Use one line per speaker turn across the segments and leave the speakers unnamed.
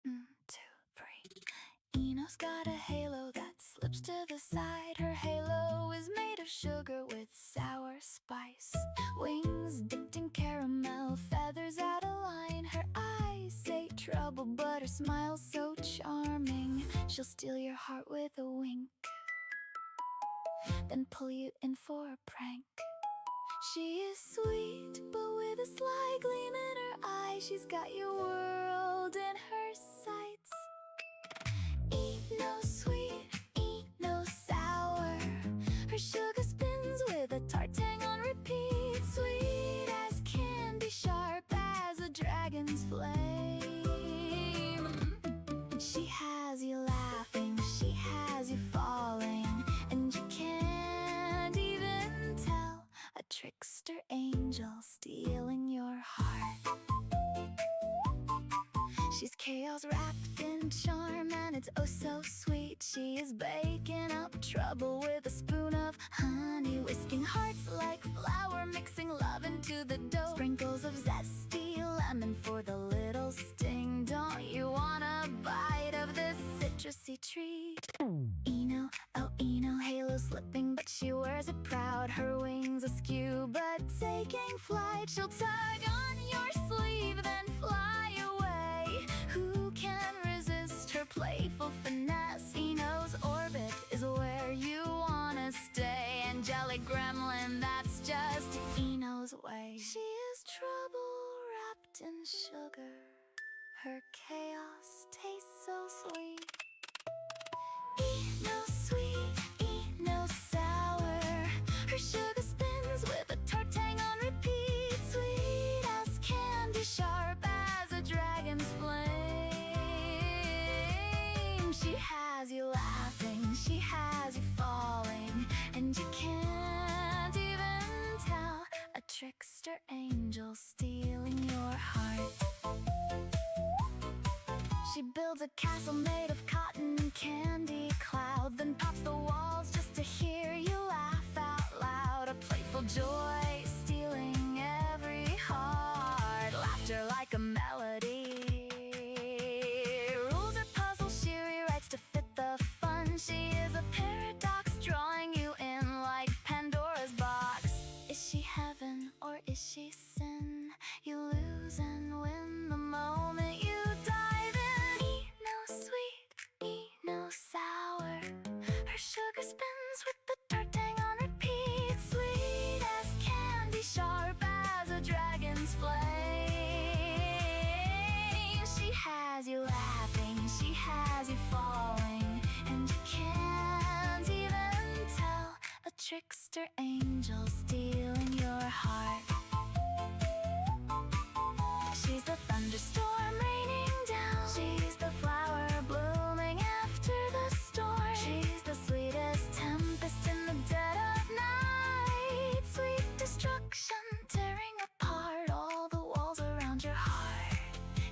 2, 3. Eno's got a halo that slips to the side. Her halo is made of sugar with sour spice. Wings dipped in caramel, feathers out of line. Her eyes say trouble, but her smile's so charming. She'll steal your heart with a wink, then pull you in for a prank. She is sweet, but with a sly gleam in her eye. She's got your world in her sights. Eat no sweet, eat no sour. Her sugar spins with a tart tang on repeat. Sweet as candy, sharp as a dragon's flame. She has you laughing, she has you falling, and you can't even tell. A trickster angel stealing your heart. She's chaos wrapped in charm, and it's oh so sweet. She is baking up trouble with a spoon of honey, whisking hearts like flour, mixing love into the dough. Sprinkles of zesty lemon for the little sting. Don't you want a bite of this citrusy treat? Eno, oh Eno, halo slipping, but she wears it proud. Her wings askew, but taking flight. She'll tug on your sleeve, then fly away. Who can resist her playful finesse? Eno's orbit is where you wanna stay. Angelic gremlin, that's just Eno's way. She is trouble wrapped in sugar. Her chaos tastes so sweet. Eat no sweet, eat no sour. Her sugar spins with a tart tang on repeat. Sweet as candy, sharp as a dragon's flame. She has you laughing, she has you falling, and you can't even tell. A trickster angel stealing your heart. She builds a castle made of cotton candy cloud, then pops the walls just to hear you laugh out loud. A playful joy stealing every heart. Laughter like a melody. Rules are puzzles she rewrites to fit the fun. She is a paradox, drawing you in like Pandora's box. Is she heaven or is she sin? You lose and win the moment you dive in. Eat no sweet, eat no sour. Her sugar spins with the tart tang on repeat. Sweet as candy, sharp as a dragon's flame. She has you laughing, she has you falling, and you can't even tell. A trickster angel stealing your heart. She's the thunderstorm raining down. She's the flower blooming after the storm. She's the sweetest tempest in the dead of night. Sweet destruction tearing apart all the walls around your heart.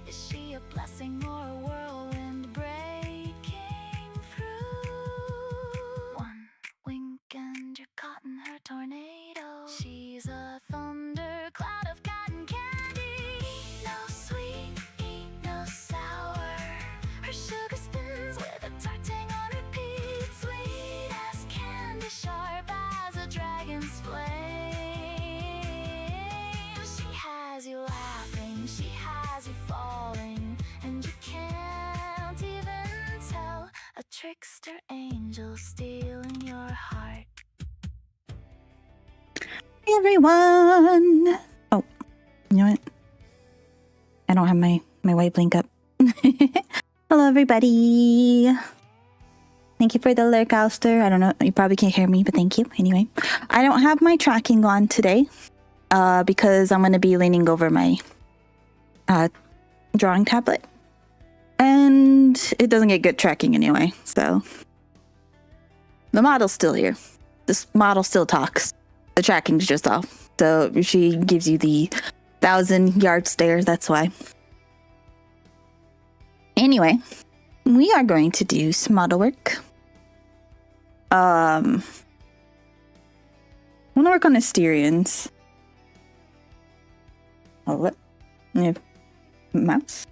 Is she a blessing or a whirlwind breaking through? One wink and you're caught in her tornado. She's a thundercloud of cotton candy. Eat no sweet, eat no sour. Her sugar spins with a tart tang on repeat. Sweet as candy, sharp as a dragon's flame. She has you laughing, she has you falling, and you can't even tell. A trickster angel stealing your heart.
Hey everyone! Oh, you know what? I don't have my white link up. Hello everybody! Thank you for the lurk, Alistair. I don't know, you probably can't hear me, but thank you. Anyway, I don't have my tracking on today because I'm going to be leaning over my drawing tablet. And it doesn't get good tracking anyway, so the model's still here. This model still talks. The tracking's just off. So she gives you the 1,000-yard stare, that's why. Anyway, we are going to do some model work. I want to work on Asterians. Oh, what? Mouse?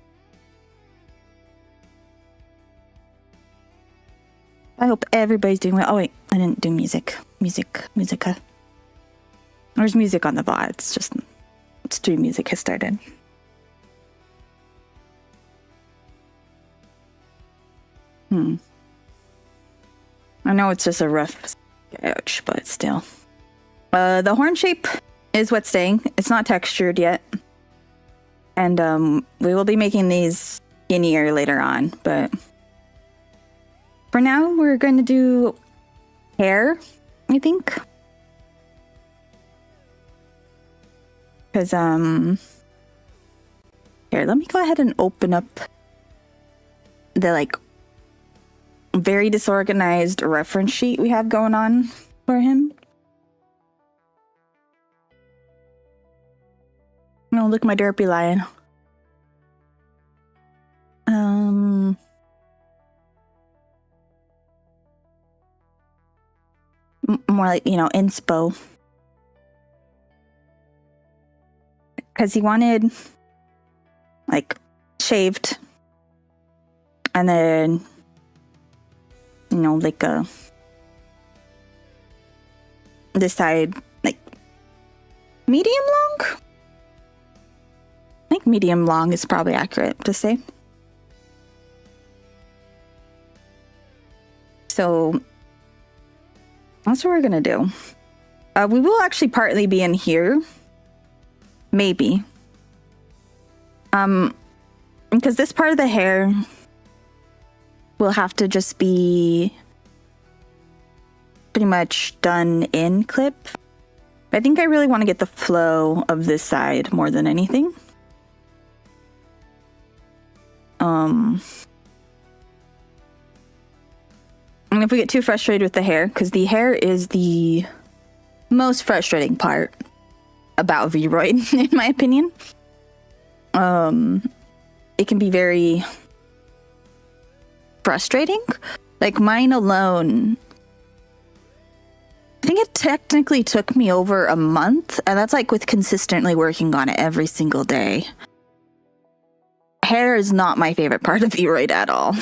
I hope everybody's doing well. Oh wait, I didn't do musica. There's music on the VOD. It's just stream music has started. I know it's just a rough sketch, but still. The horn shape is what's staying. It's not textured yet. And we will be making these skinnier later on, but for now we're going to do hair, I think. Because here, let me go ahead and open up the like very disorganized reference sheet we have going on for him. Oh, look, my derpy lion. More like, you know, inspo. Because he wanted, like, shaved. And then, you know, like this side, like, medium long? I think medium long is probably accurate to say. So that's what we're gonna do. We will actually partly be in here. Maybe. Because this part of the hair will have to just be pretty much done in clip. I think I really want to get the flow of this side more than anything. And if we get too frustrated with the hair, because the hair is the most frustrating part about Vroid, in my opinion. It can be very frustrating. Like mine alone, I think it technically took me over a month, and that's like with consistently working on it every single day. Hair is not my favorite part of Vroid at all.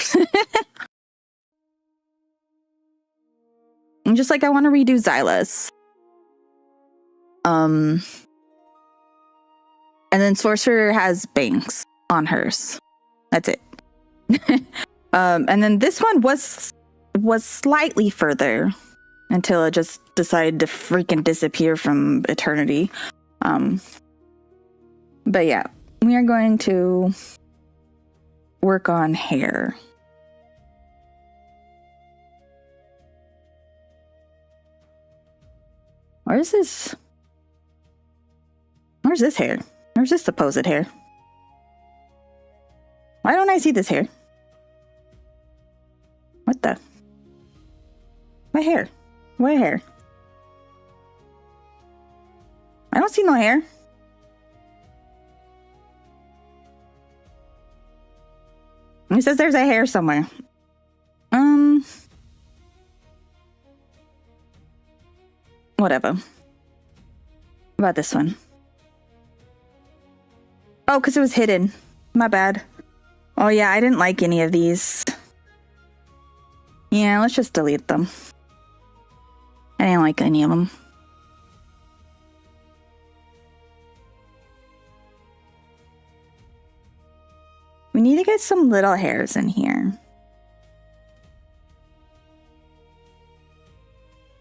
And just like I want to redo Xyla's. And then Sorcerer has bangs on hers. That's it. And then this one was slightly further until it just decided to freaking disappear from eternity. But yeah, we are going to work on hair. Where's this hair? Where's this supposed hair? Why don't I see this hair? What the? My hair. What hair? I don't see no hair. It says there's a hair somewhere. Whatever. About this one. Oh, because it was hidden. My bad. Oh yeah, I didn't like any of these. Yeah, let's just delete them. I didn't like any of them. We need to get some little hairs in here.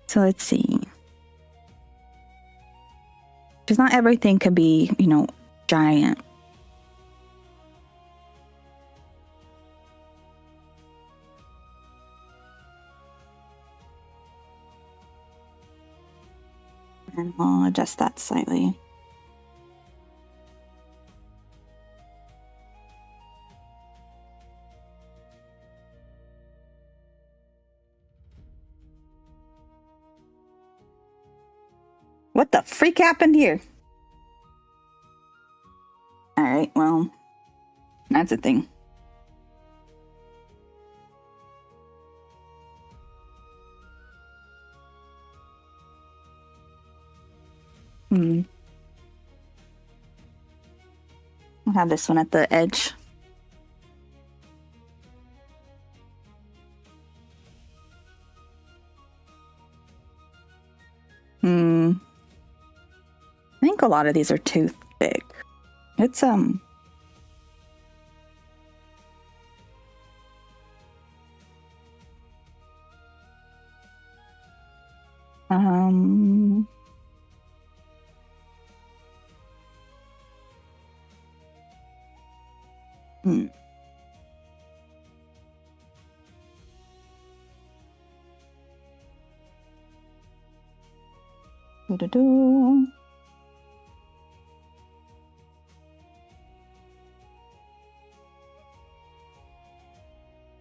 So let's see. Because not everything can be, you know, giant. And I'll adjust that slightly. What the freak happened here? Alright, well, that's a thing. I'll have this one at the edge. I think a lot of these are too thick. It's Do-do-do.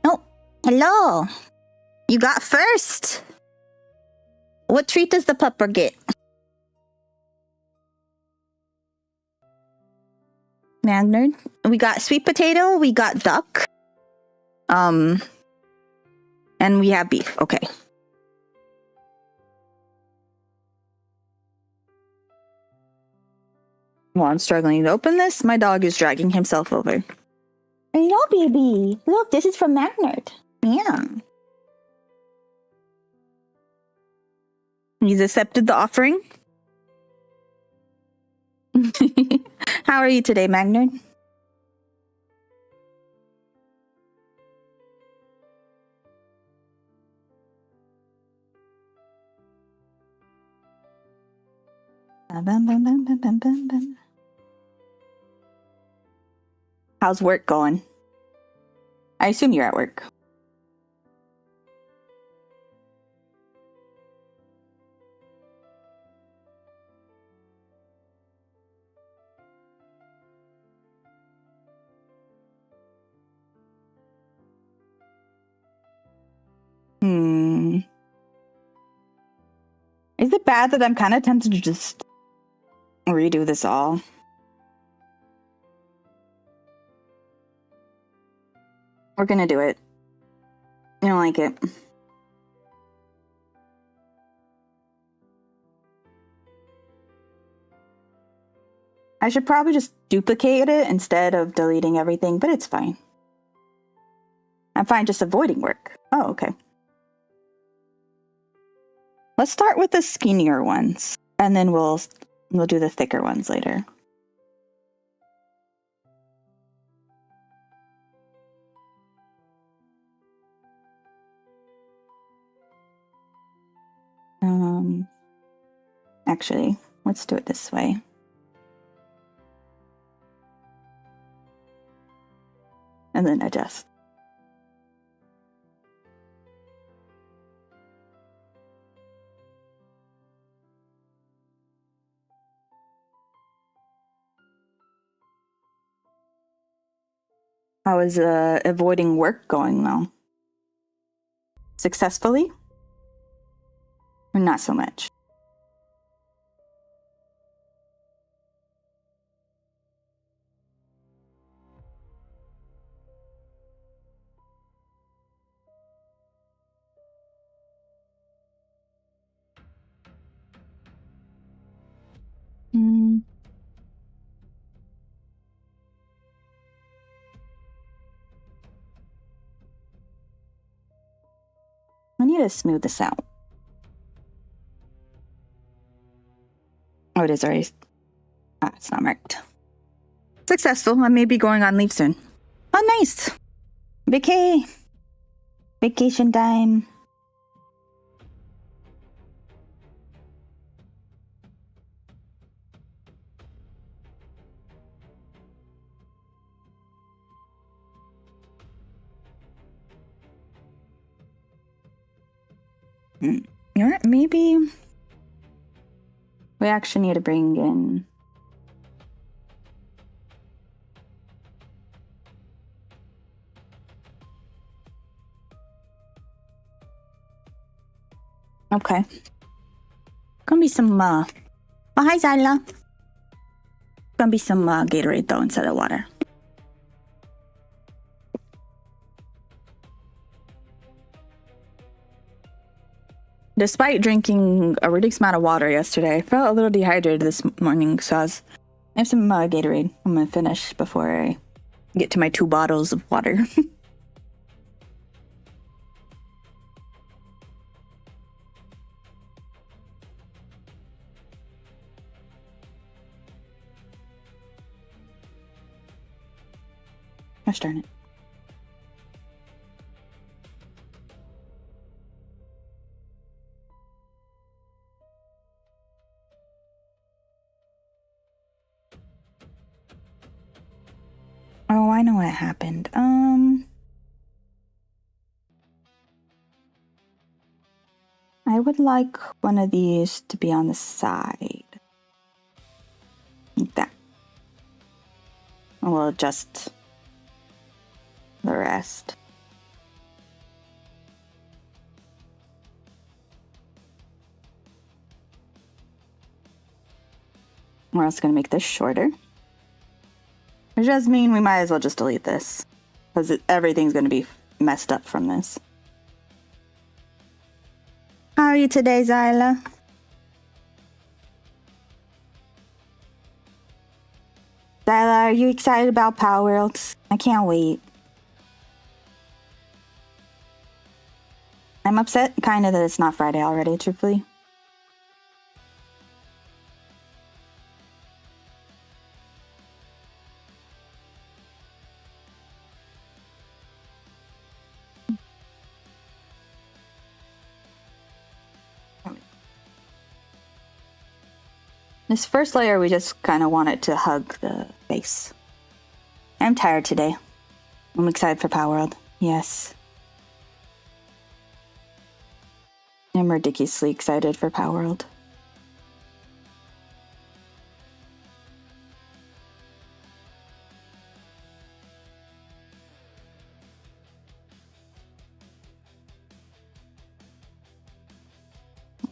Oh, hello. You got first. What treat does the pupper get? Magnard. We got sweet potato, we got duck. And we have beef. Okay. Well, I'm struggling to open this. My dog is dragging himself over. Hello, baby. Look, this is from Magnard. Yeah. He's accepted the offering. How are you today, Magnard? How's work going? I assume you're at work. Is it bad that I'm kind of tempted to just redo this all? We're gonna do it. I don't like it. I should probably just duplicate it instead of deleting everything, but it's fine. I'm fine just avoiding work. Oh, okay. Let's start with the skinnier ones, and then we'll do the thicker ones later. Actually, let's do it this way. And then adjust. How is avoiding work going though? Successfully? Or not so much? I need to smooth this out. Oh, it is already. Ah, it's not marked. Successful. I may be going on leave soon. Oh, nice. Vacation time. You know what? Maybe we actually need to bring in. Okay. Gonna be some, oh, hi, Zyla. Gonna be some Gatorade, though, instead of water. Despite drinking a ridiculous amount of water yesterday, I felt a little dehydrated this morning, so I have some Gatorade I'm gonna finish before I get to my 2 bottles of water. Gosh darn it. Oh, I know what happened. I would like one of these to be on the side. Like that. And we'll adjust the rest. We're also going to make this shorter. Which does mean we might as well just delete this. Because everything's going to be messed up from this. How are you today, Zyla? Zyla, are you excited about Power Worlds? I can't wait. I'm upset kind of that it's not Friday already, truthfully. This first layer, we just kind of want it to hug the base. I'm tired today. I'm excited for Power World. Yes. I'm ridiculously excited for Power World.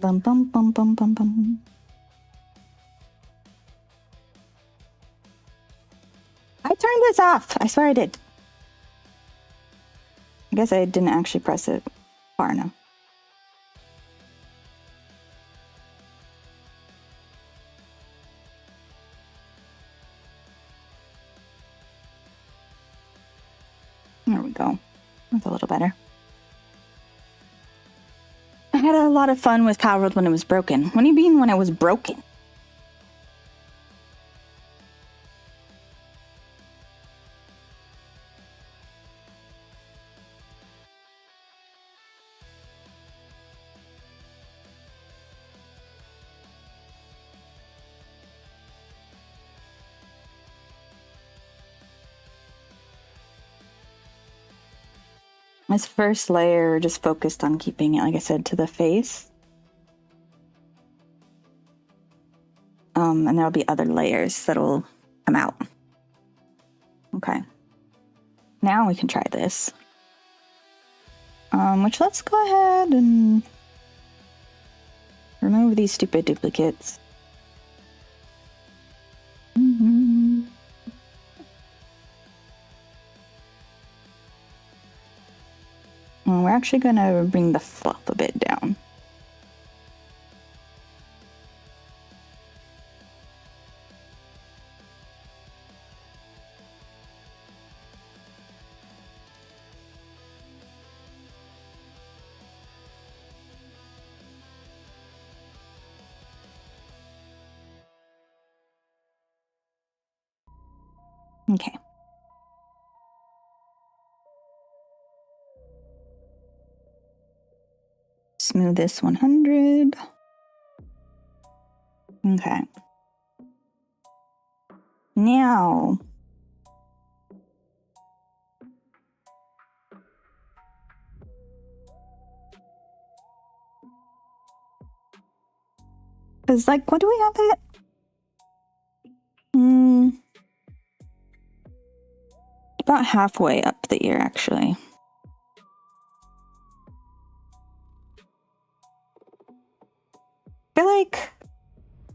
Bum bum bum bum bum bum. I turned this off. I swear I did. I guess I didn't actually press it far enough. There we go. That's a little better. I had a lot of fun with Power World when it was broken. What do you mean when it was broken? This first layer just focused on keeping it, like I said, to the face. And there'll be other layers that'll come out. Okay. Now we can try this. Which let's go ahead and remove these stupid duplicates. And we're actually gonna bring the fluff a bit down. Okay. Smooth this 100. Okay. Now, because like, what do we have it? About halfway up the ear, actually. I feel like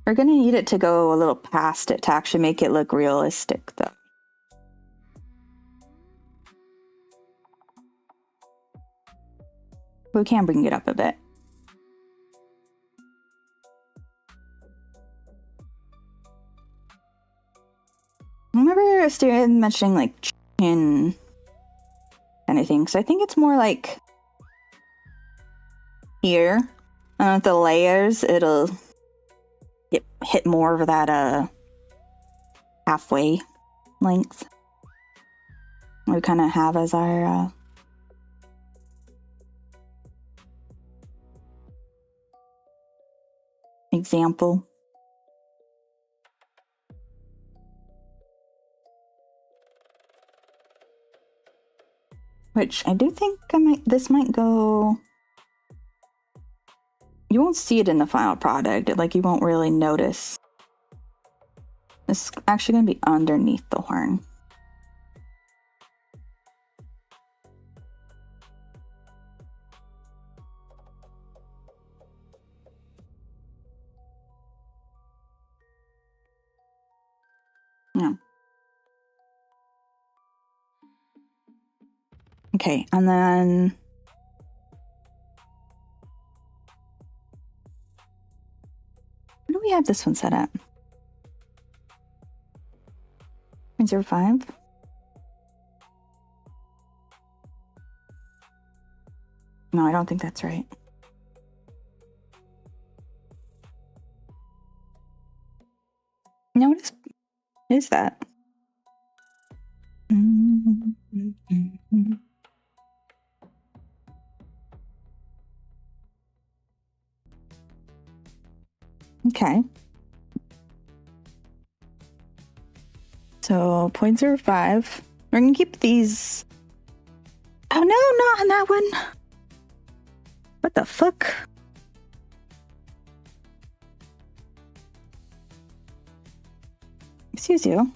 we're gonna need it to go a little past it to actually make it look realistic, though. We can bring it up a bit. I remember Steven mentioning like chin kind of thing, so I think it's more like here. The layers, it'll hit more of that halfway length. we kind of have as our example. Which I do think this might go. You won't see it in the final product. Like, you won't really notice. This is actually going to be underneath the horn. Yeah. Okay, and then where do we have this one set at? 0.05? No, I don't think that's right. No, what is that? Okay. So 0.05. We're gonna keep these. Oh no, not on that one. What the fuck? Excuse you.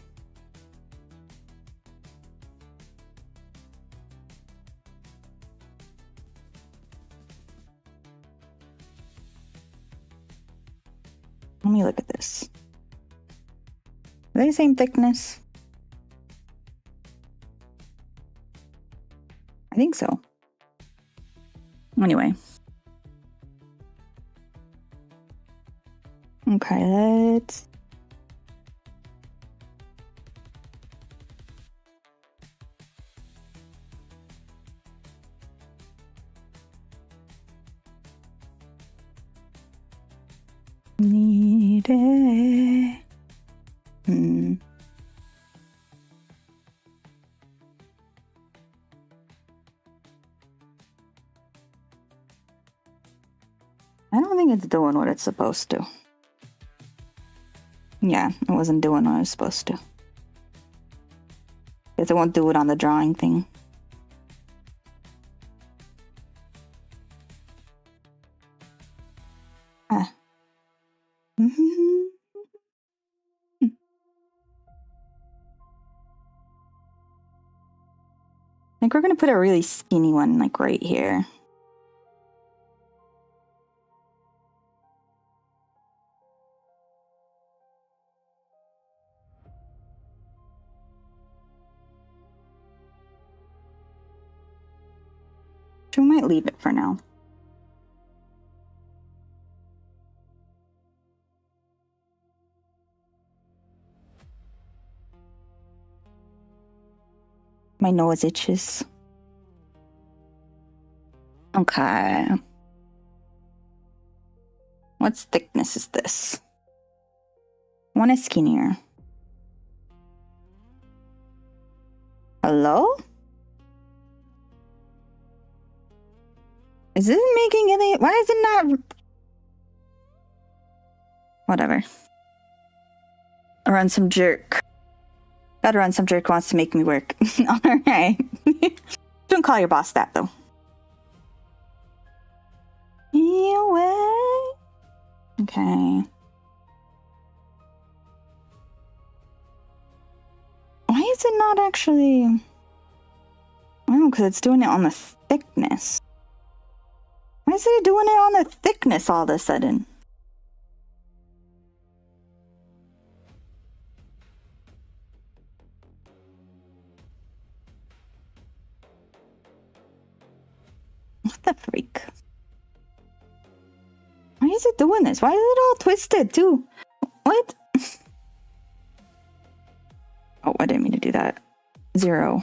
Let me look at this. Are they the same thickness? I think so. Anyway. Okay, let's... Need it. I don't think it's doing what it's supposed to. Yeah, it wasn't doing what it was supposed to. Guess it won't do it on the drawing thing. Ah. I think we're gonna put a really skinny one, like right here. We might leave it for now. My nose itches. Okay. What thickness is this? One is skinnier. Hello? Is this making any... Why is it not... Whatever. Run some jerk. Gotta run some jerk wants to make me work. Alright. Don't call your boss that, though. Anyway. Okay. Why is it not actually... Oh, because it's doing it on the thickness. Why is it doing it on the thickness all of a sudden? What the freak? Why is it doing this? Why is it all twisted too? What? Oh, I didn't mean to do that. 0.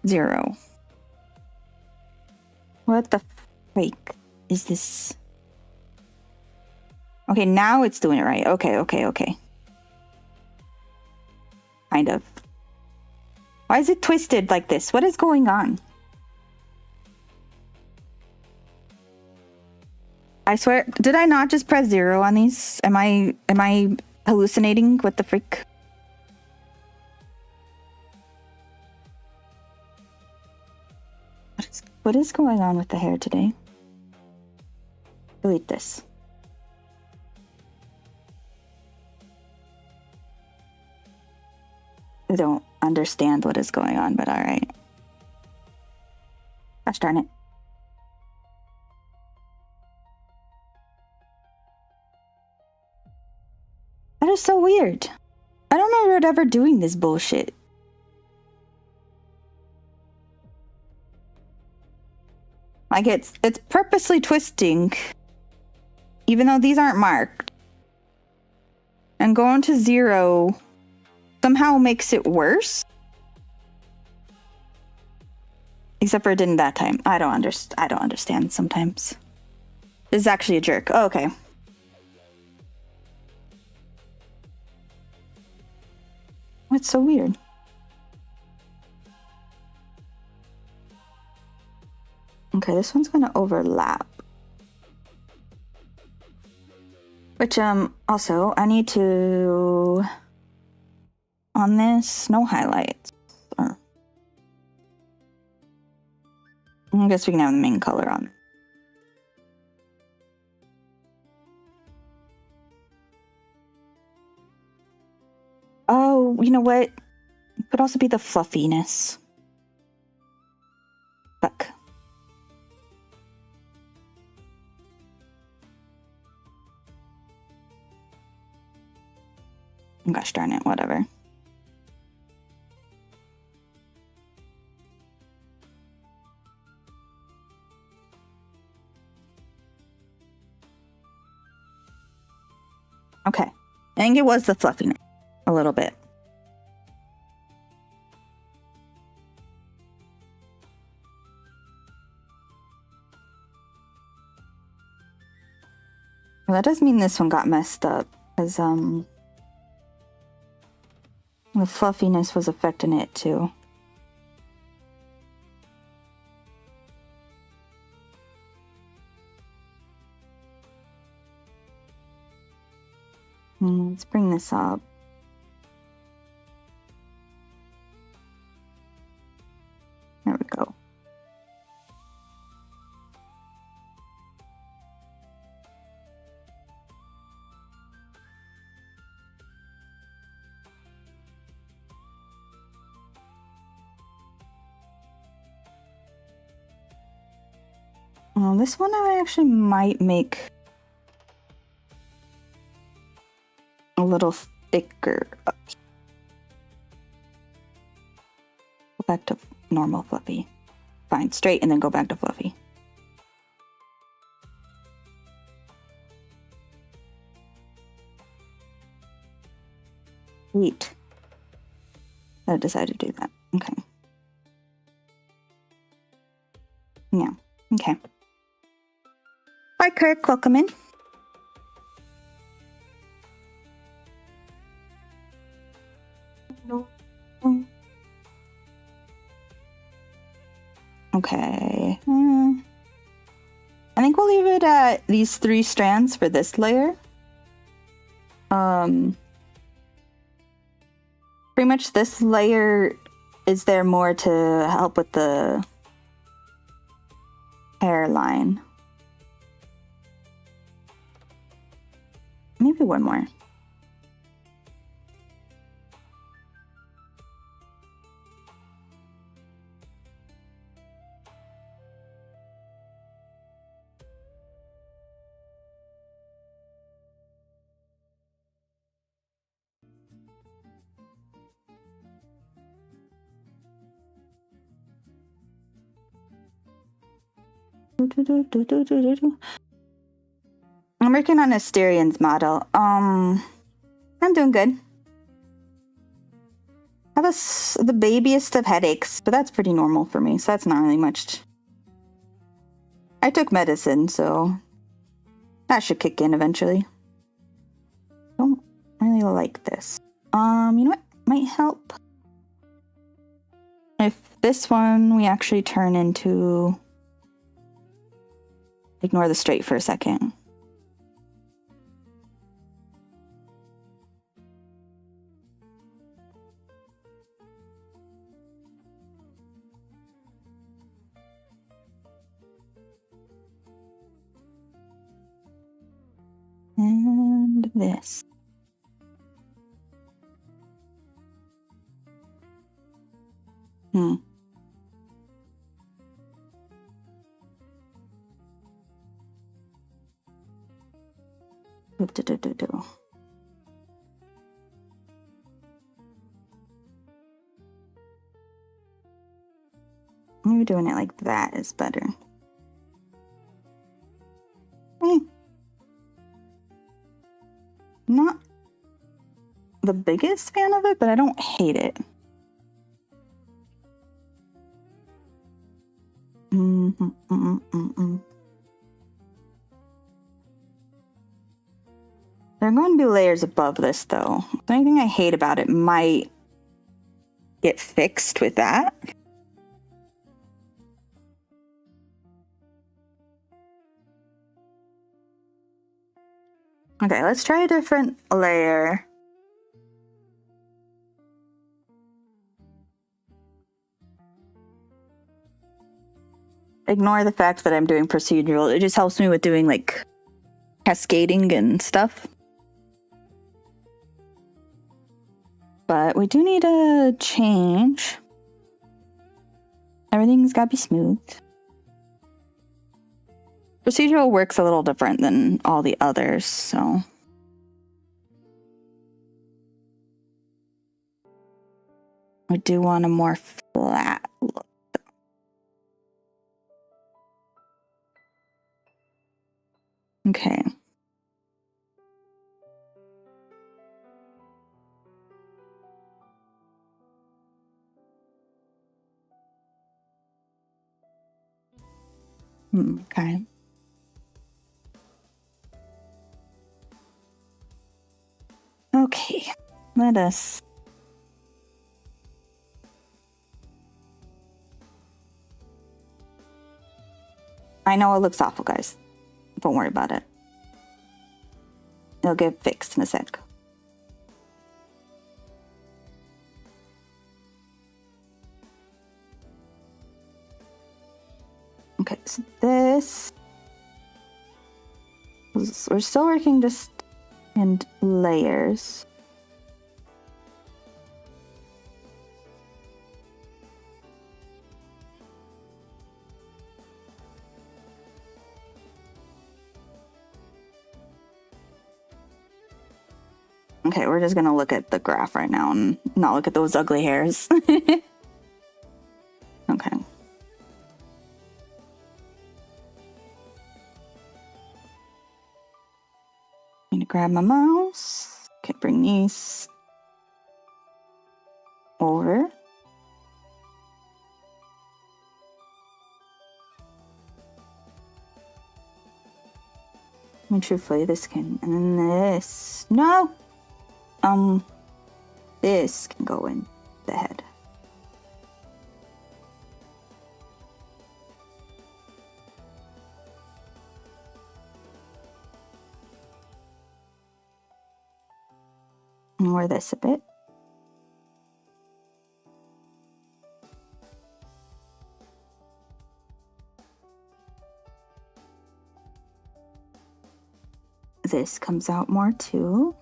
0. What the freak is this? Okay, now it's doing it right. Okay. Kind of. Why is it twisted like this? What is going on? I swear, did I not just press 0 on these? Am I hallucinating? What the freak? What is going on with the hair today? Delete this. I don't understand what is going on, but alright. Gosh darn it. That is so weird. I don't remember it ever doing this bullshit. Like it's purposely twisting, even though these aren't marked. And going to 0 somehow makes it worse. Except for it didn't that time. I don't understand sometimes. This is actually a jerk. Oh, okay. It's so weird. Okay, this one's gonna overlap. Which, also, I need to... On this, no highlights. Or... I guess we can have the main color on. Oh, you know what? It could also be the fluffiness. Fuck. Gosh darn it, whatever. Okay. I think it was the fluffiness. A little bit. Well, that does mean this one got messed up, because, the fluffiness was affecting it, too. Let's bring this up. There we go. This one I actually might make a little thicker. Go back to normal fluffy. Fine, straight and then go back to fluffy. Sweet. I decided to do that. Okay. Yeah. Okay. Hi, Kirk. Welcome in. Okay. I think we'll leave it at these 3 strands for this layer. Pretty much this layer is there more to help with the hairline. Maybe one more. I'm working on Asterian's model. I'm doing good. I have the babiest of headaches, but that's pretty normal for me, so that's not really much. I took medicine, so that should kick in eventually. Don't really like this. You know what? Might help. If this one we actually turn into... Ignore the straight for a second. And this. Hmm. Do. Maybe doing it like that is better. Not the biggest fan of it, but I don't hate it. There are going to be layers above this, though. The only thing I hate about it might get fixed with that. Okay, let's try a different layer. Ignore the fact that I'm doing procedural. It just helps me with doing like cascading and stuff. But we do need a change. Everything's got to be smooth. Procedural works a little different than all the others, so. We do want a more flat look. Okay. Okay. Okay, let us... I know it looks awful, guys. Don't worry about it. It'll get fixed in a sec. Okay, so this... We're still working just in layers. Okay, we're just gonna look at the graph right now and not look at those ugly hairs. Okay. Need to grab my mouse. Okay, bring these over. I mean, truthfully, this can, and then this. No! This can go in the head. Ignore this a bit. This comes out more too.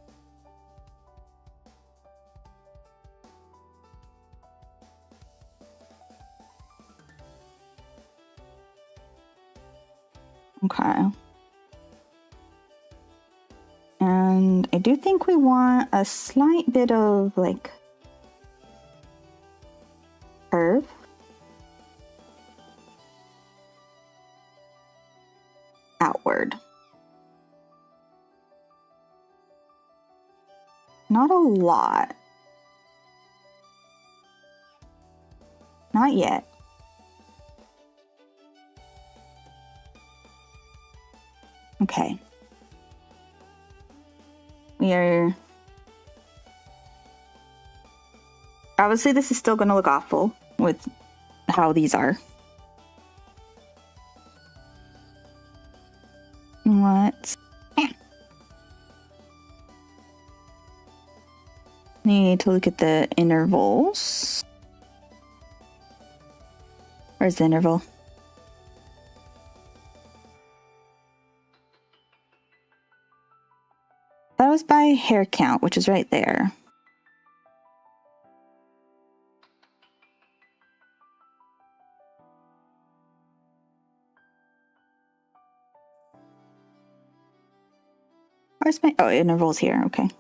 Okay. And I do think we want a slight bit of like curve. Outward. Not a lot. Not yet. Okay. We are... Obviously, this is still going to look awful with how these are. Let's need to look at the intervals. Where's the interval? That was by hair count, which is right there. Where's my... Oh, intervals here. Okay.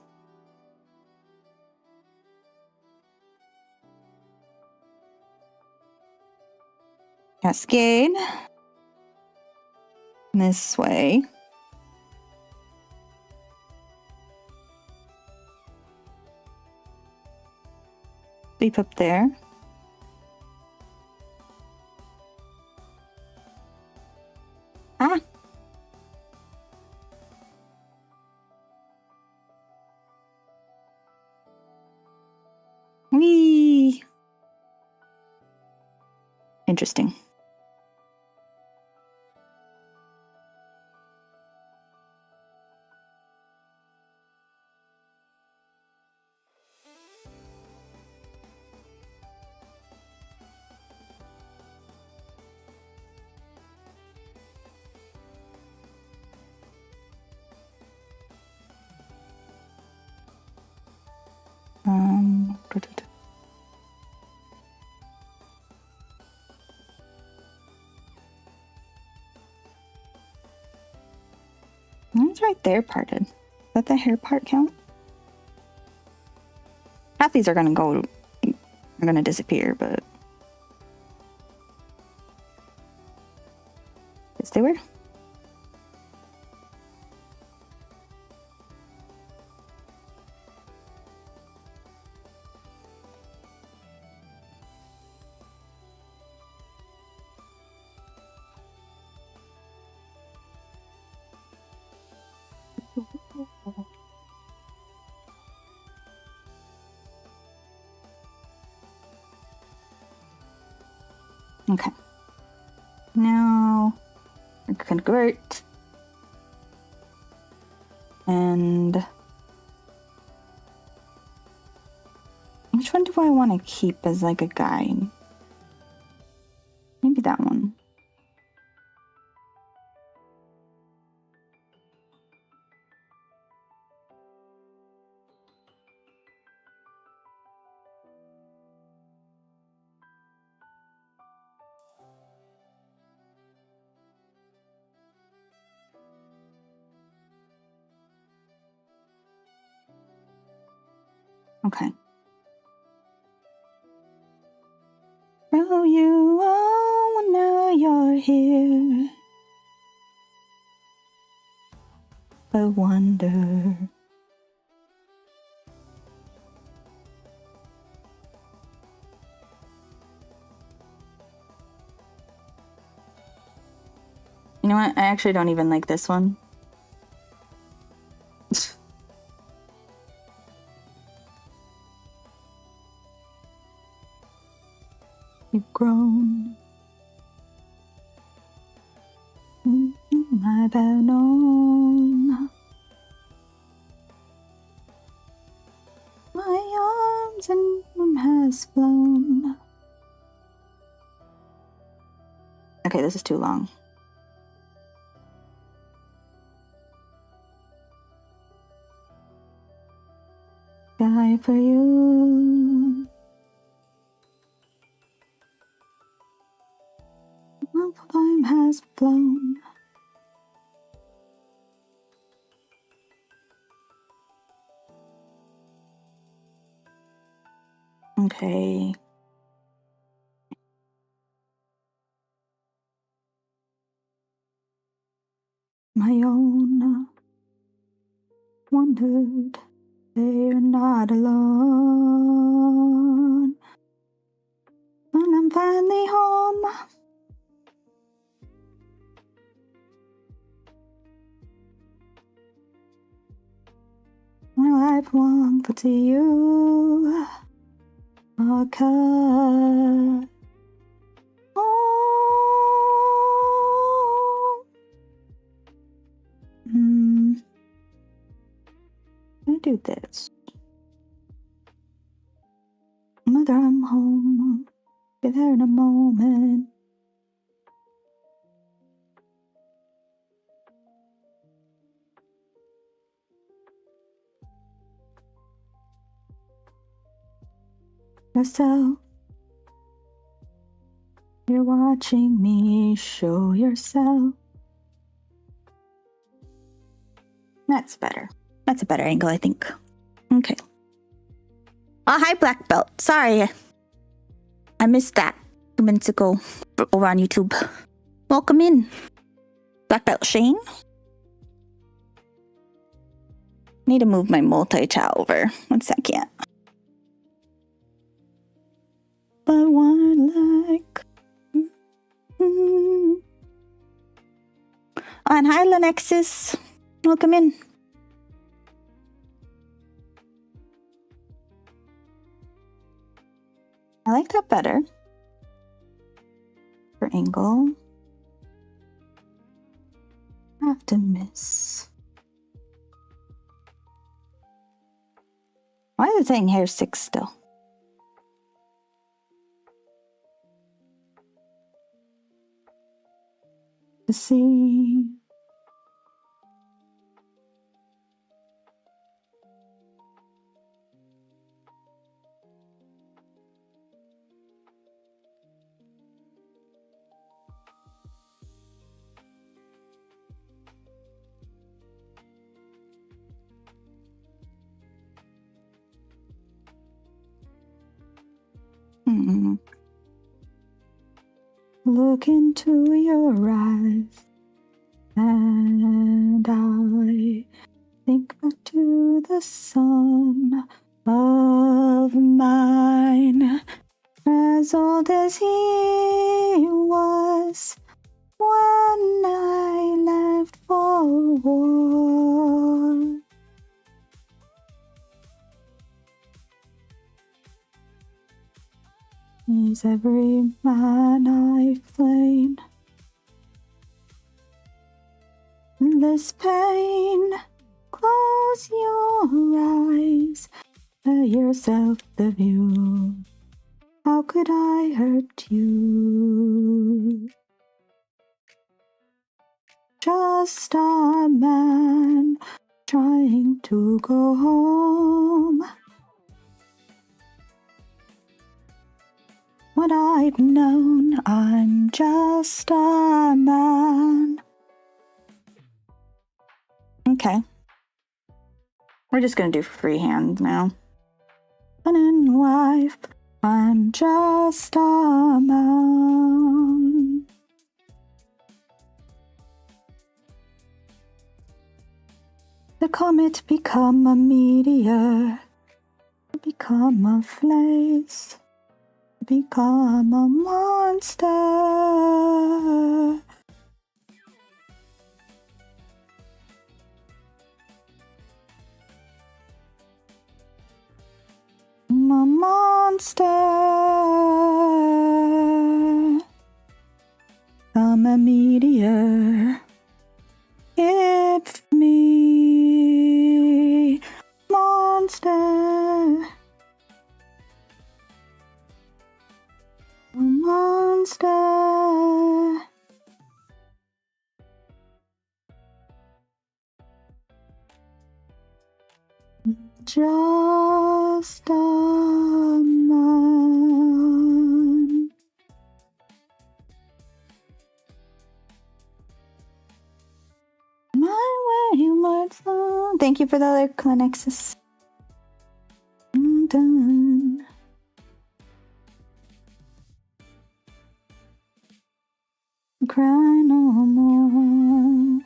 Cascade. This way. Sweep up there. Ah! Whee! Interesting. It's right there parted. Is that the hair part count? Half these are gonna go, are gonna disappear, but yes, they were. Okay. Now we convert. And which one do I want to keep as like a guide? Maybe that one. Okay. Oh, you oh, now you're here. I wonder. You know what? I actually don't even like this one. You've grown. I've had known. My arms and moon has flown. Okay, this is too long. Sky for you. My time has flown. Okay. My own wondered they're not alone. When I'm finally home, my life won't put to you. A cut do this. Mother, I'm home. Be there in a moment. Yourself. You're watching me. Show yourself. That's better. That's a better angle, I think. Okay. Oh, hi, Black Belt. Sorry. I missed that 2 minutes ago over on YouTube. Welcome in. Black Belt Shane. Need to move my multi-chat over. 1 second. But one like... Mm-hmm. And hi, Lenexus. Welcome in. I like that better. For angle. Have to miss. Why is it saying hair 6 still? To see. Look into your eyes, and I think back to the son of mine, as old as he was when I left for war. He's every man I've slain. This pain, close your eyes, tell yourself the view. How could I hurt you? Just a man trying to go home. What I've known, I'm just a man. Okay. We're just gonna do freehand now. Husband and wife, I'm just a man. The comet become a meteor, become a place. Become a monster. I'm a monster. I'm a meteor. Hit me, monster. A monster. Just a man. My wayward son. Thank you for the other Clenexus. I'm done. Cry no more.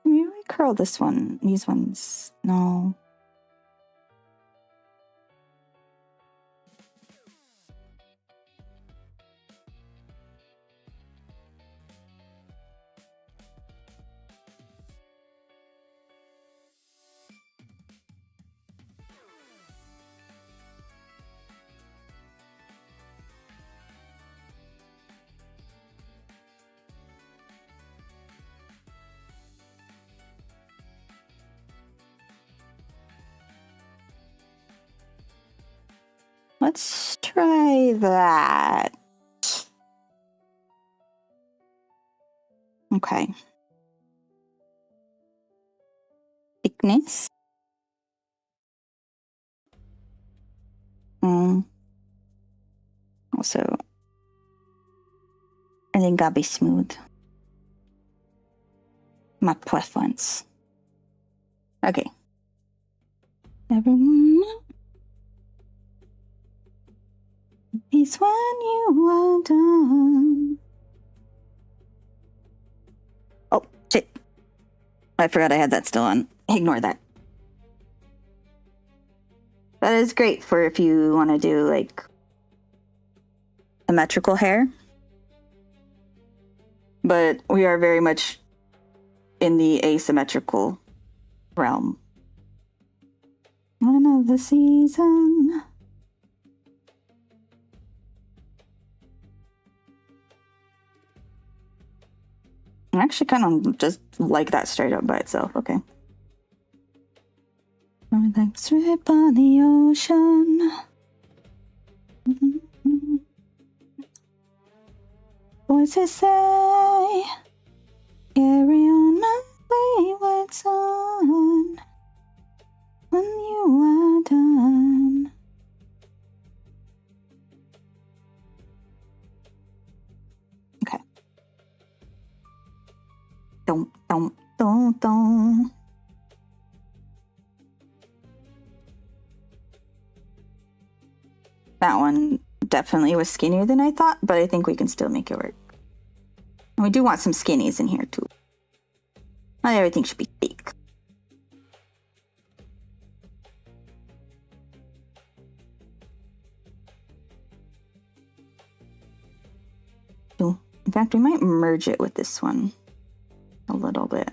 Maybe we curl this one. These ones. No. let's try that. Okay. Thickness. Also, I think gotta be smooth. My preference. Okay. Everyone is when you are done. Oh, shit. I forgot I had that still on. Ignore that. That is great for if you want to do like symmetrical hair. But we are very much in the asymmetrical realm. One of the season. I actually kind of just like that straight up by itself. Okay. Like strip on the ocean. Voices say, carry on my wayward son. When you are done. Okay. Don't. That one definitely was skinnier than I thought, but I think we can still make it work. And we do want some skinnies in here too. Not everything should be thick. So, in fact, we might merge it with this one a little bit.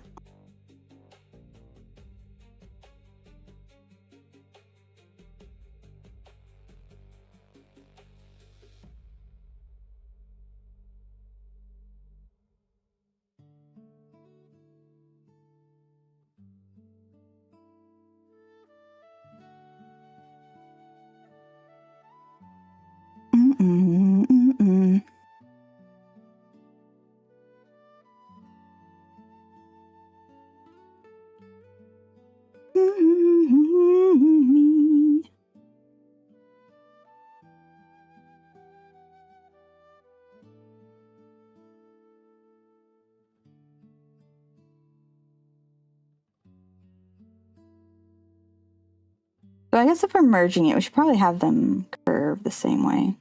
So I guess if we're merging it, we should probably have them curve the same way.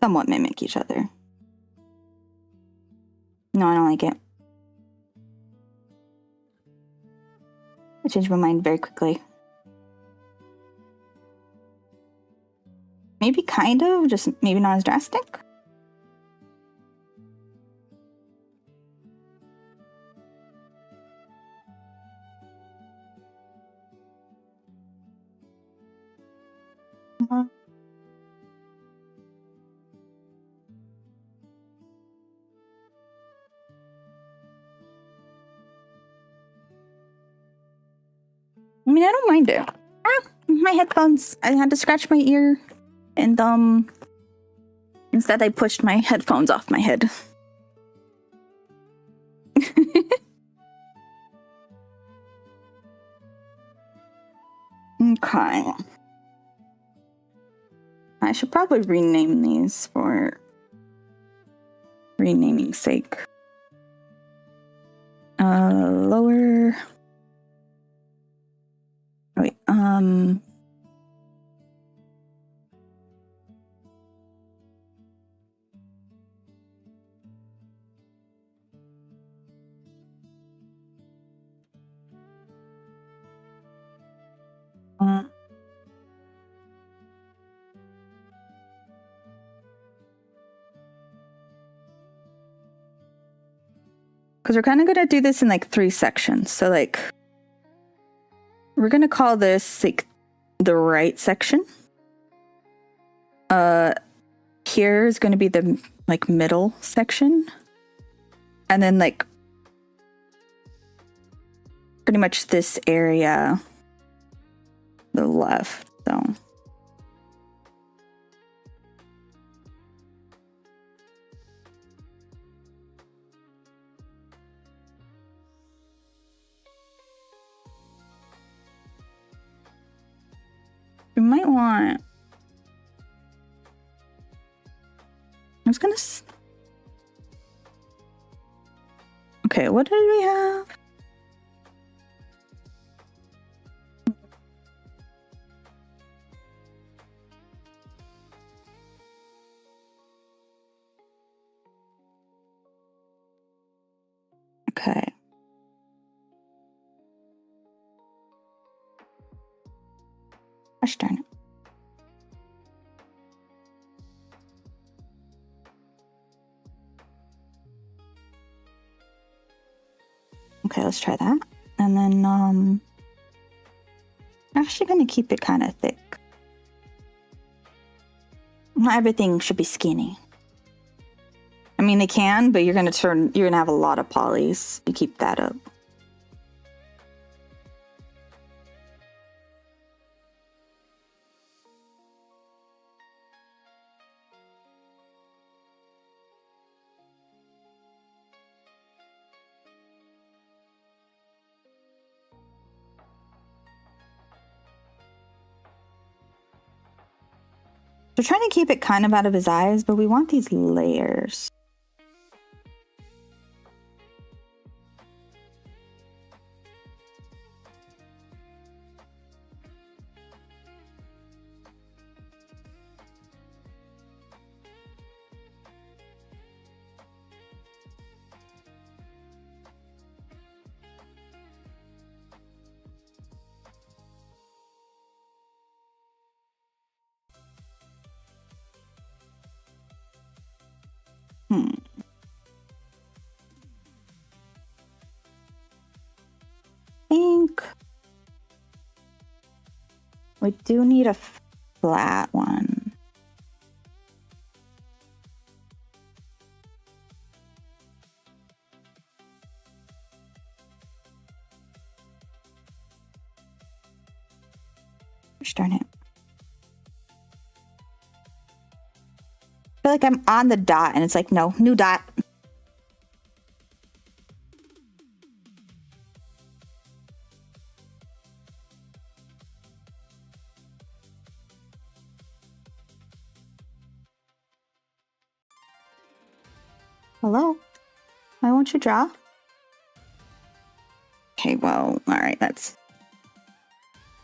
Somewhat mimic each other. No, I don't like it. I changed my mind very quickly. Maybe kind of, just maybe not as drastic. I mean, I don't mind it. My headphones. I had to scratch my ear, and instead I pushed my headphones off my head. Okay. I should probably rename these for renaming's sake. Lower. Wait, because we're kind of gonna do this in like 3 sections. So like, we're gonna call this like the right section. Here is gonna be the like middle section, and then like pretty much this area the left, so. We might want, I was gonna, okay, what did we have? Okay. Gosh darn it. Okay, let's try that. And then, I'm actually gonna keep it kind of thick. Not everything should be skinny. I mean, it can, but you're gonna have a lot of polys. You keep that up. We're trying to keep it kind of out of his eyes, but we want these layers. Think we do need a flat one. Gosh darn it. I feel like I'm on the dot and it's like, no, new dot. Hello? Why won't you draw? Okay, well, all right, that's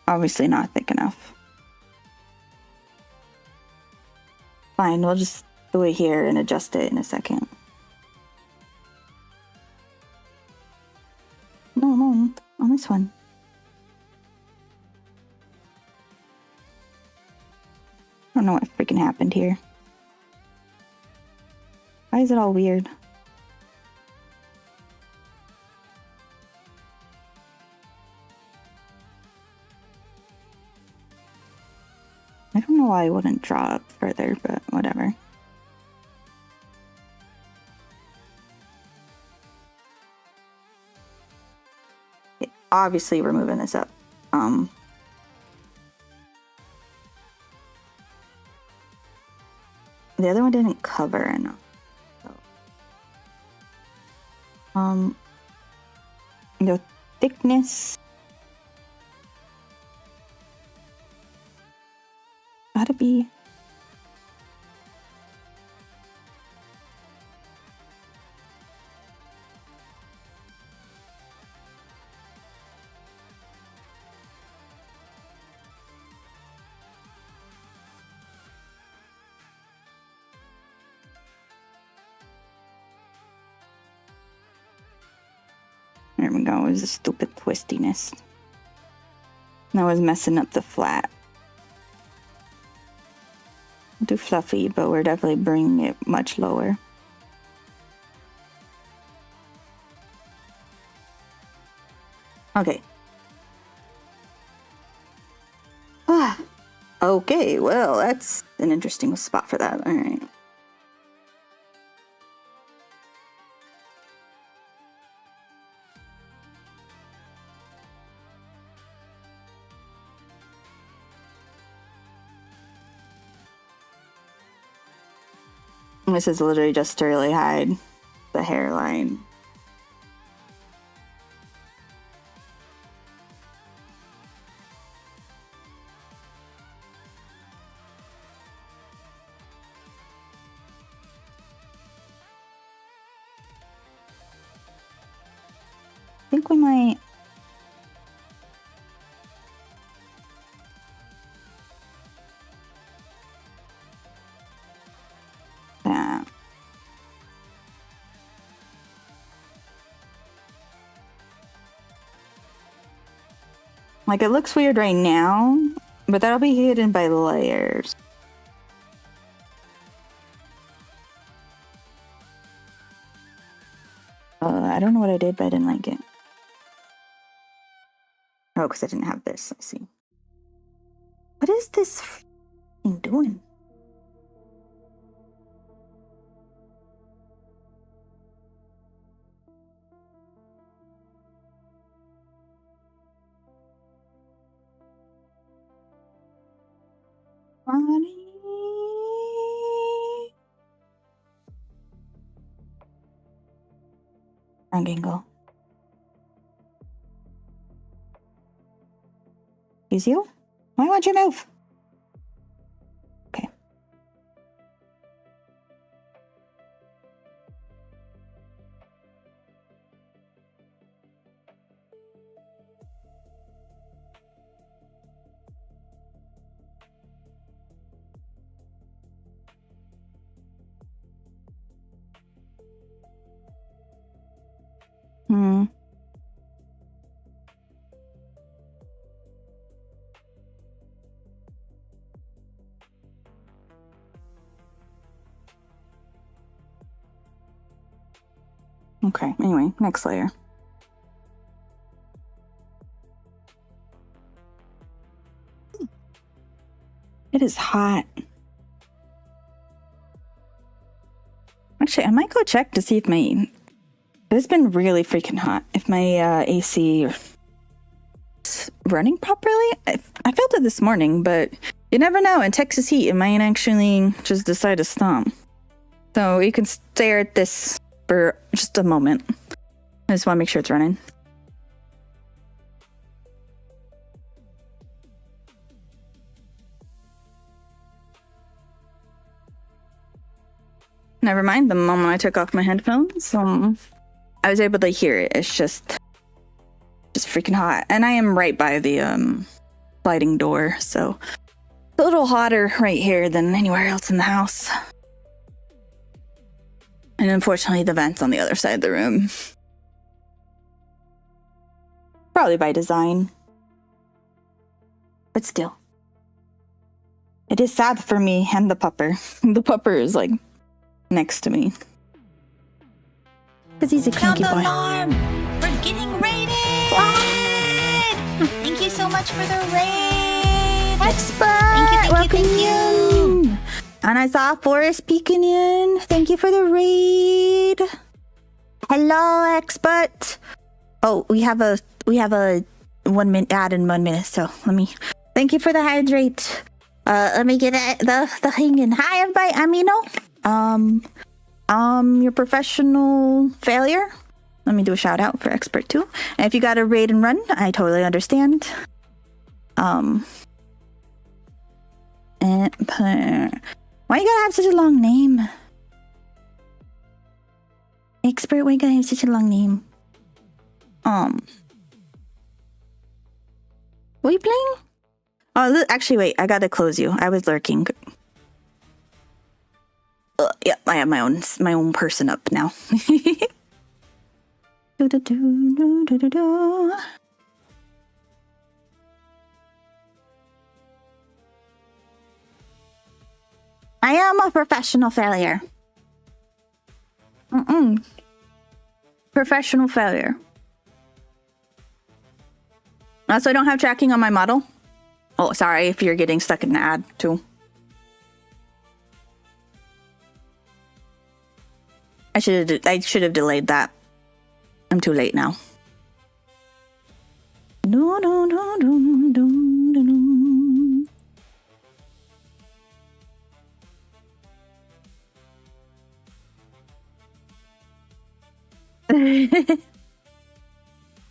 obviously not thick enough. Fine, we'll just do it here and adjust it in a second. No, on this one. I don't know what freaking happened here. Why is it all weird? I don't know why I wouldn't draw up further, but whatever. Okay, obviously we're moving this up. The other one didn't cover enough. So. The thickness gotta be there we go. It was a stupid twistiness. That was messing up the flat. We'll do fluffy, but we're definitely bringing it much lower. Okay. Okay, well, that's an interesting spot for that. All right. This is literally just to really hide the hairline. I think we might. Yeah. Like, it looks weird right now, but that'll be hidden by layers. I don't know what I did, but I didn't like it. Oh, because I didn't have this. I see. What is this thing doing? Angle. Is you? Why won't you move? Okay. Okay, anyway, next layer. It is hot. Actually, I might go check to see if my... It's been really freaking hot. If my AC is running properly. I felt it this morning, but you never know. In Texas heat, it might actually just decide to stop. So you can stare at this for just a moment. I just want to make sure it's running. Never mind, the moment I took off my headphones, I was able to hear it. It's just freaking hot. And I am right by the sliding door, so it's a little hotter right here than anywhere else in the house. And unfortunately, the vent's on the other side of the room. Probably by design. But still. It is sad for me and the pupper. The pupper is like next to me. Because he's a cranky boy.
Alarm! We're getting raided! Thank you so much for the raid!
Expert!
Thank you.
And I saw Forrest peeking in. Thank you for the raid. Hello, Expert. Oh, we have a 1 minute ad in 1 minute, so let me thank you for the hydrate. Let me get the thing in. Hi everybody, I'm Eno. Your professional failure. Let me do a shout out for Expert too. And if you got a raid and run, I totally understand. Why you gotta have such a long name? Expert, why you gotta have such a long name? What are you playing? Oh, actually, wait, I gotta close you. I was lurking. Yeah, I have my own person up now. I am a professional failure. Professional failure. Also, I don't have tracking on my model. Oh, sorry if you're getting stuck in the ad too. I should have delayed that. I'm too late now.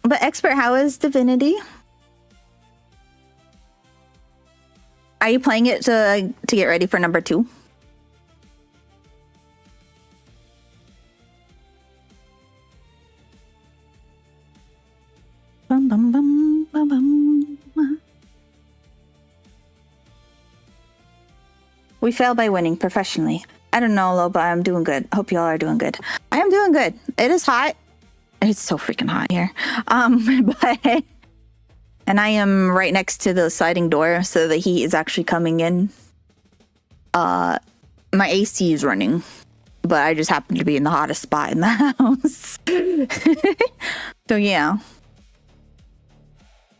But expert, how is Divinity? Are you playing it to get ready for number 2? Bum, bum, bum, bum, bum. We failed by winning professionally. I don't know, Lo, but I'm doing good. Hope y'all are doing good. I am doing good. It is hot. It's so freaking hot here. But and I am right next to the sliding door, so the heat is actually coming in. My AC is running, but I just happen to be in the hottest spot in the house. So yeah.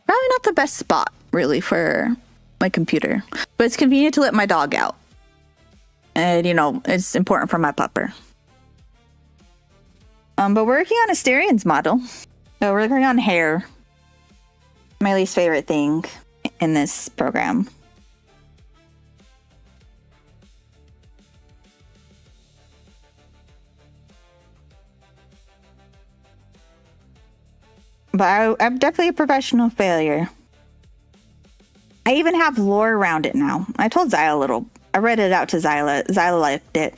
Probably not the best spot, really, for my computer. But it's convenient to let my dog out. And, you know, it's important for my pupper. But we're working on Asterian's model. So we're working on hair. My least favorite thing in this program. But I'm definitely a professional failure. I even have lore around it now. I told Zyla a little. I read it out to Zyla. Zyla liked it.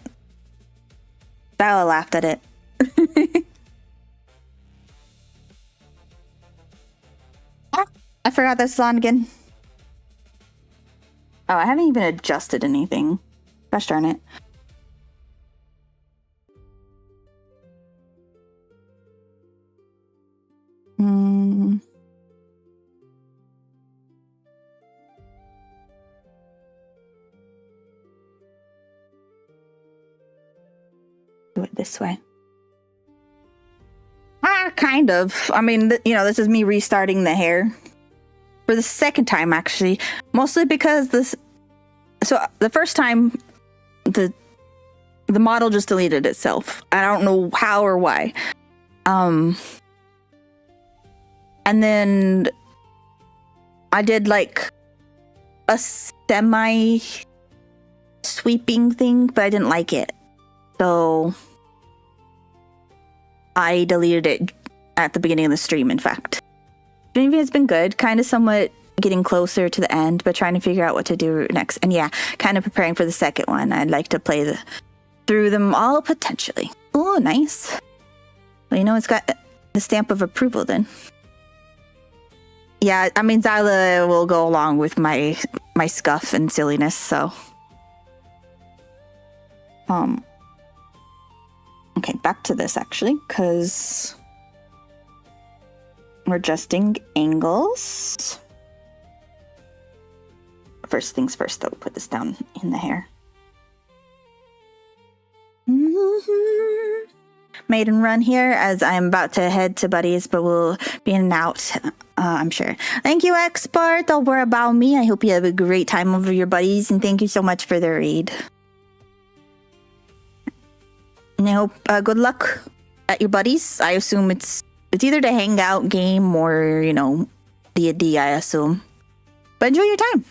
Zyla laughed at it. I forgot this is on again. Oh, I haven't even adjusted anything. Gosh darn it. Do it this way. Kind of. I mean, you know, this is me restarting the hair for the second time, actually. Mostly because this. So the first time, the model just deleted itself. I don't know how or why. And then I did like a semi sweeping thing, but I didn't like it. So I deleted it at the beginning of the stream, in fact. Maybe it's been good, kind of somewhat getting closer to the end, but trying to figure out what to do next. And yeah, kind of preparing for the second one. I'd like to play through them all potentially. Oh, nice. Well, you know, it's got the stamp of approval then. Yeah, I mean, Zyla will go along with my scuff and silliness, so. Okay, back to this actually, because we're adjusting angles. First things first, though, put this down in the hair. Maiden run here as I'm about to head to Buddies, but we'll be in and out, I'm sure. Thank you, Expert. Don't worry about me. I hope you have a great time over your buddies, and thank you so much for the raid. And I hope good luck at your buddies. I assume it's either the hangout game or, you know, D&D, I assume. But enjoy your time.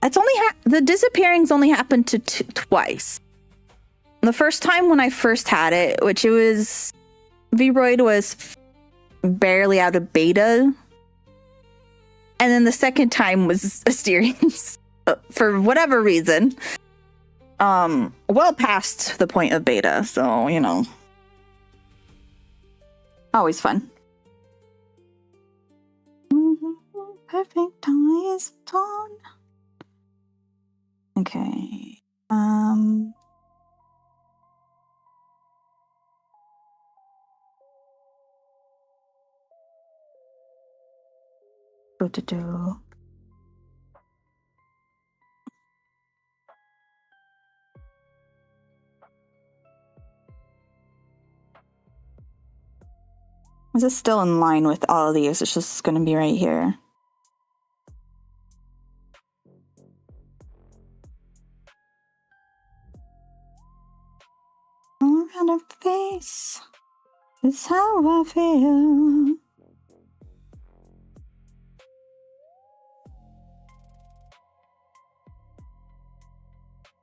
It's only the disappearing's only happened to twice. The first time when I first had it, which it was Vroid was barely out of beta, and then the second time was Asterian's for whatever reason. Well past the point of beta, so, you know. Always fun. Perfect time is done. Okay. What to do? This is still in line with all of these. It's just going to be right here. All around her face is how I feel.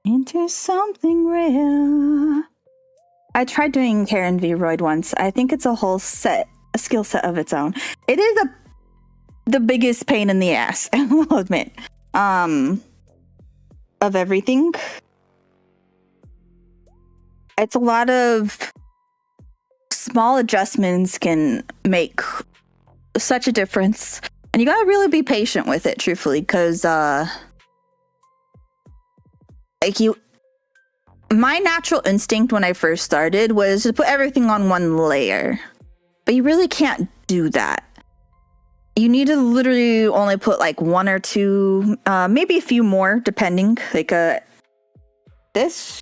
Into something real. I tried doing hair in Vroid once. I think it's a whole skill set of its own. It is the biggest pain in the ass, I'll admit. Of everything. It's a lot of small adjustments can make such a difference. And you gotta really be patient with it, truthfully, because my natural instinct when I first started was to put everything on one layer. But you really can't do that. You need to literally only put like one or two, maybe a few more, depending. Like this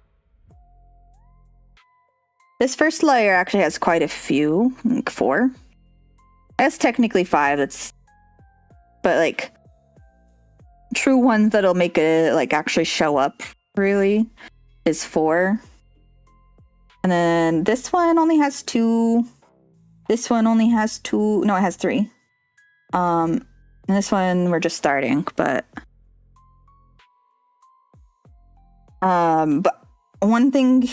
first layer actually has quite a few, like 4. That's technically 5. But like true ones that'll make it like actually show up really is 4. And then this one only has 2. This one only has 2. No, it has 3. And this one we're just starting, but one thing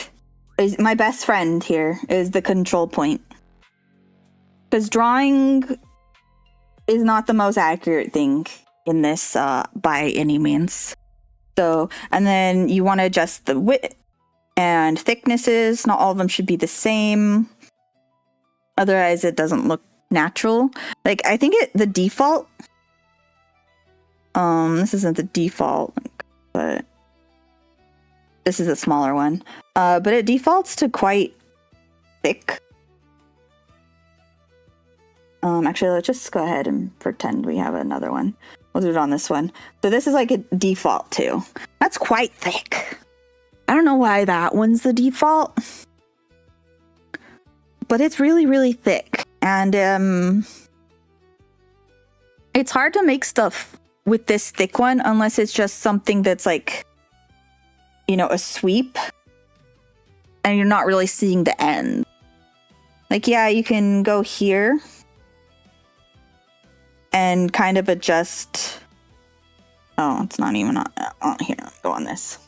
is my best friend here is the control point, because drawing is not the most accurate thing in this by any means. So, and then you want to adjust the width and thicknesses. Not all of them should be the same, otherwise it doesn't look natural. Like I think the default, this isn't the default, but this is a smaller one, but it defaults to quite thick. Actually, let's just go ahead and pretend we have another one. We'll do it on this one. So this is like a default too. That's quite thick. I don't know why that one's the default, but it's really, really thick. And it's hard to make stuff with this thick one unless it's just something that's like, you know, a sweep and you're not really seeing the end. Like, yeah, you can go here and kind of adjust. Oh, it's not even on here. Go on this.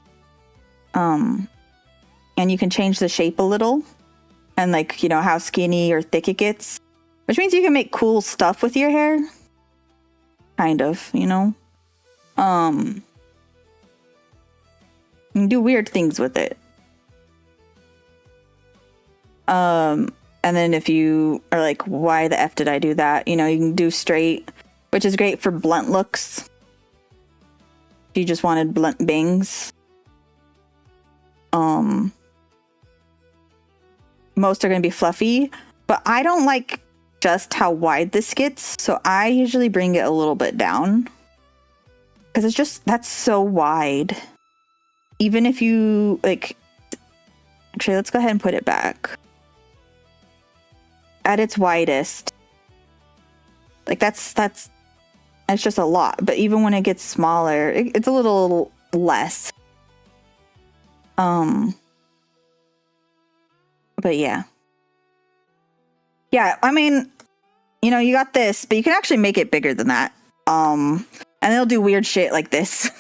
And you can change the shape a little and like, you know, how skinny or thick it gets. Which means you can make cool stuff with your hair. Kind of, you know? You can do weird things with it. And then if you are like, why the F did I do that? You know, you can do straight, which is great for blunt looks. If you just wanted blunt bangs. Most are going to be fluffy, but I don't like just how wide this gets, so I usually bring it a little bit down because it's just, that's so wide. Even if you like, actually let's go ahead and put it back at its widest. Like that's just a lot, but even when it gets smaller, it's a little less. But yeah, I mean, you know, you got this, but you can actually make it bigger than that. And it'll do weird shit like this.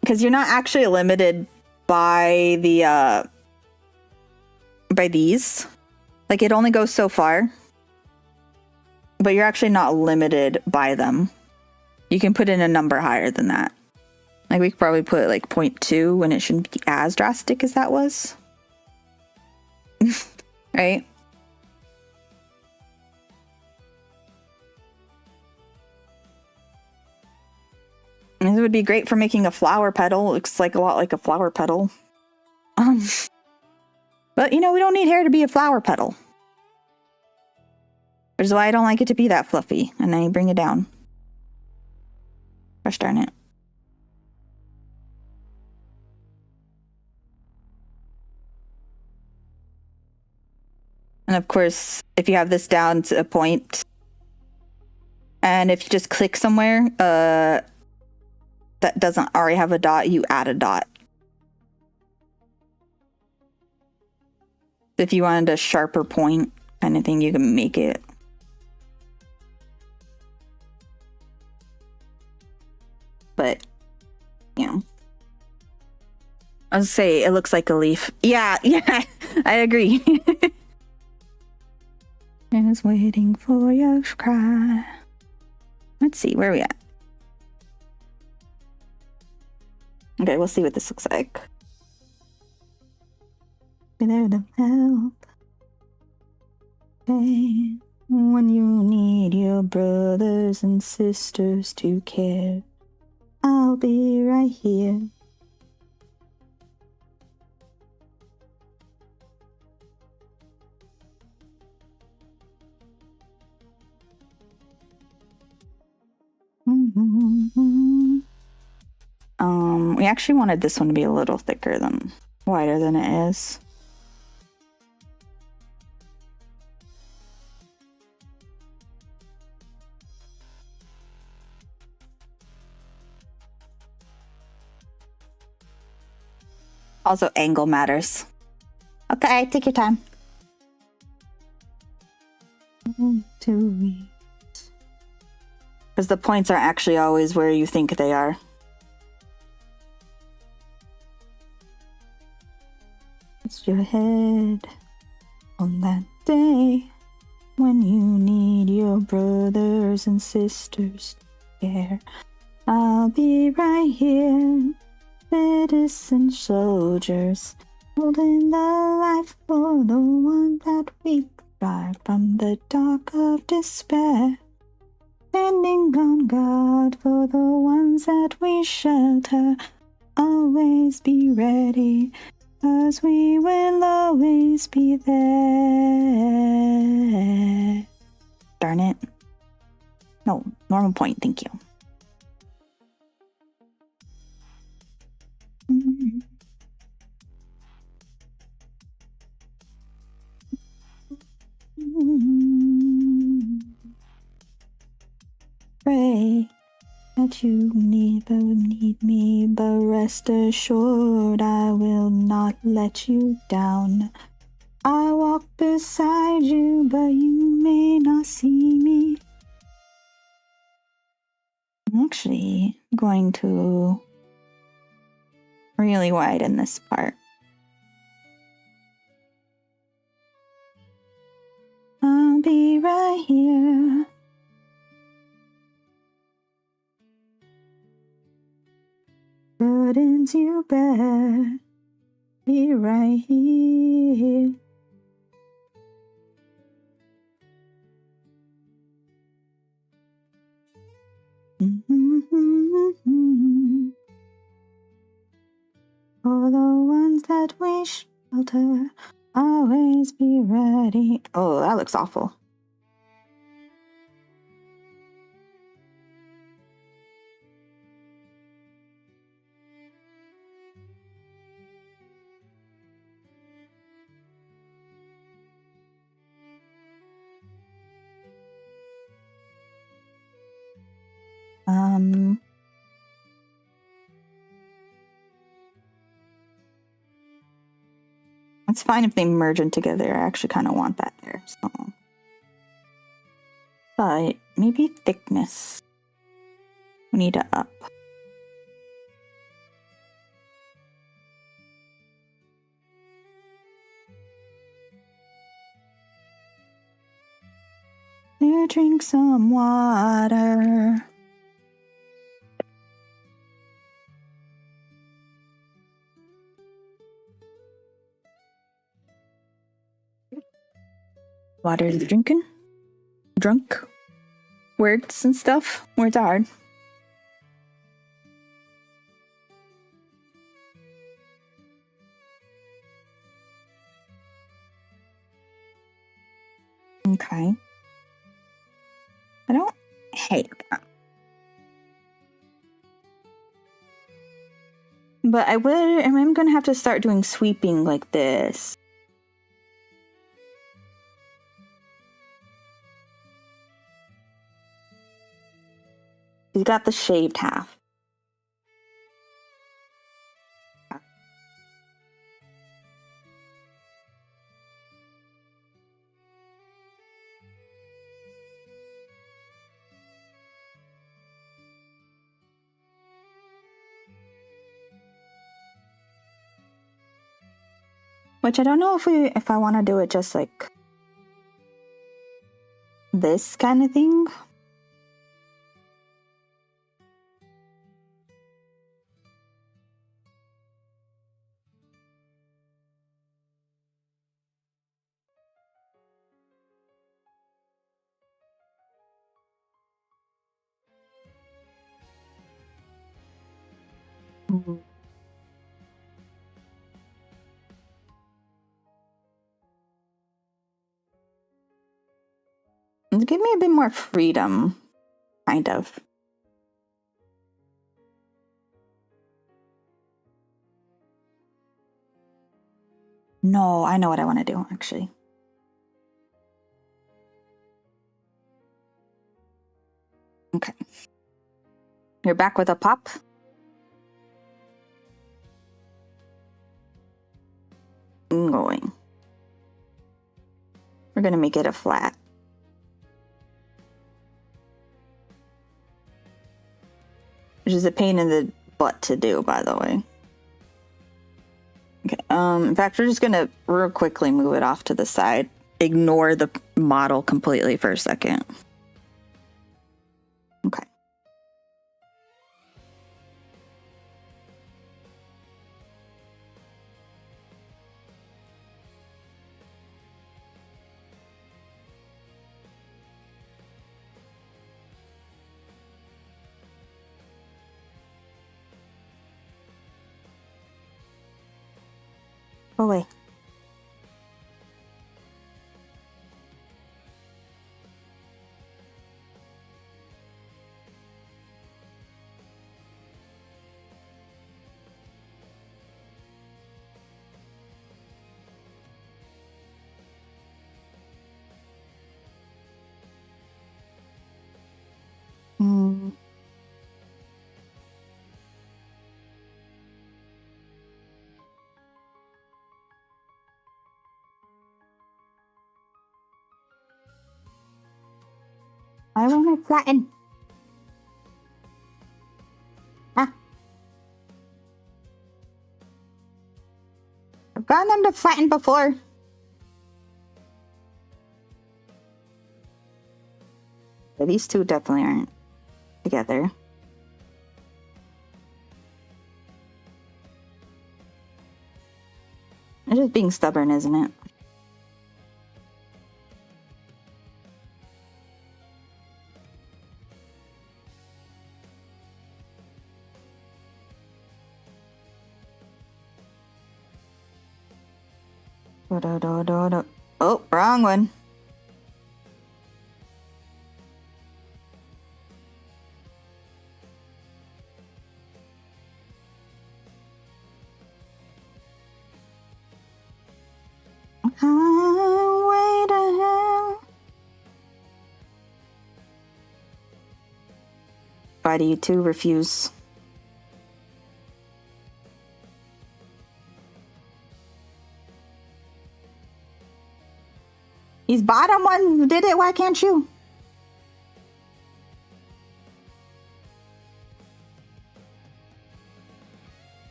Because you're not actually limited by the by these. Like it only goes so far, but you're actually not limited by them. You can put in a number higher than that. Like we could probably put like 0.2 when it shouldn't be as drastic as that was. Right? And this would be great for making a flower petal. It looks like a lot like a flower petal. But you know, we don't need hair to be a flower petal. Which is why I don't like it to be that fluffy. And then you bring it down. Gosh darn it. And of course, if you have this down to a point, and if you just click somewhere that doesn't already have a dot, you add a dot. If you wanted a sharper point kind of thing, you can make it. But Yeah. I was say it looks like a leaf. Yeah, I agree. Just waiting for your cry. Let's see, where are we at? Okay, we'll see what this looks like. Be there to help. Okay. When you need your brothers and sisters to care, I'll be right here. We actually wanted this one to be a little thicker than wider than it is. Also, angle matters. Okay, take your time. 2 weeks. Because the points aren't actually always where you think they are. It's your head on that day when you need your brothers and sisters to care. I'll be right here. Citizen soldiers, holding the life for the one that we drive from the dark of despair. Standing on guard for the ones that we shelter. Always be ready, 'cause we will always be there. Darn it. No, normal point, thank you. Pray that you never need me, but rest assured I will not let you down. I walk beside you, but you may not see me. I'm actually going to really widen this part. I'll be right here. Burdens you bear, be right here. For the ones that we shelter, always be ready. Oh, that looks awful. It's fine if they merge in together. I actually kind of want that there, so. But maybe thickness. We need to up. Here, drink some water. Water is drinking. Drunk. Words and stuff. Words are hard. Okay. I don't hate that. But I'm gonna have to start doing sweeping like this. He's got the shaved half. Which I don't know if I want to do it just like this kind of thing. Mhm. Give me a bit more freedom, kind of. No, I know what I want to do, actually. Okay. You're back with a pop? Going. We're going to make it a flat. Which is a pain in the butt to do, by the way. Okay. In fact, we're just going to real quickly move it off to the side. Ignore the model completely for a second. Okay. Go away. Hmm. I want to flatten. Ah. I've gotten them to flatten before. Yeah, these two definitely aren't together. It's just being stubborn, isn't it? Oh, wrong one. Highway to hell. Why do you two refuse? He's bottom one did it, why can't you?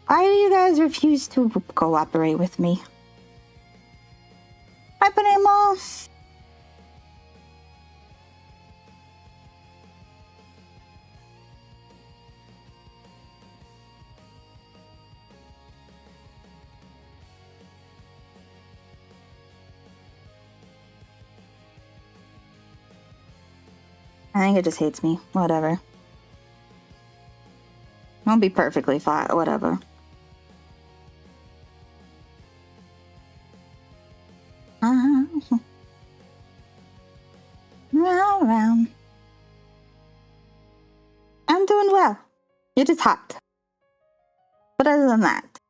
Why do you guys refuse to cooperate with me? Wiping him off. I think it just hates me. Whatever. I'll be perfectly fine. Whatever. Around. I'm doing well. It is hot. But other than that.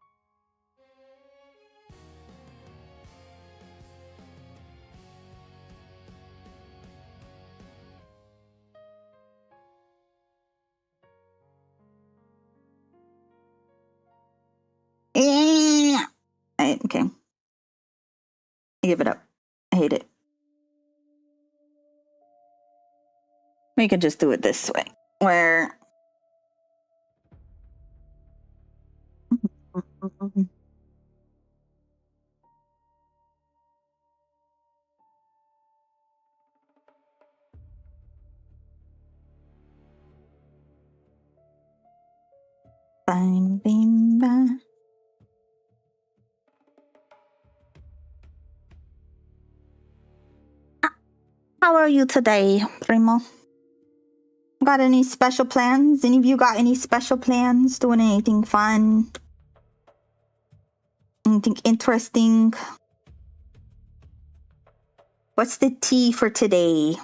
Okay. I give it up. I hate it. We could just do it this way. Where Bang, bing, bang. How are you today, Primo? Got any special plans? Any of you got any special plans? Doing anything fun? Anything interesting? What's the tea for today?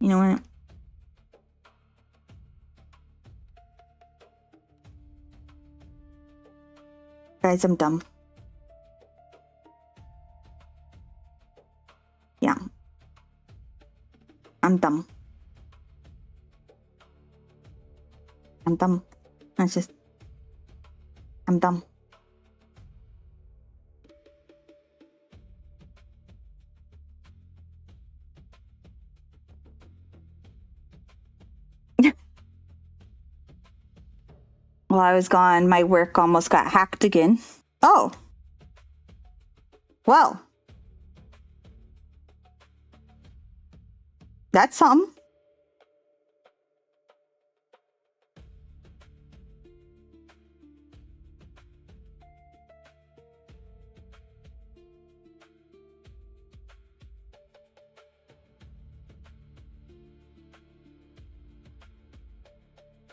You know what? Guys, I'm dumb. Yeah. I'm dumb. I'm dumb. I'm dumb. While I was gone, my work almost got hacked again. Oh. Well. That's something.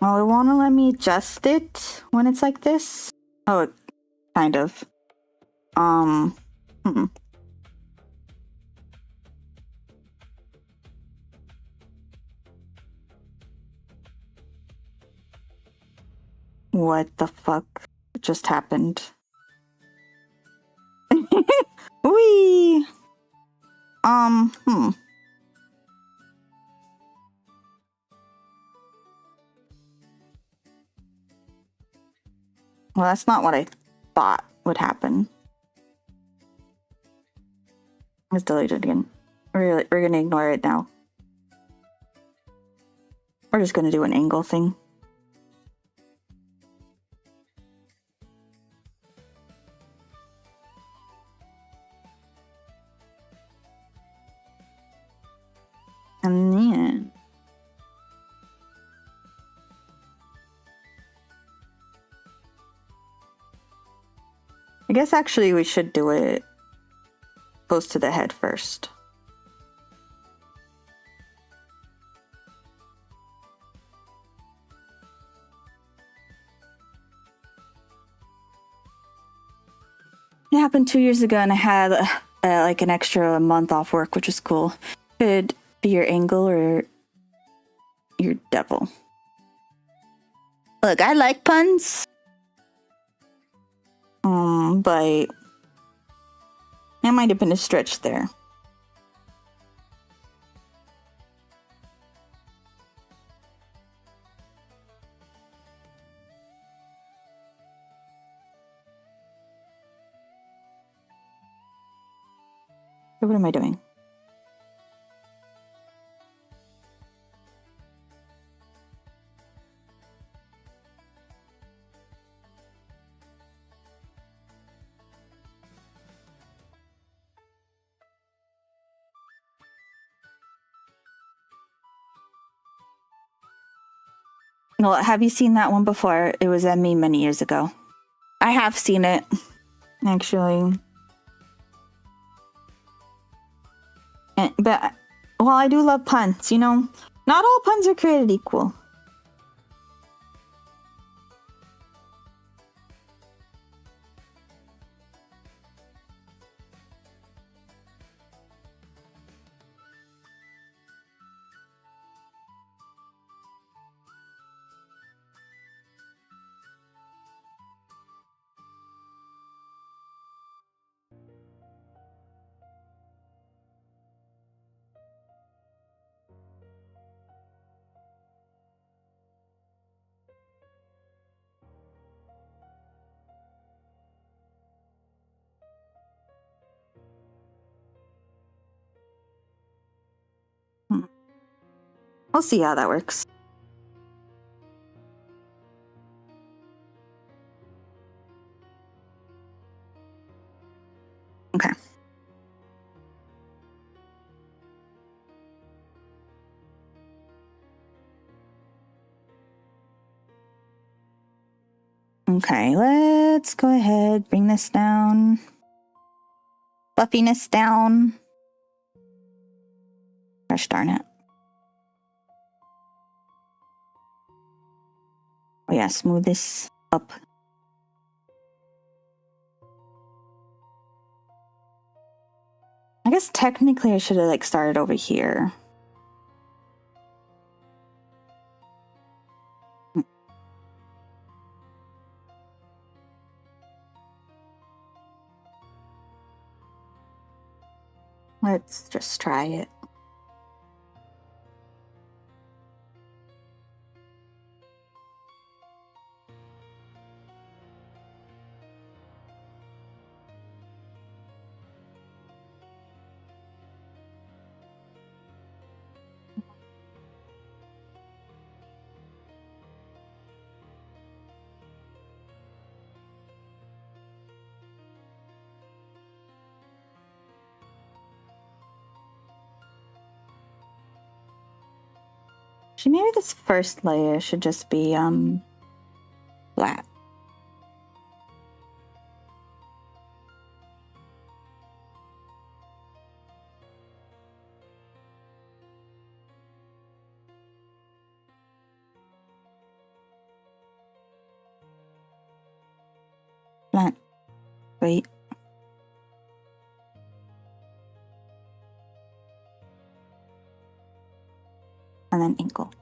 Well, it won't let me adjust it when it's like this. Oh, kind of. What the fuck just happened? Wee. Well, that's not what I thought would happen. Let's delete it again. We're gonna ignore it now. We're just gonna do an angle thing. And then I guess actually we should do it close to the head first. It happened 2 years ago and I had like an extra month off work, which was cool. Could be your angle or your devil. Look, I like puns. But that might have been a stretch there. What am I doing? Well, have you seen that one before? It was a meme many years ago. I have seen it, actually. But, well, I do love puns, you know? Not all puns are created equal. We'll see how that works. Okay, let's go ahead, bring this down. Fluffiness down. Gosh darn it. Oh yeah, smooth this up. I guess technically I should have like started over here. Let's just try it. Actually, maybe this first layer should just be flat. Flat. Wait. And then ankle.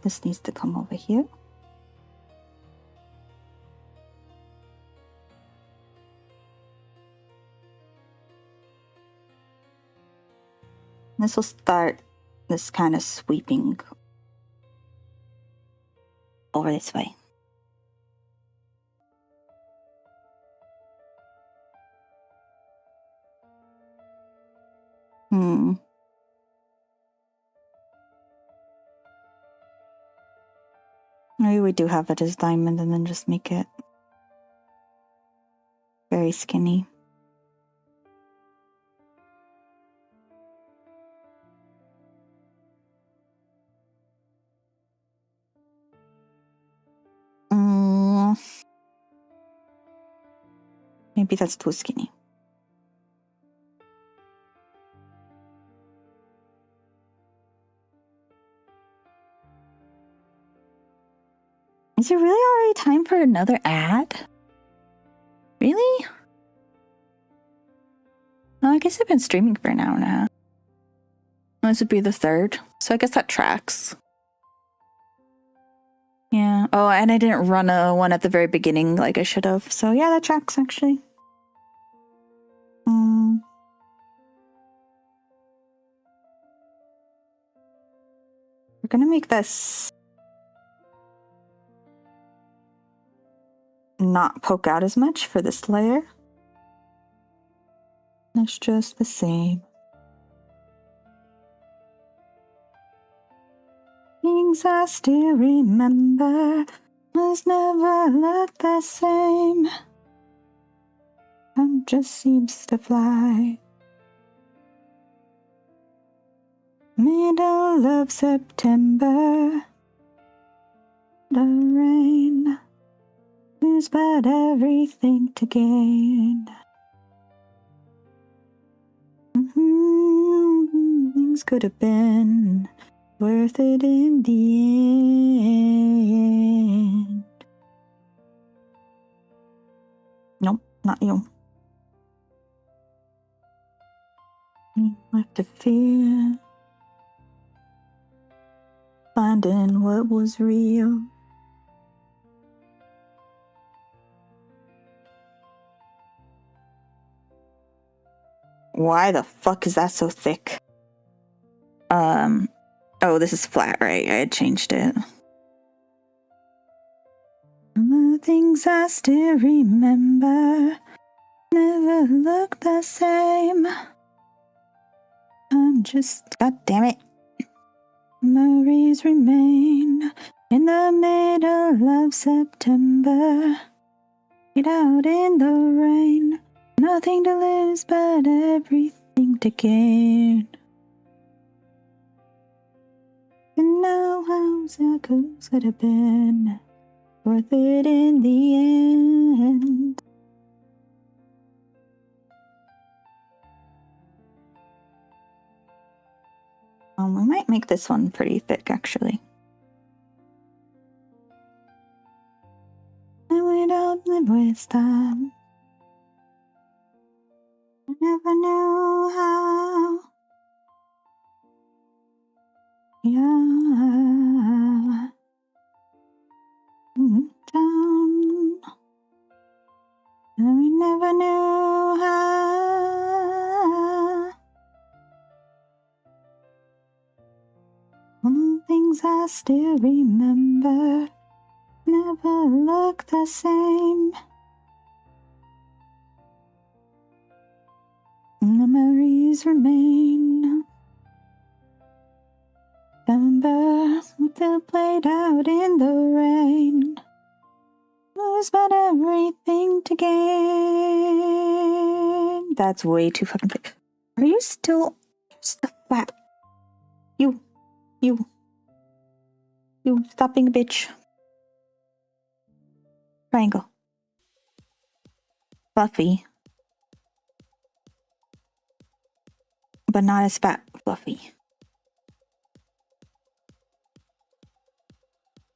This needs to come over here. This will start this kind of sweeping over this way. Maybe we do have it as diamond and then just make it very skinny. Maybe that's too skinny. Is it really already time for another ad? Really? Oh, I guess I've been streaming for an hour and a half. This would be the third, so I guess that tracks. Yeah. Oh, and I didn't run a one at the very beginning like I should have. So yeah, that tracks actually. We're gonna make this not poke out as much for this layer. It's just the same. Things I still remember must never look the same. Time just seems to fly. Middle of September, the rain, lose but everything to gain. Things could have been worth it in the end. Nope, not you. Left to fear, finding what was real. Why the fuck is that so thick? Oh, this is flat, right? I had changed it. The things I still remember never look the same. I'm just, god damn it. Memories remain, In the middle of September, get out in the rain. Nothing to lose but everything to gain. And now how's that could have been worth it in the end? We might make this one pretty thick, actually. And we don't live with time. I never knew how. Yeah. Down. And we never knew how. All the things I still remember never look the same. Memories remain. Remember we still played out in the rain. Lose but everything to gain. That's way too fucking quick. Are you still the fat? You stop being a bitch. Triangle. Fluffy. But not as fat. Fluffy.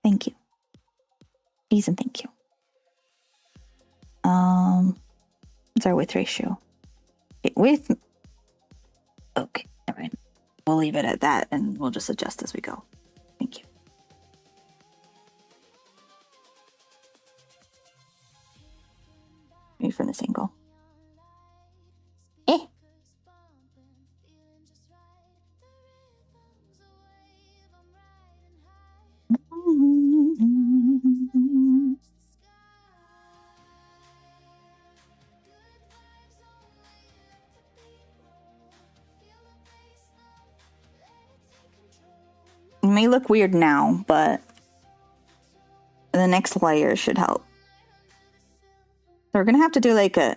Thank you. Please and thank you. What's our width ratio? Okay, width. Okay, all right. We'll leave it at that and we'll just adjust as we go. Thank you. Maybe from this angle. Eh. It may look weird now, but the next layer should help. So we're gonna have to do like a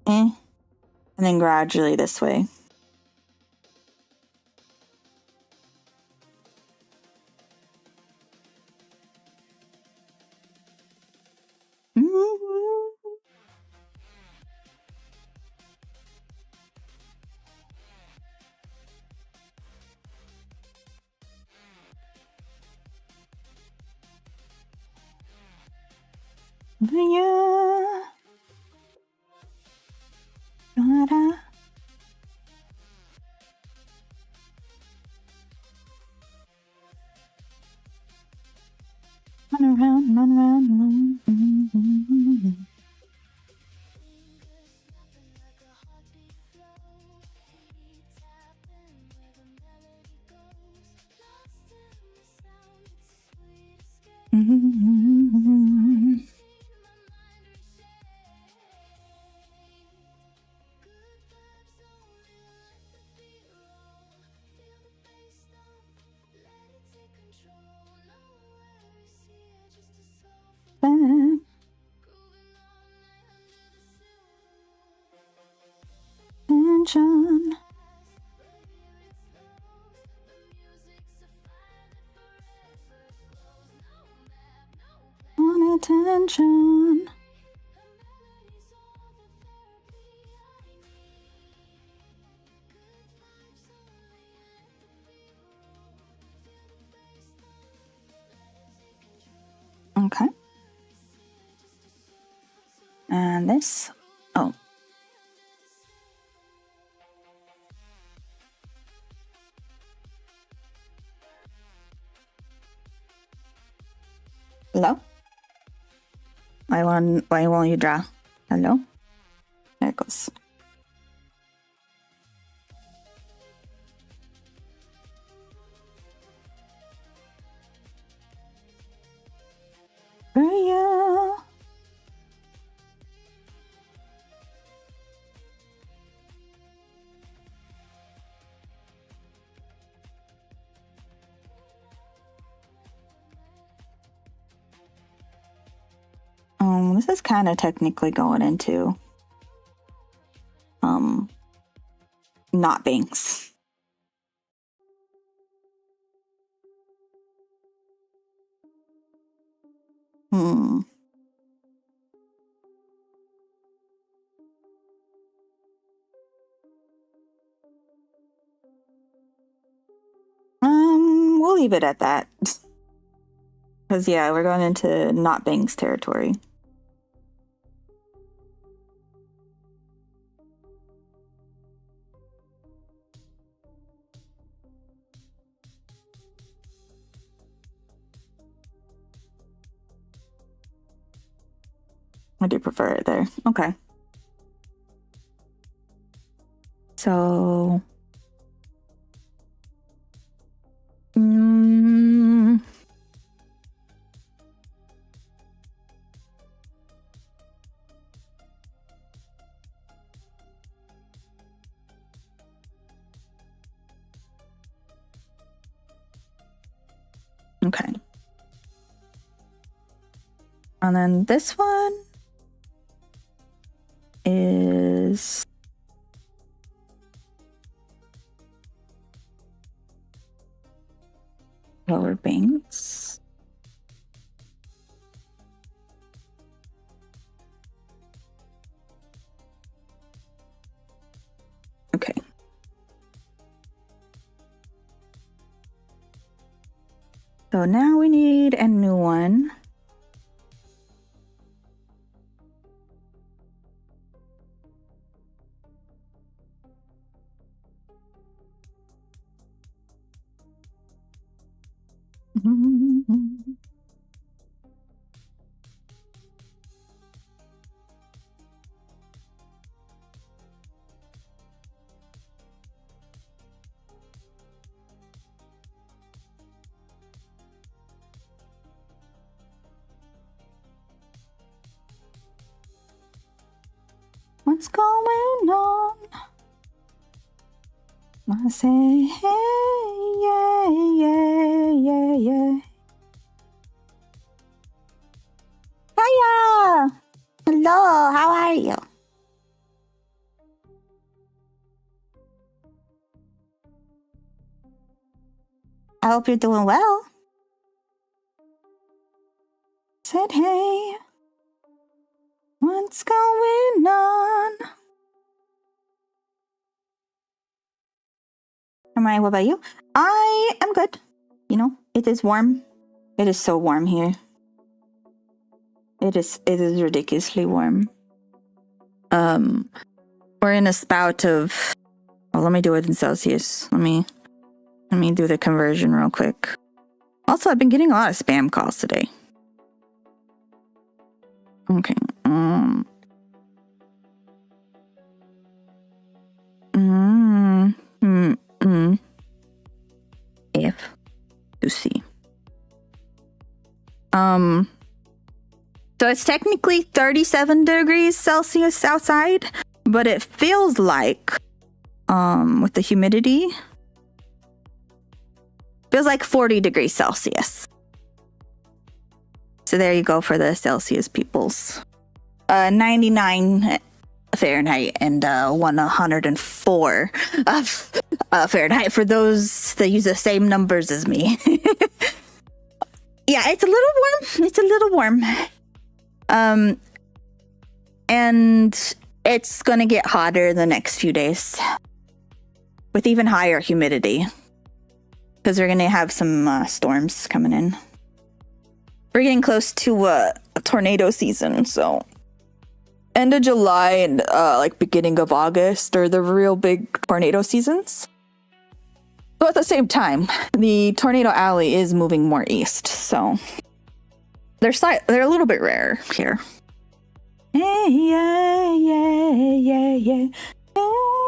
and then gradually this way. Yeah. Gotta. Run around, run around. Attention. Want attention. Okay. And this. Oh. Hello? Why won't you draw? Hello? There it goes. For you. This is kind of technically going into not banks. We'll leave it at that. Because, yeah, we're going into not banks territory. I do prefer it there. Okay. So... Okay. And then this one is lower banks. Okay. So now we need a new one. What's going on? I say, hey, yeah, yeah, yeah, yeah. Hiya! Hello, how are you? I hope you're doing well. Said, hey, what's going on? What about you? I am good. You know, it is warm. It is so warm here. It is ridiculously warm. We're in a spout of, well, let me do it in Celsius. Let me do the conversion real quick. Also, I've been getting a lot of spam calls today. Okay. If you see. So it's technically 37 degrees Celsius outside, but it feels like, with the humidity, feels like 40 degrees Celsius. So there you go for the Celsius peoples. 99 Fahrenheit and 104 Fahrenheit for those that use the same numbers as me. Yeah, it's a little warm. It's a little warm. And it's gonna get hotter the next few days with even higher humidity because we're gonna have some storms coming in. We're getting close to tornado season, so end of July and like beginning of August are the real big tornado seasons. But at the same time, the tornado alley is moving more east, so they're a little bit rare here. Yeah, yeah, yeah, yeah, yeah,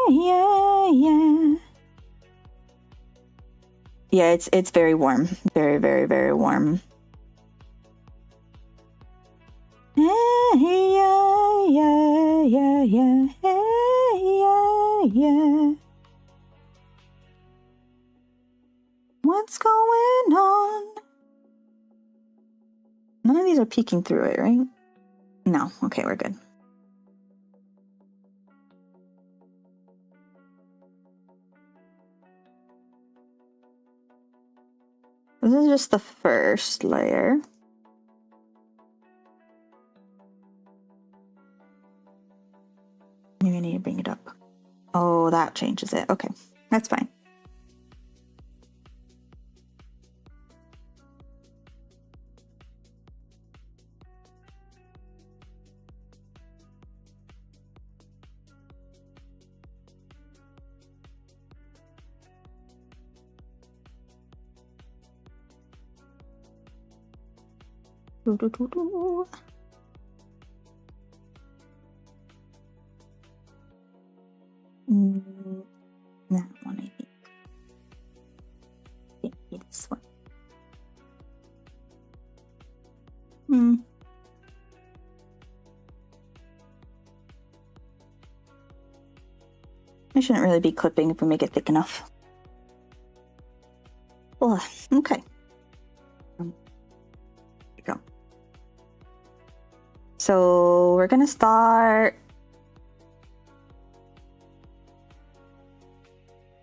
yeah, yeah. Yeah, it's very warm, very, very, very warm. Yeah, yeah, yeah, yeah, yeah, yeah, yeah. What's going on? None of these are peeking through it, right? No. Okay, we're good. This is just the first layer. Maybe I need to bring it up. Oh, that changes it. Okay, that's fine. That one, I think. Yeah, this one. I shouldn't really be clipping if we make it thick enough. Oh, okay. There we go. So we're gonna start.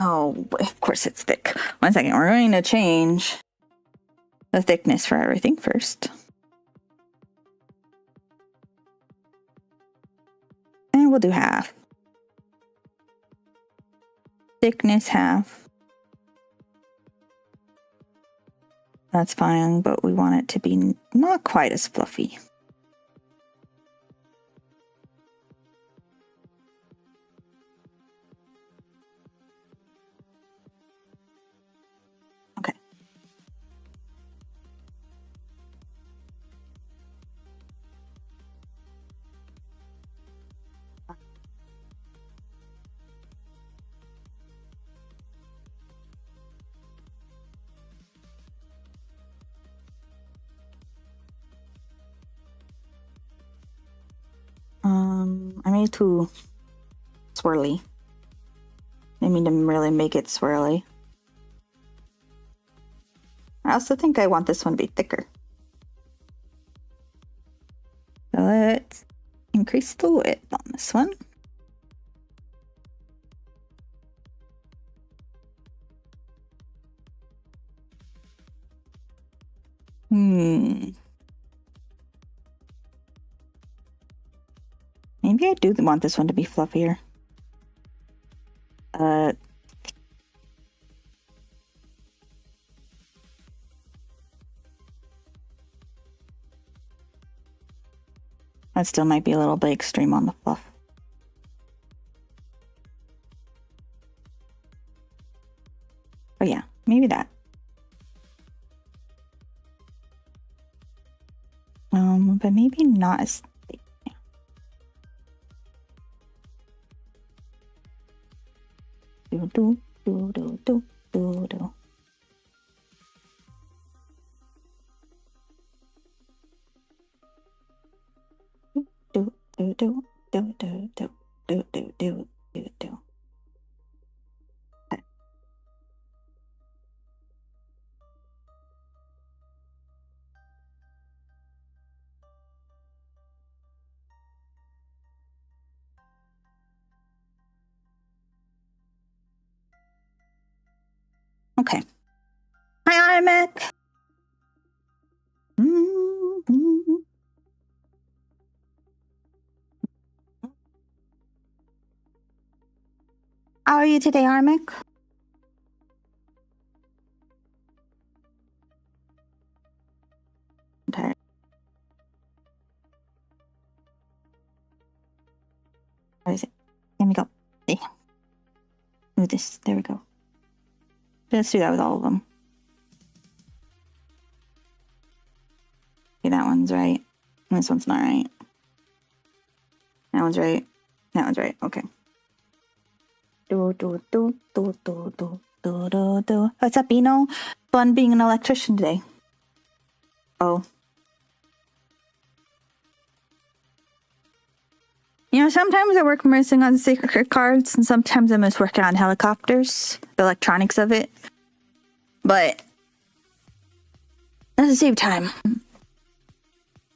Oh, of course it's thick. 1 second. We're going to change the thickness for everything first. And we'll do half. Thickness half. That's fine, but we want it to be not quite as fluffy. Okay. I made it too swirly. I mean to really make it swirly. I also think I want this one to be thicker. So let's increase the width on this one. Maybe I do want this one to be fluffier. That still might be a little bit extreme on the fluff. Oh yeah, maybe that. But maybe not as thick. Yeah. Do. Do. Okay. Hi, iMac. How are you today, Armic? I'm tired. Where is it? Let me go. Yeah. Do this. There we go. Let's do that with all of them. Okay, that one's right. This one's not right. That one's right. That one's right. Okay. Do. What's up, Eno? Fun being an electrician today. Oh. You know, sometimes I work missing on secret cards, and sometimes I miss working on helicopters, the electronics of it. But at the same time,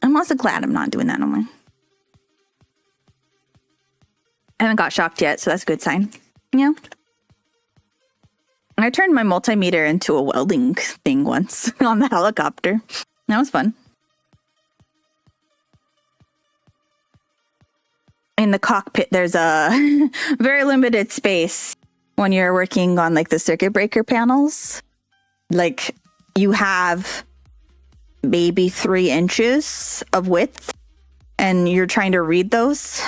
I'm also glad I'm not doing that no more. I haven't got shocked yet, so that's a good sign. Yeah. I turned my multimeter into a welding thing once on the helicopter. That was fun. In the cockpit, there's a very limited space when you're working on like the circuit breaker panels. Like you have maybe 3 inches of width and you're trying to read those.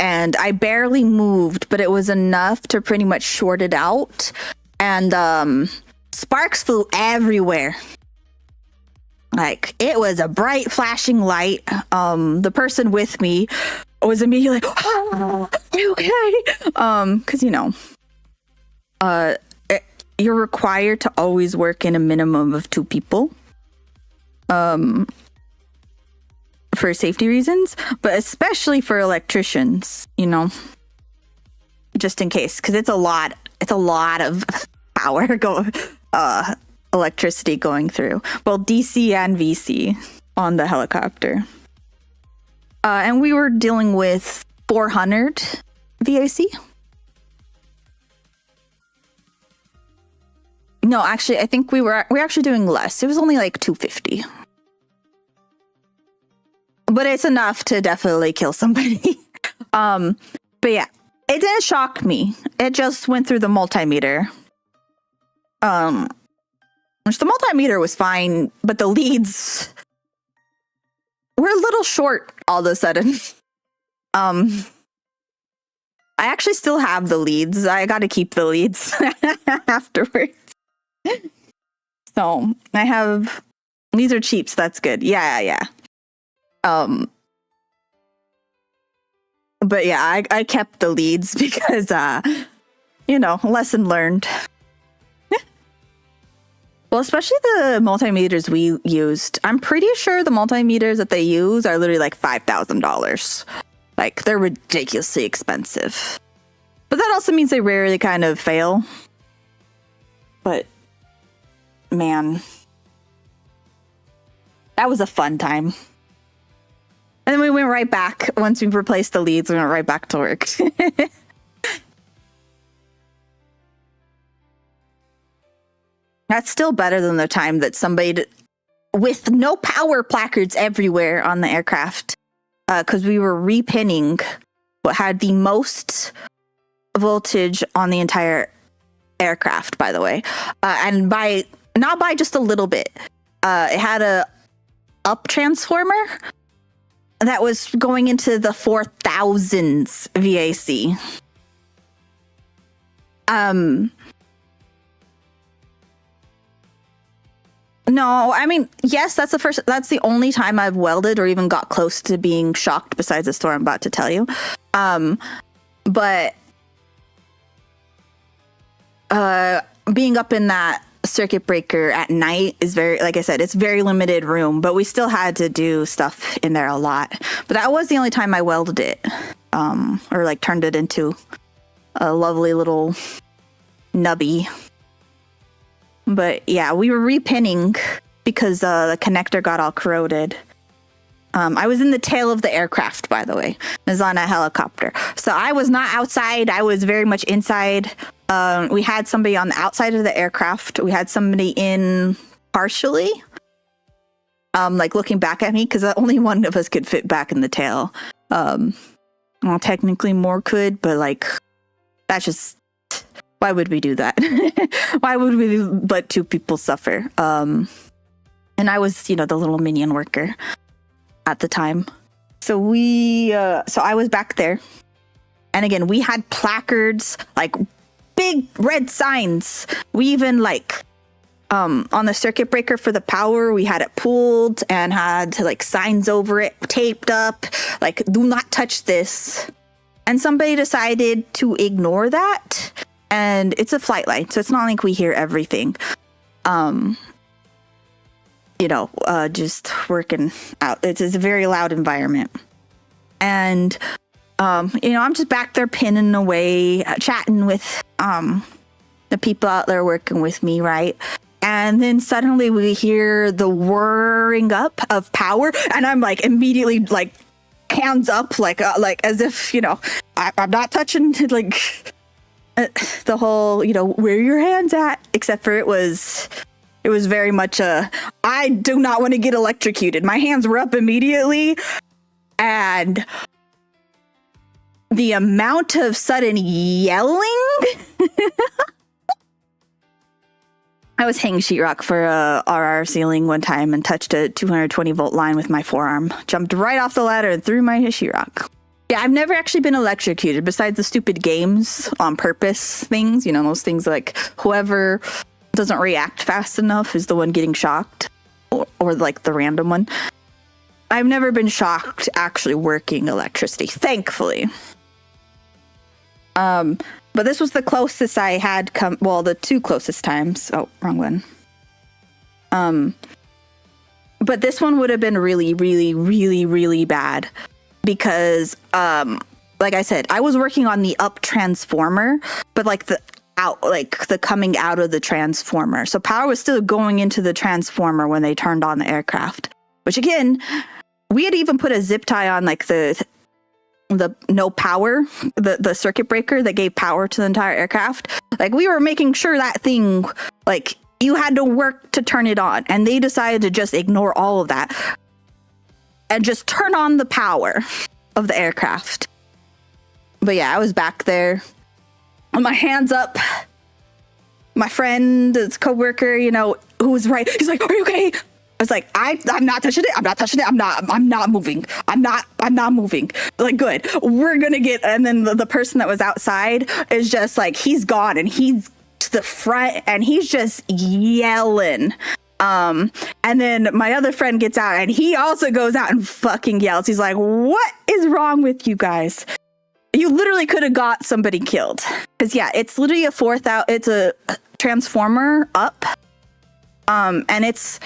And I barely moved, but it was enough to pretty much short it out. And sparks flew everywhere. Like, it was a bright flashing light. The person with me was immediately like, oh, okay. Because, you know, you're required to always work in a minimum of 2 people. For safety reasons, but especially for electricians, you know, just in case, because it's a lot of power electricity going through both DC and VC on the helicopter. And we were dealing with 400 VAC. No, actually, I think we're actually doing less. It was only like 250. But it's enough to definitely kill somebody. But yeah, it didn't shock me. It just went through the multimeter. Which the multimeter was fine, but the leads were a little short all of a sudden. I actually still have the leads. I got to keep the leads afterwards. So I have, these are cheap, so that's good. Yeah. But yeah, I kept the leads because, you know, lesson learned. Well, especially the multimeters we used. I'm pretty sure the multimeters that they use are literally like $5,000. Like, they're ridiculously expensive. But that also means they rarely kind of fail. But, man, that was a fun time. And then we went right back. Once we replaced the leads, we went right back to work. That's still better than the time that somebody with no power placards everywhere on the aircraft, because we were repinning what had the most voltage on the entire aircraft, by the way. And not by just a little bit. It had a up transformer that was going into the 4,000s VAC. No, I mean, yes, that's the only time I've welded or even got close to being shocked besides the story I'm about to tell you. But being up in that circuit breaker at night is very, like I said, it's very limited room, but we still had to do stuff in there a lot. But that was the only time I welded it, or like turned it into a lovely little nubby. But yeah, we were repinning because the connector got all corroded. I was in the tail of the aircraft, by the way. I was on a helicopter. So I was not outside. I was very much inside. We had somebody on the outside of the aircraft. We had somebody in partially, like looking back at me, because only one of us could fit back in the tail. Well, technically more could, but like, that's just, why would we do that? Why would we let 2 people suffer? And I was, you know, the little minion worker at the time. So so I was back there. And again, we had placards, like big red signs. We even like, on the circuit breaker for the power, we had it pulled and had like signs over it, taped up, like, do not touch this. And somebody decided to ignore that. And it's a flight line, so it's not like we hear everything. You know, just working out. It's a very loud environment. And, you know, I'm just back there pinning away, chatting with the people out there working with me, right? And then suddenly we hear the whirring up of power, and I'm like immediately like hands up, like as if, you know, I'm not touching, like, the whole, you know, where your hands at, except for it was very much I do not want to get electrocuted. My hands were up immediately, and the amount of sudden yelling. I was hanging sheetrock for a RR ceiling one time and touched a 220 volt line with my forearm. Jumped right off the ladder and threw my sheetrock. Yeah, I've never actually been electrocuted besides the stupid games on purpose things. You know, those things like whoever doesn't react fast enough is the one getting shocked, or like the random one. I've never been shocked actually working electricity, thankfully. But this was the closest I had come, well, the two closest times. Oh, wrong one. But this one would have been really, really, really, really bad because, like I said, I was working on the up transformer, but like the coming out of the transformer. So power was still going into the transformer when they turned on the aircraft, which again, we had even put a zip tie on like the no power, the circuit breaker that gave power to the entire aircraft. Like we were making sure that thing, like you had to work to turn it on, and they decided to just ignore all of that and just turn on the power of the aircraft. But yeah, I was back there with my hands up. My friend, his coworker, you know, who was right, he's like, "Are you okay?" I was like, I'm not touching it. I'm not touching it. I'm not moving. I'm not moving. Like, good. We're going to get, and then the person that was outside is just like, he's gone and he's to the front and he's just yelling. And then my other friend gets out and he also goes out and fucking yells. He's like, what is wrong with you guys? You literally could have got somebody killed. Cause yeah, it's literally it's a transformer up. And it's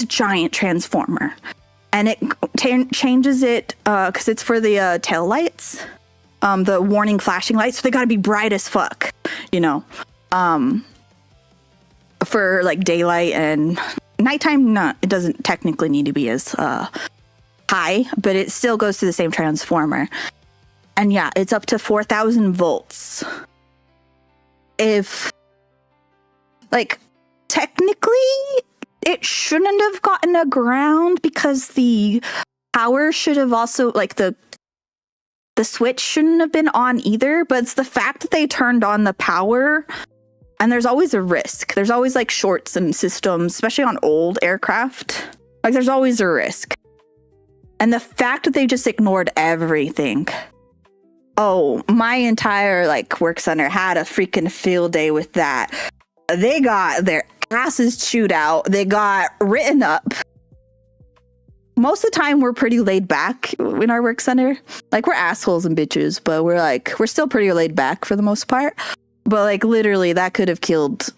a giant transformer, and it changes it because it's for the tail lights, the warning flashing lights. So they got to be bright as fuck, you know, for like daylight and nighttime. Not, it doesn't technically need to be as high, but it still goes to the same transformer. And yeah, it's up to 4,000 volts. If like technically, it shouldn't have gotten aground because the power should have also, like the switch shouldn't have been on either, but it's the fact that they turned on the power, and there's always a risk. There's always like shorts in systems, especially on old aircraft. Like there's always a risk. And the fact that they just ignored everything. Oh, my entire like work center had a freaking field day with that. They got their asses chewed out. They got written up. Most of the time we're pretty laid back in our work center. Like we're assholes and bitches, but we're still pretty laid back for the most part. But like literally that could have killed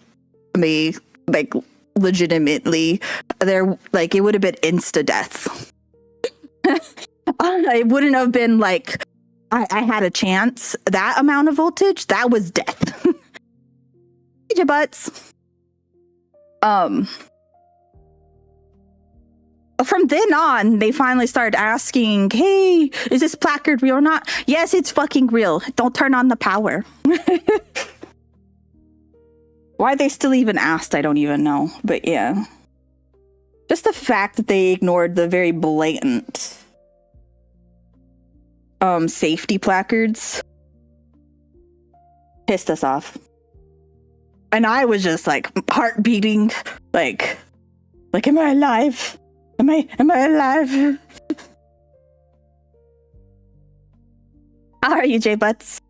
me, like legitimately. There, like it would have been insta death. It wouldn't have been like I had a chance. That amount of voltage, that was death. Your butts. From then on, they finally started asking, hey, is this placard real or not? Yes, it's fucking real. Don't turn on the power. Why they still even asked, I don't even know. But yeah. Just the fact that they ignored the very blatant safety placards pissed us off. And I was just like heart beating, like, am I alive? Am I alive? How are you, J-Butts?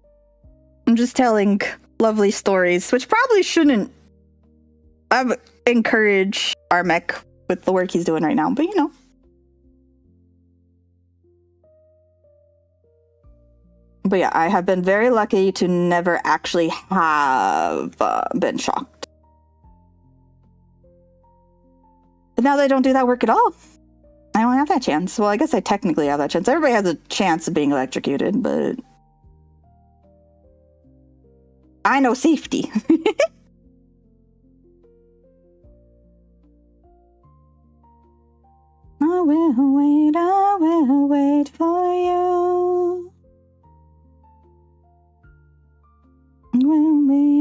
I'm just telling lovely stories, which probably shouldn't encourage our mech with the work he's doing right now, but you know. But yeah, I have been very lucky to never actually have been shocked. But now they don't do that work at all. I don't have that chance. Well, I guess I technically have that chance. Everybody has a chance of being electrocuted, but I know safety. I will wait, I will wait. wait for you.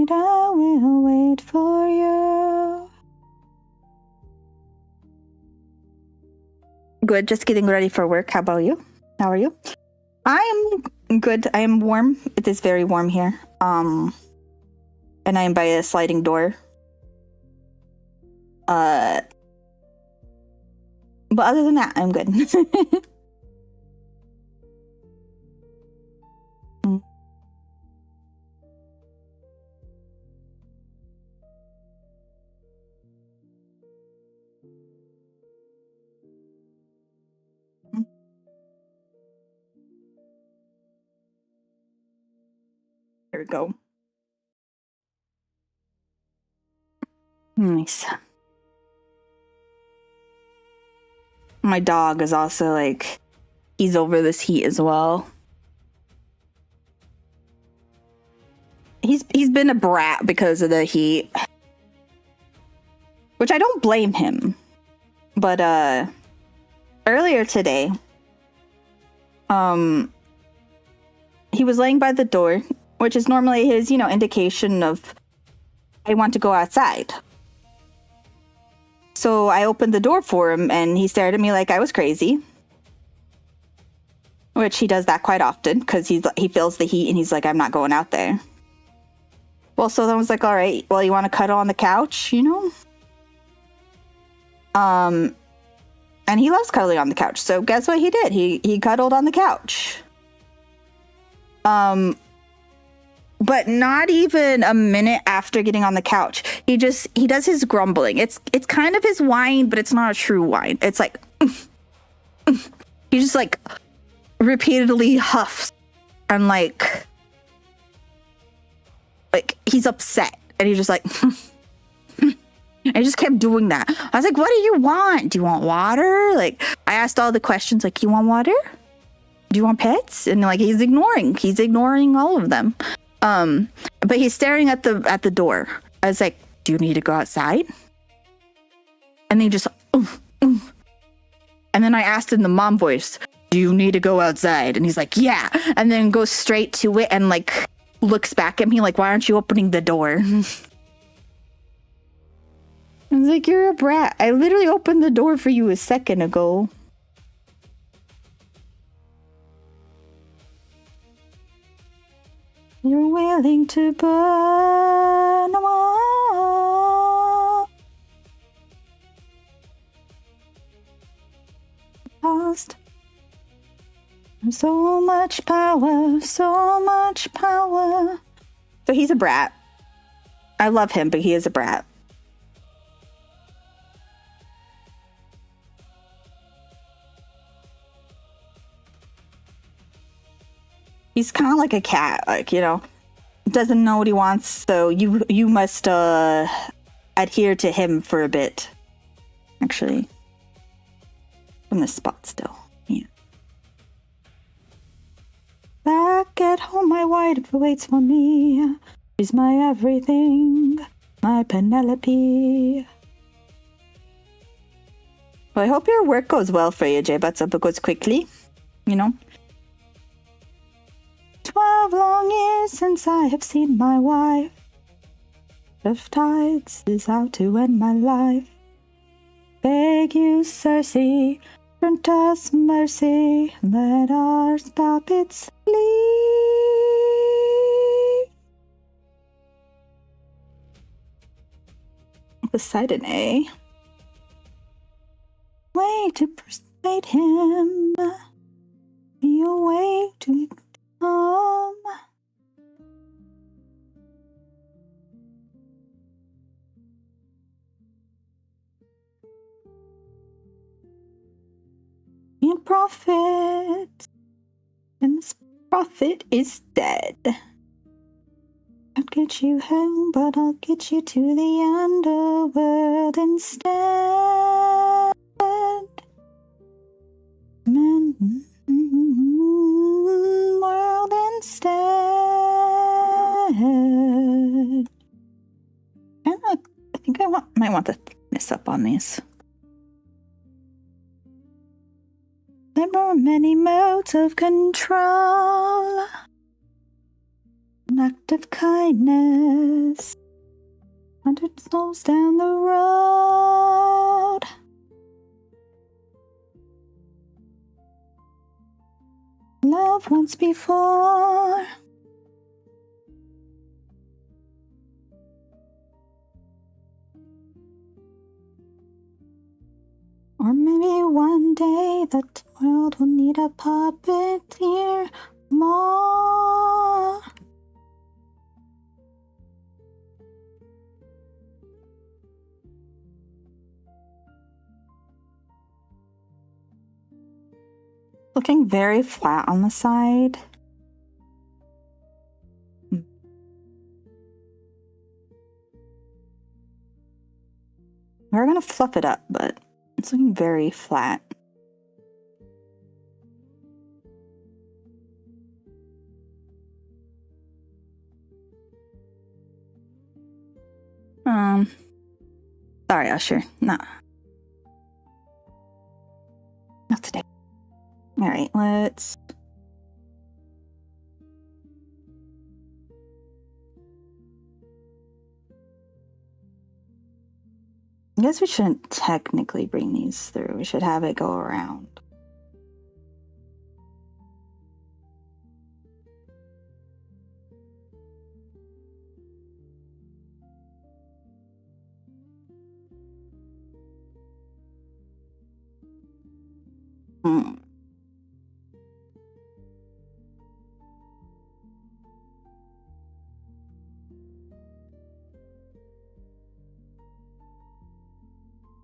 I will wait for you. Good, just getting ready for work. How about you? How are you? I am good. I am warm. It is very warm here. And I am by a sliding door. But other than that, I'm good. There we go. Nice. My dog is also like, he's over this heat as well. He's been a brat because of the heat, which I don't blame him. But earlier today, he was laying by the door, which is normally his, indication of I want to go outside. So I opened the door for him, and he stared at me like I was crazy. Which he does that quite often, because he feels the heat, and he's like, I'm not going out there. Well, so then I was like, all right, well, you want to cuddle on the couch, And he loves cuddling on the couch, so guess what he did? He cuddled on the couch. But not even a minute after getting on the couch, he does his grumbling. It's kind of his whine, but it's not a true whine. It's like he just like repeatedly huffs and like he's upset, and he's just like I just kept doing that. I was like, what do you want? Do you want water? Like, I asked all the questions, like, you want water? Do you want pets? And like he's ignoring all of them. But he's staring at the door. I was like, do you need to go outside? And then he just, and then I asked in the mom voice, do you need to go outside? And he's like, yeah. And then goes straight to it and like looks back at me like, why aren't you opening the door? I was like, you're a brat. I literally opened the door for you a second ago. You're willing to burn them all. Lost. So much power, so much power. So he's a brat. I love him, but he is a brat. He's kind of like a cat, like, doesn't know what he wants, so you must adhere to him for a bit. Actually, from this spot still. Yeah. Back at home, my wife waits for me. She's my everything, my Penelope. Well, I hope your work goes well for you, Jay, but it goes quickly, 12 long years since I have seen my wife. If tides is out to end my life. Beg you, Cersei, grant us mercy, let our puppets leave. Poseidon, eh? Way to persuade him. Be a way to your prophet, and this prophet is dead. I'll get you home, but I'll get you to the underworld instead. World instead. And I think I might want to thickness up on these. There are many modes of control. An act of kindness. 100 souls down the road. Love once before. Or maybe one day the world will need a puppeteer more. Looking very flat on the side. We're gonna fluff it up, but it's looking very flat. Sorry, Usher. Not today. All right, let's. I guess we shouldn't technically bring these through. We should have it go around.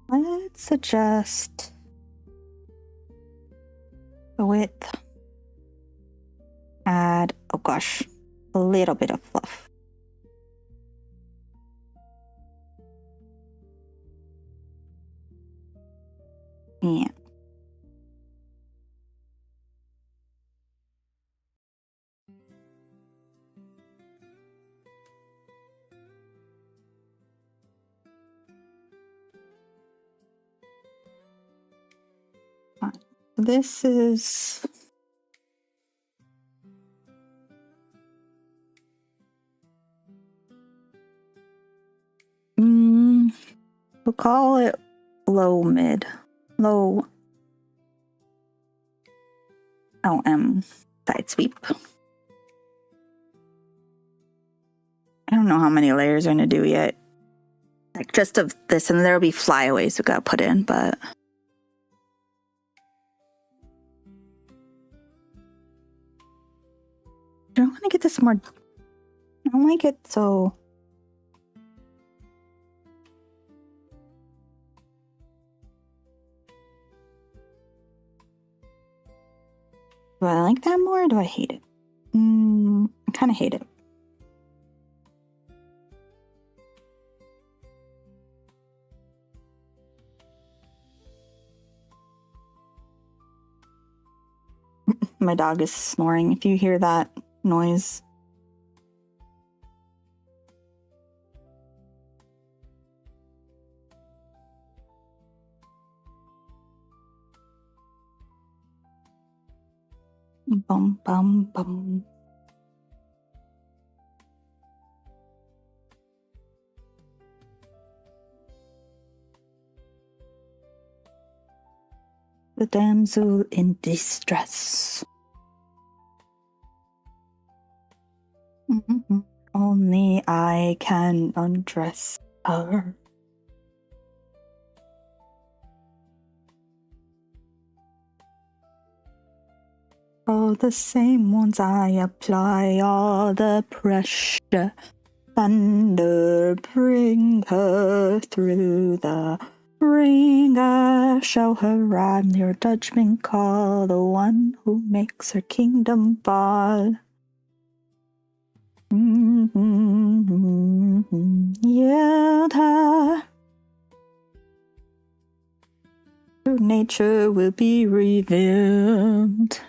Let's adjust the width. Add, oh gosh, a little bit of fluff. Yeah. This is we'll call it low mid. Low LM side sweep. I don't know how many layers are gonna do yet. Like just of this, and there'll be flyaways we gotta put in, but I don't want to get this more. I don't like it so. Do I like that more or do I hate it? I kind of hate it. My dog is snoring. If you hear that noise. Bum, bum, bum. The damsel in distress. Only I can undress her. All the same ones I apply all the pressure. Thunder, bring her through the ringer. Show her I'm your judgment call, the one who makes her kingdom fall. Yield her. True nature will be revealed.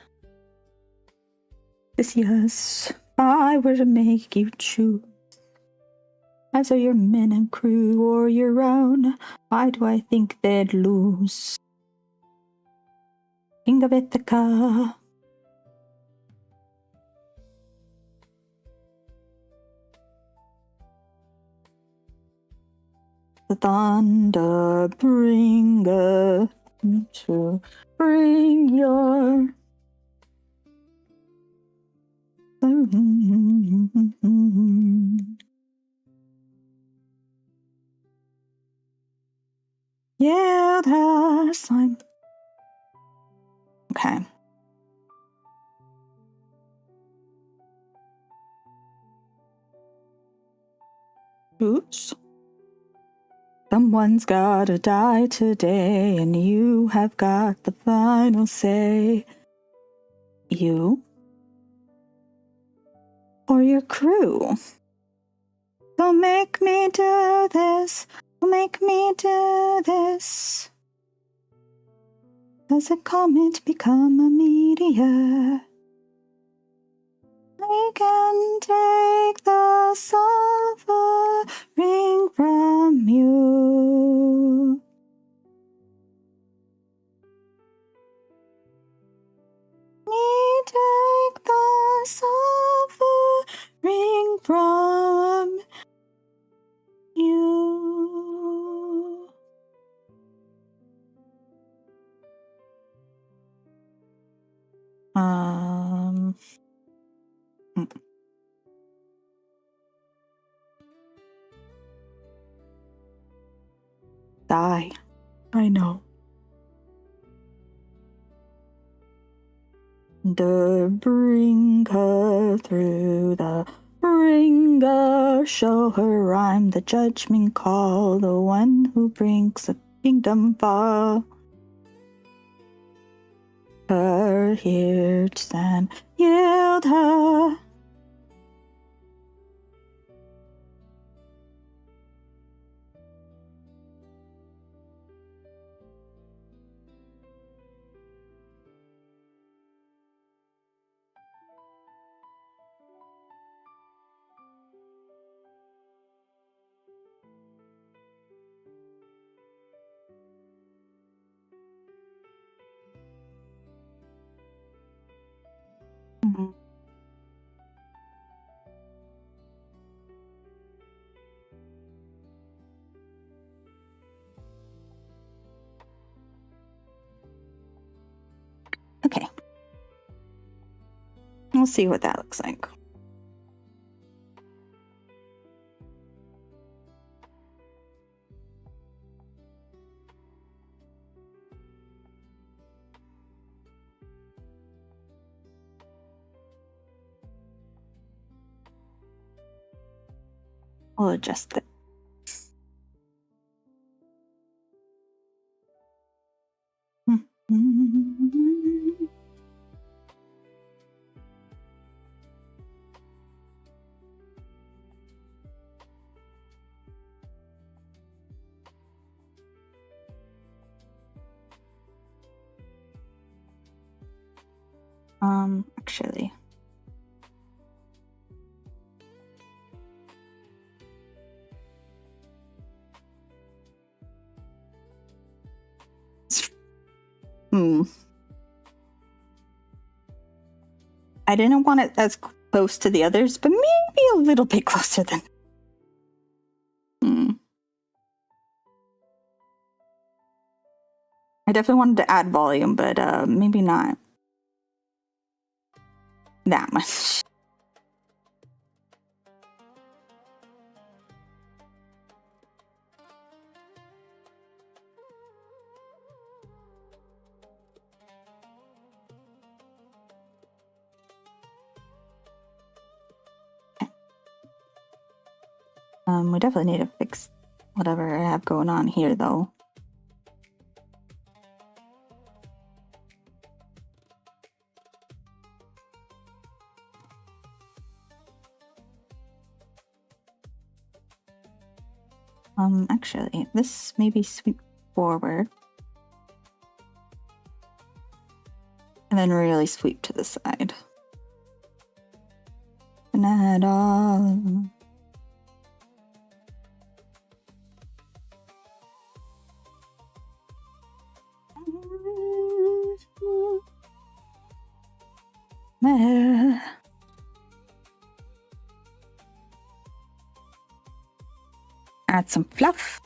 Yes, if I were to make you choose, as are your men and crew or your own, why do I think they'd lose? King of Ithaca. The thunder bringeth to bring your yeah, that's like okay. Oops. Someone's gotta die today, and you have got the final say. You or your crew. Don't make me do this. Don't make me do this. Does a comet become a meteor? I can take the suffering from you. Me take the suffering from you. Die. I know. The bringer through the bringer, show her I'm the judgment call, the one who brings the kingdom fall. Her here to stand, yield her. Okay. We'll see what that looks like. I'll adjust it. Actually. I didn't want it as close to the others, but maybe a little bit closer than. I definitely wanted to add volume, but maybe not that much. We definitely need to fix whatever I have going on here, though. Actually, this maybe sweep forward. And then really sweep to the side. Not all. Add some fluff.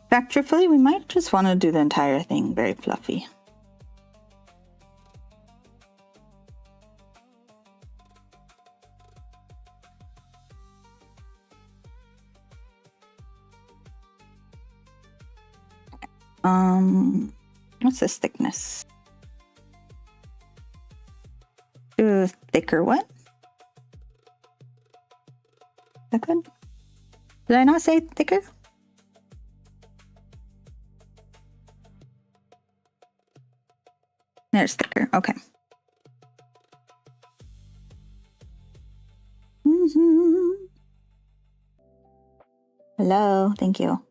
In fact, truthfully, we might just want to do the entire thing very fluffy. What's this thickness? Do a thicker one. Is that good? Did I not say thicker? There's thicker. Okay. Hello. Thank you.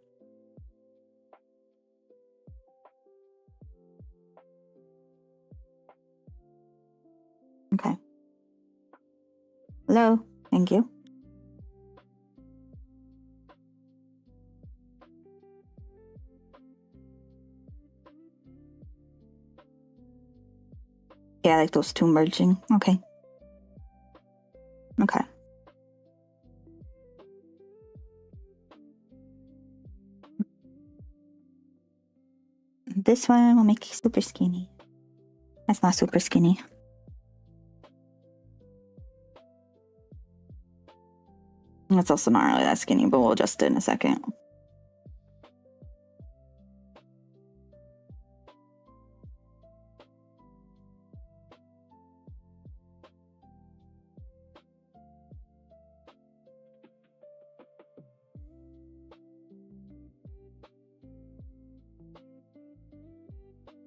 Okay. Hello. Thank you. Yeah, I like those two merging. Okay. Okay. This one will make you super skinny. That's not super skinny. It's also not really that skinny, but we'll adjust it in a second.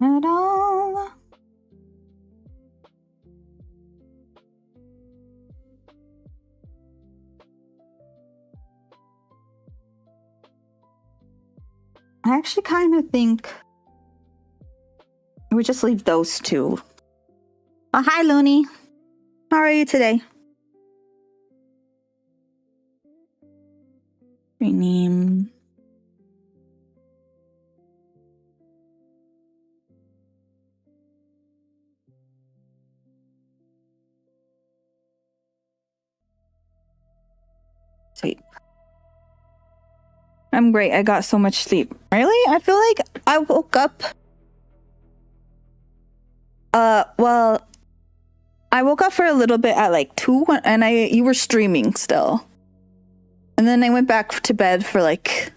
At all. I actually kind of think we just leave those two. Oh, hi, Looney. How are you today? Rename. Sweet. I'm great. I got so much sleep. Really? I feel like I woke up. Well, I woke up for a little bit at like 2 and you were streaming still. And then I went back to bed for like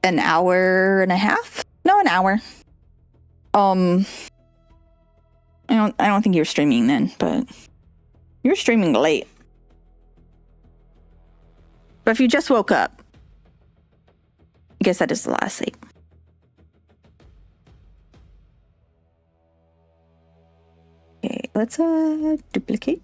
an hour and a half. No, an hour. I don't think you were streaming then, but you were streaming late. But if you just woke up, I guess that is the last sleep. Okay, let's duplicate.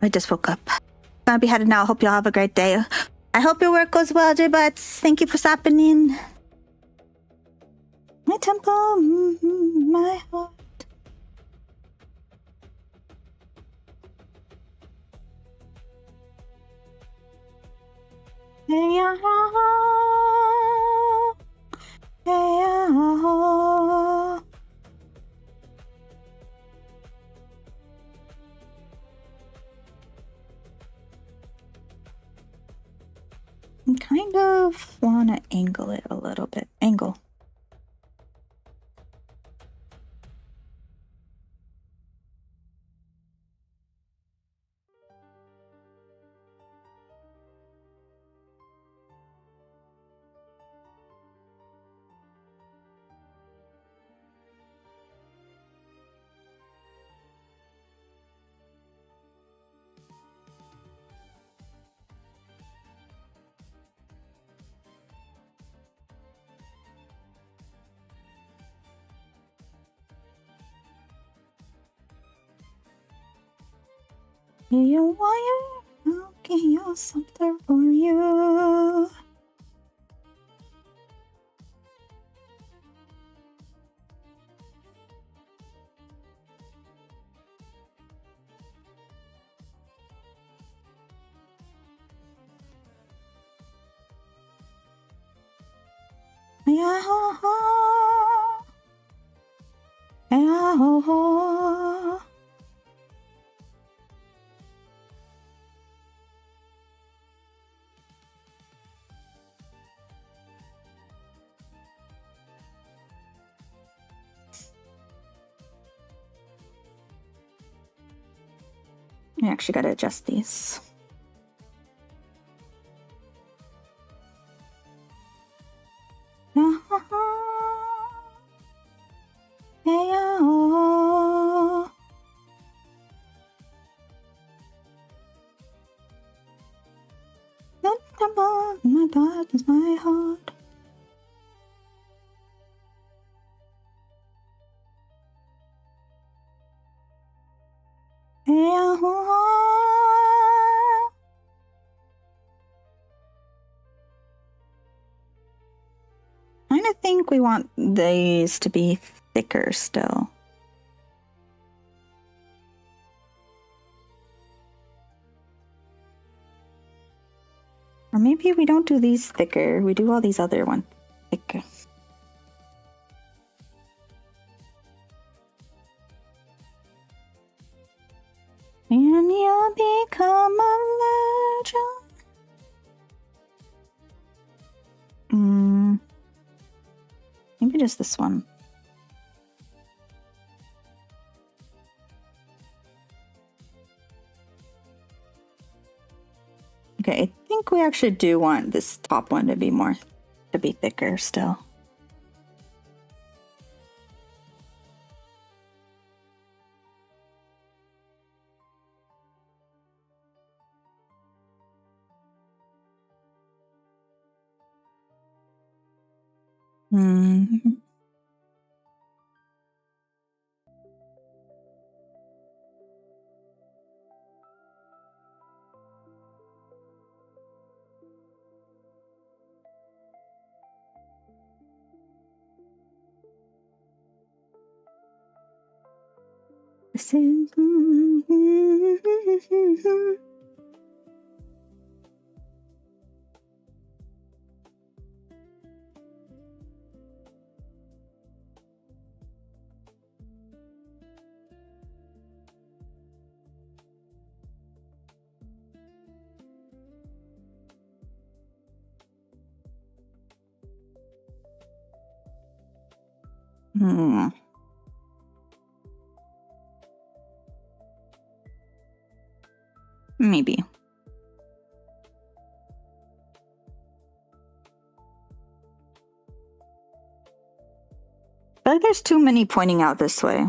I just woke up. Gonna be headed now. Hope y'all have a great day. I hope your work goes well, J-Butts. Thank you for stopping in. My temple, my heart. Hey, I kind of want to angle it a little bit. Angle. You wire, I'll get you something for you. Yeah, ho, ho. Yeah, ho, ho. I actually gotta adjust these. My blood is my heart. I kind of think we want these to be thicker still. Or maybe we don't do these thicker, we do all these other ones thicker. And you'll become a legend. Maybe just this one. Okay, I think we actually do want this top one to be thicker still. This is maybe. I feel like there's too many pointing out this way.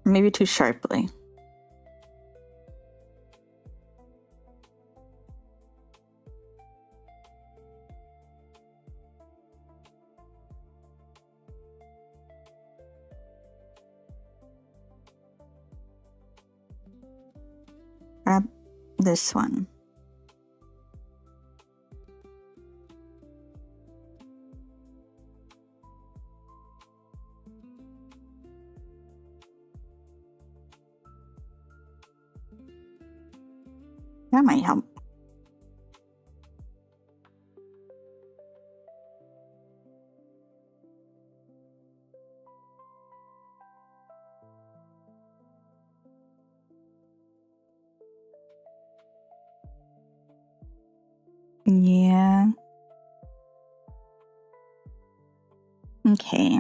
Maybe too sharply. Grab this one. That might help. Yeah. Okay.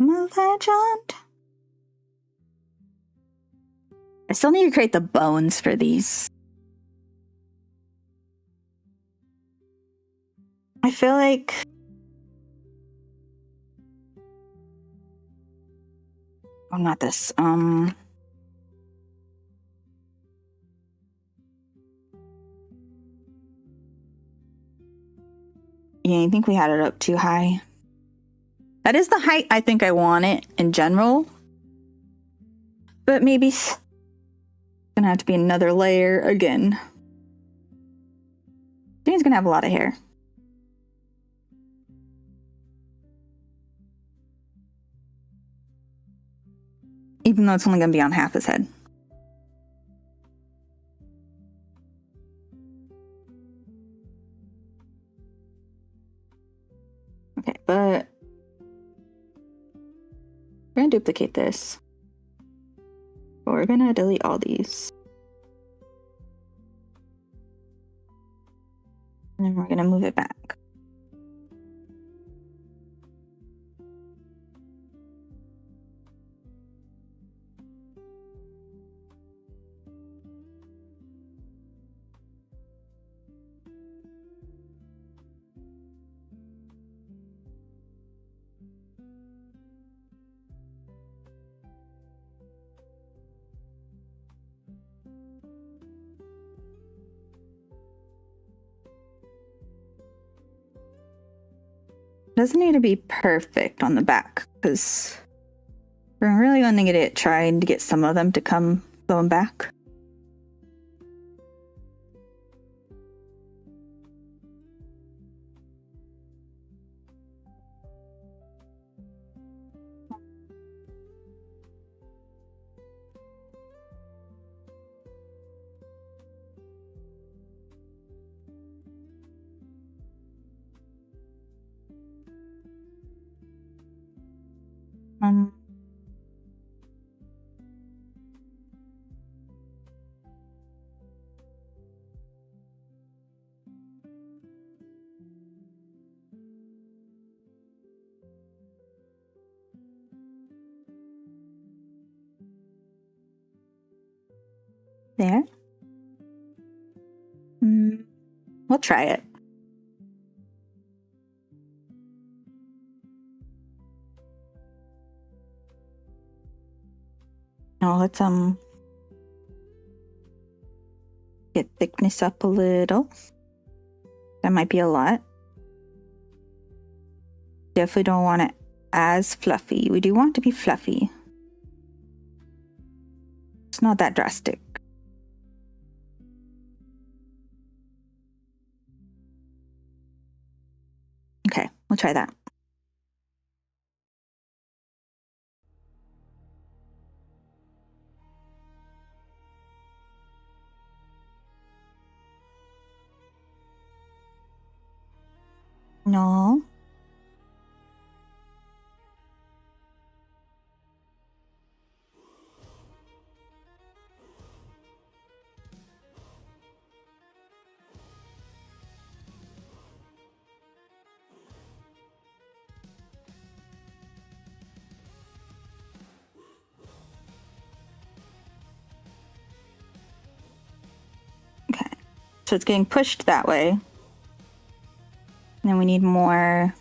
My legend. I still need to create the bones for these. I feel like oh, not this. Yeah, I think we had it up too high. That is the height I think I want it in general. But maybe it's gonna have to be another layer again. Jane's gonna have a lot of hair. Even though it's only gonna be on half his head. Okay, but we're gonna duplicate this. But we're gonna delete all these. And then we're gonna move it back. Doesn't need to be perfect on the back because we're really going to get it trying to get some of them to come going back. There. We'll try it. Now let's get thickness up a little. That might be a lot. Definitely don't want it as fluffy. We do want it to be fluffy. It's not that drastic. Okay, we'll try that. No. Okay, so it's getting pushed that way. And then we need more.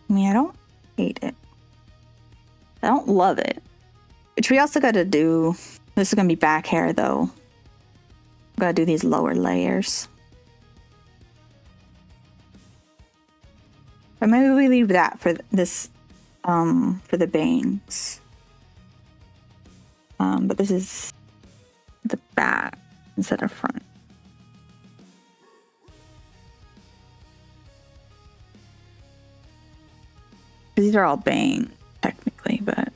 I mean, I don't hate it. I don't love it. Which we also gotta do. This is gonna be back hair though. Gotta do these lower layers. But maybe we leave that for this, for the bangs. But this is the back instead of front. these are all bang, technically, but...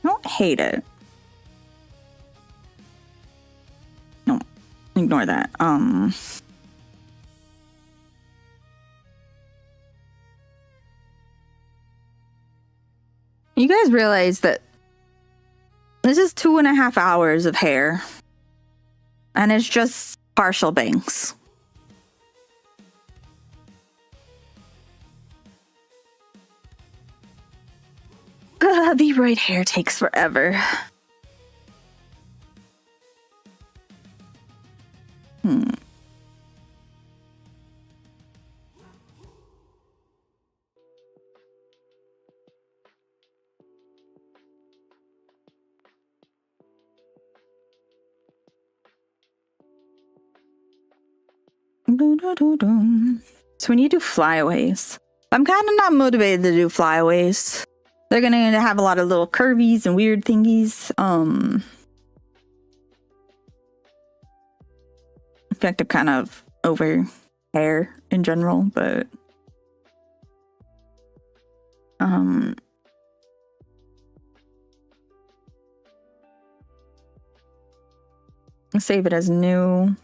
I don't hate it. No, ignore that. You guys realize that this is 2.5 hours of hair, and it's just partial bangs. The right hair takes forever. So when you do flyaways, I'm kind of not motivated to do flyaways. They're gonna have a lot of little curvies and weird thingies. In fact, I'm kind of over hair in general, but save it as new.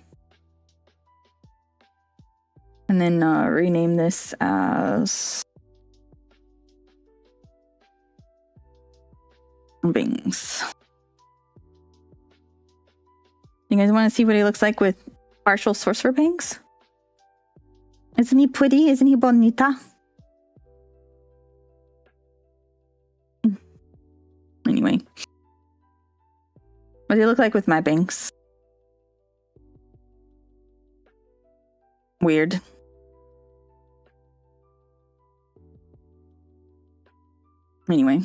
And then rename this as Bings. You guys want to see what he looks like with partial sorcerer bangs? Isn't he pretty? Isn't he bonita? Anyway. What do you look like with my bangs? Weird. Anyway.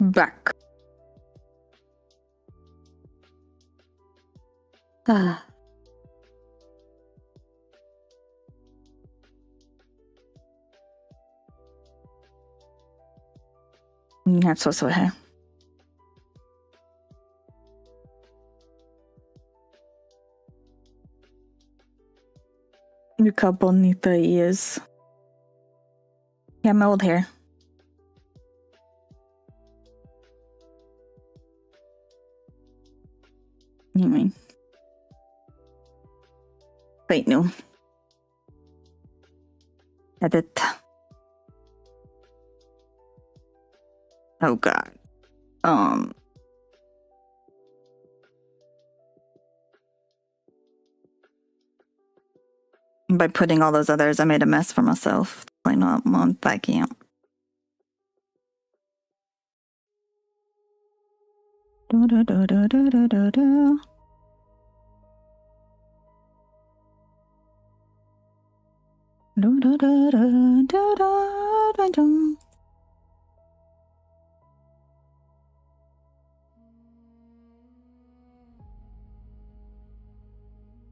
Back. That's also hair. Look how bonita he is. Yeah, my old hair. Anyway. Wait, no. Edit. Oh god. By putting all those others, I made a mess for myself. Why not? I can't. Do, do, do, do, do, do, do, do. Do, do, do, do, do, do, do.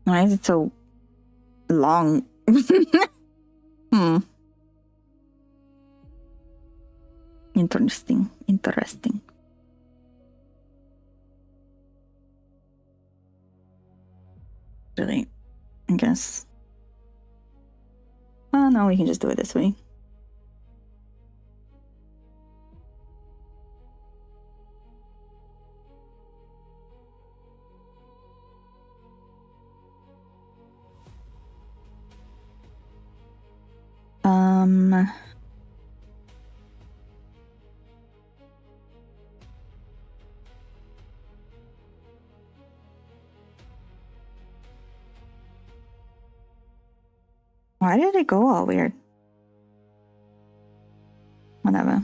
Why is it so long? Interesting. Interesting. Really, I guess. Oh no, we can just do it this way. Why did it go all weird? Whatever.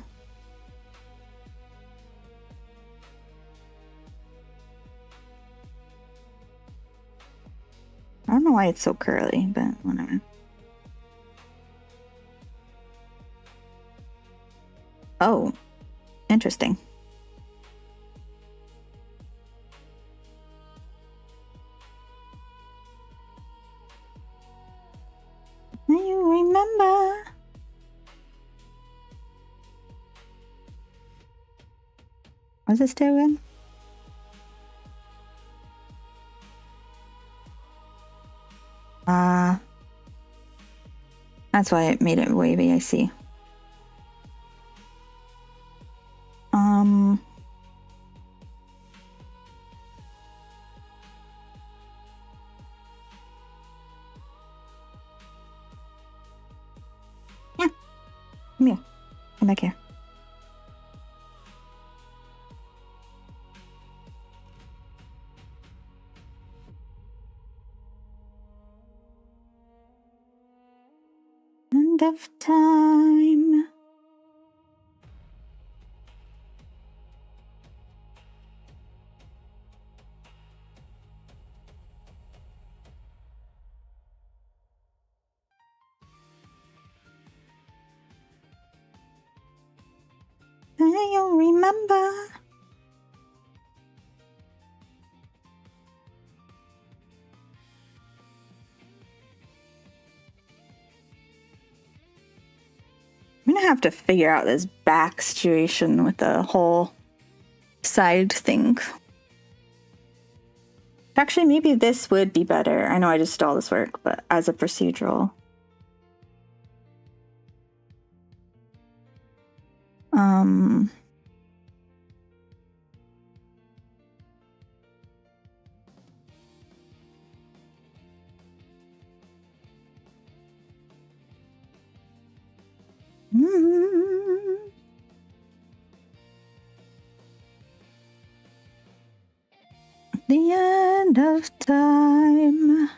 I don't know why it's so curly, but whatever. Oh, interesting. remember. What's this do again? That's why it made it wavy, I see. Yeah. Come here. Come back here. End of time. You'll remember. I'm gonna have to figure out this back situation with the whole side thing. Actually, maybe this would be better. I know I just did all this work, but as a procedural. The end of time.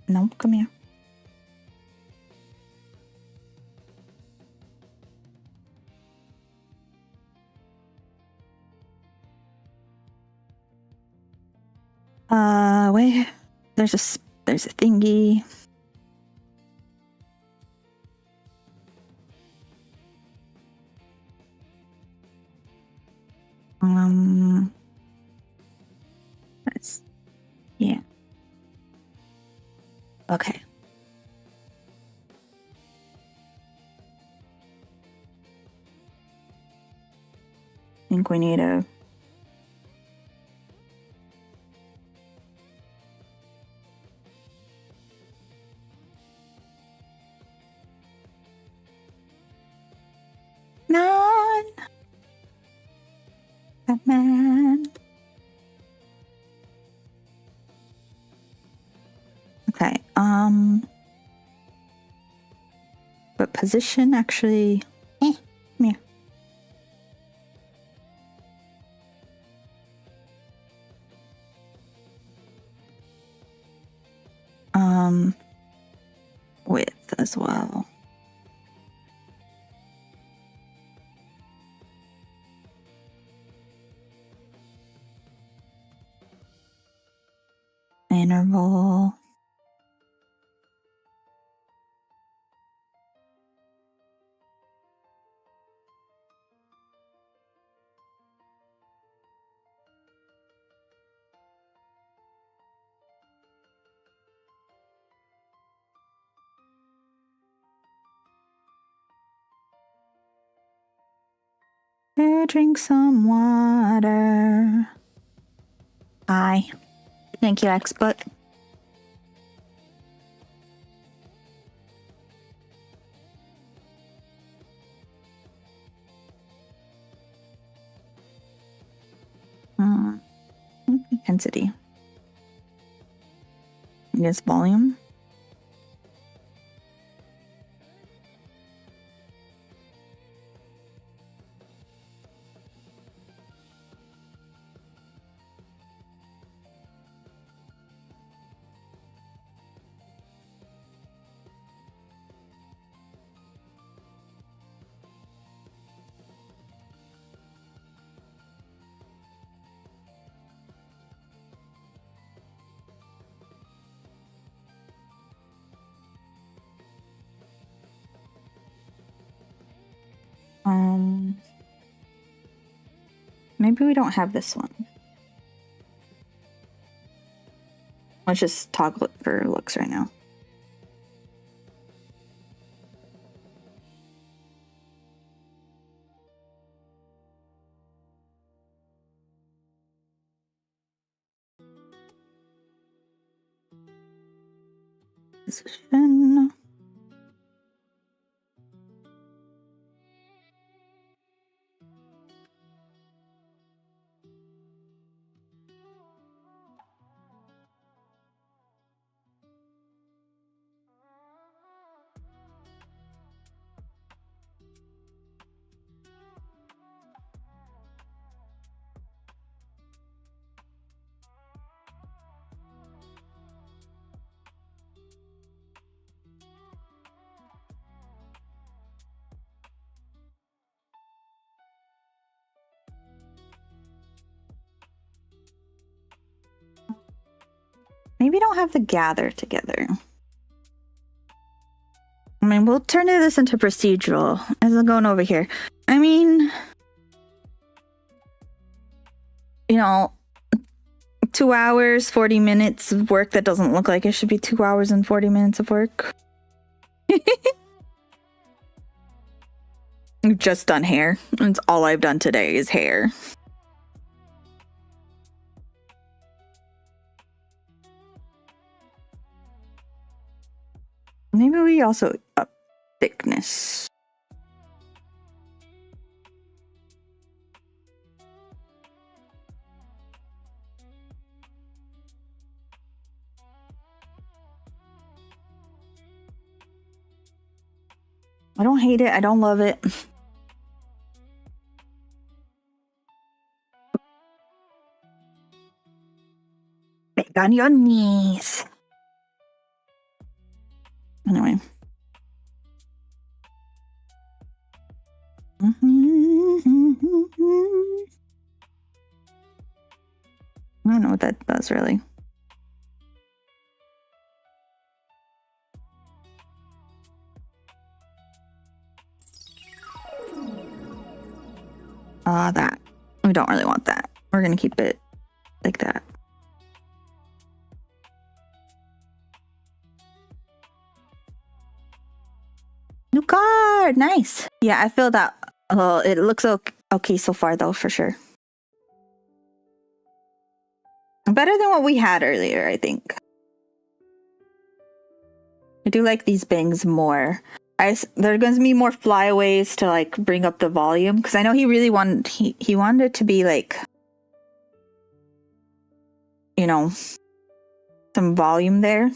No, come here. Wait. There's a thingy. That's, yeah. Okay. I think we need a... None. Batman. Okay, but position actually, come here. Width as well. Interval. Drink some water. Hi. Thank you, expert. Intensity. I guess volume. Maybe we don't have this one. Let's just toggle it for looks right now. Position. Maybe don't have the gather together. I mean, we'll turn this into procedural as I'm going over here. I mean, you know, 2 hours, 40 minutes of work that doesn't look like it should be 2 hours and 40 minutes of work. I've just done hair. That's all I've done today is hair. Maybe we also up thickness. I don't hate it. I don't love it. Beg on your knees. Anyway. I don't know what that does really. That. We don't really want that. We're gonna keep it like that. New card! Nice! Yeah, I feel that. Well, it looks okay so far though, for sure. Better than what we had earlier, I think. I do like these bangs more. There are going to be more flyaways to like bring up the volume because I know he really wanted he wanted it to be like, you know, some volume there.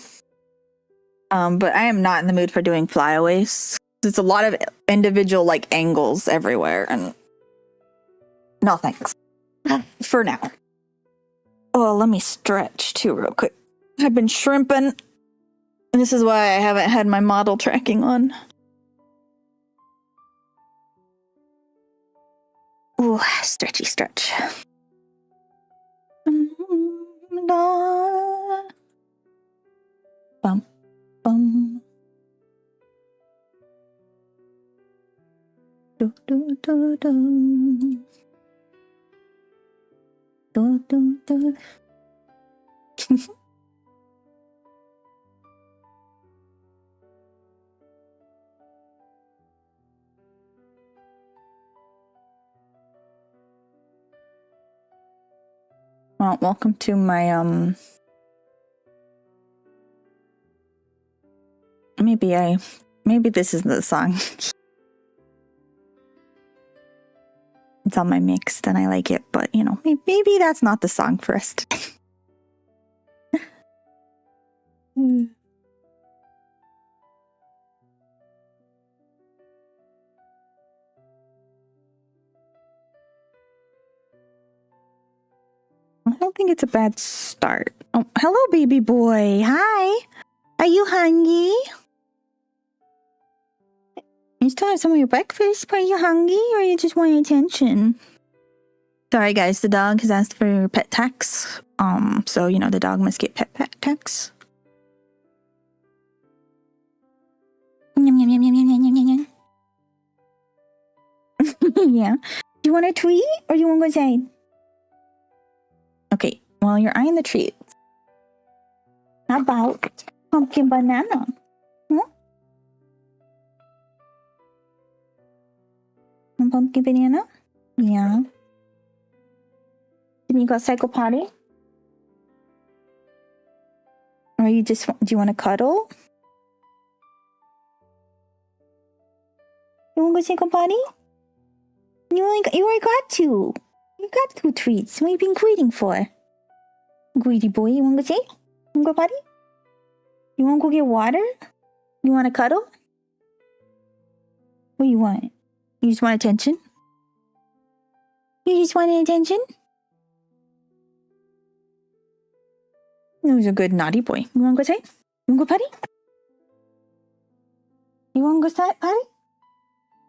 But I am not in the mood for doing flyaways. It's a lot of individual like angles everywhere, and no thanks for now. Oh, let me stretch too real quick. I've been shrimping. This is why I haven't had my model tracking on. Ooh, stretchy stretch. Bum, bum. Do, do, do, do. Do, do, do. Well, welcome to my maybe this isn't the song. It's on my mix and I like it, but you know, maybe that's not the song for us today. I don't think it's a bad start. Oh, hello, baby boy. Hi. Are you hungry? You still have some of your breakfast, but are you hungry or you just want attention? Sorry, guys. The dog has asked for pet tax. So, you know, the dog must get pet tax. Yum, yum, yum, yum, yum, yum, yum, yum. Yeah. Do you want a treat or do you want to go outside? Okay, while you're eyeing the treats, how about pumpkin banana? Hmm? And pumpkin banana? Yeah. Then you go cycle potty? Or you just, do you want to cuddle? You want to go cycle potty? You already got two. You got two treats. What have you been greeting for? Greedy boy, you want to go say? You want to go potty? You want to go get water? You want to cuddle? What do you want? You just want attention? You just want attention? He's a good naughty boy. You want to go say? You want to go potty? You want to go potty?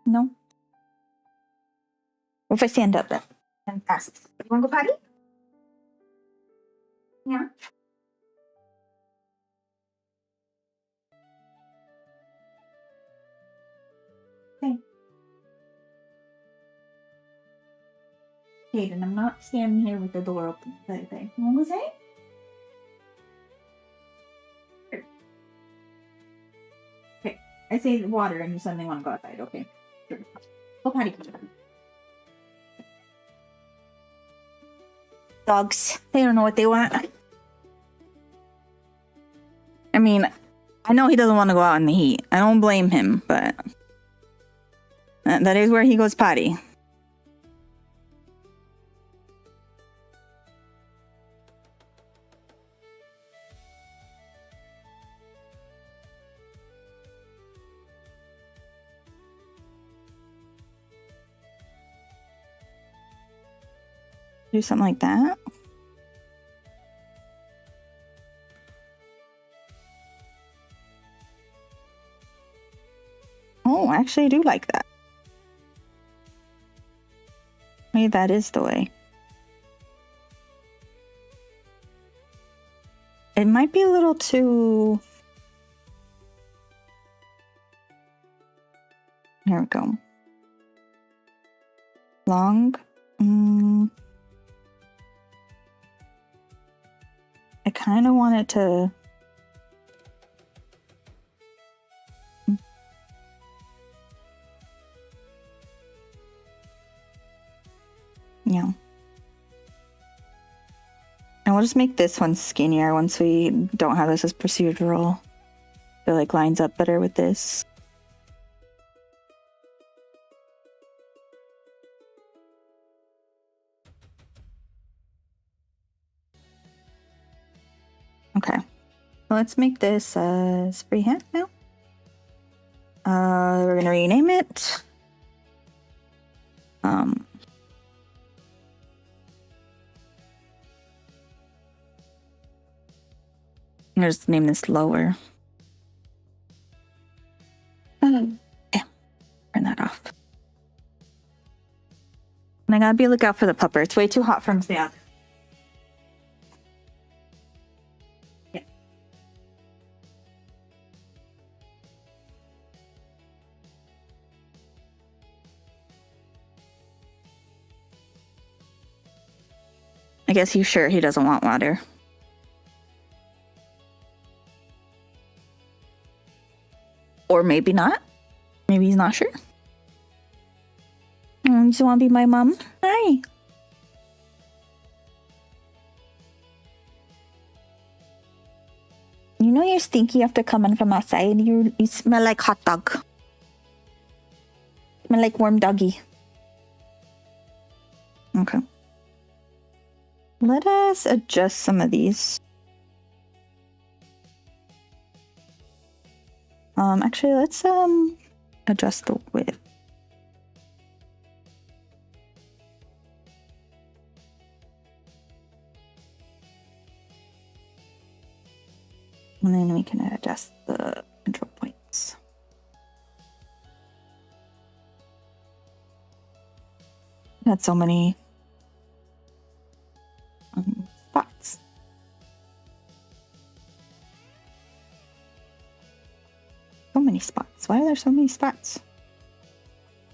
No. What if I stand up then and ask, you want to go potty? Yeah. Okay. Hayden, I'm not standing here with the door open. Okay. You want to go say? Okay. I say water and you suddenly want to go outside. Okay. Sure. Go potty. Dogs. They don't know what they want. I mean, I know he doesn't want to go out in the heat. I don't blame him, but that is where he goes potty. Do something like that. Oh, actually, I do like that. Maybe that is the way. It might be a little too... Here we go. Long. I kind of want it to... Yeah. And we'll just make this one skinnier once we don't have this as procedural. I feel like lines up better with this. Okay. Let's make this freehand now. We're gonna rename it. I'm gonna just name this lower. Yeah, turn that off. And I gotta be lookout for the pupper. It's way too hot for him to stay out. Yeah. I guess he's sure he doesn't want water. Or maybe not. Maybe he's not sure. You just want to be my mom? Hi. You know you're stinky after coming from outside. You smell like hot dog. Smell like warm doggy. Okay. Let us adjust some of these. Actually, let's adjust the width. And then we can adjust the control points. Had so many spots. So many spots. Why are there so many spots?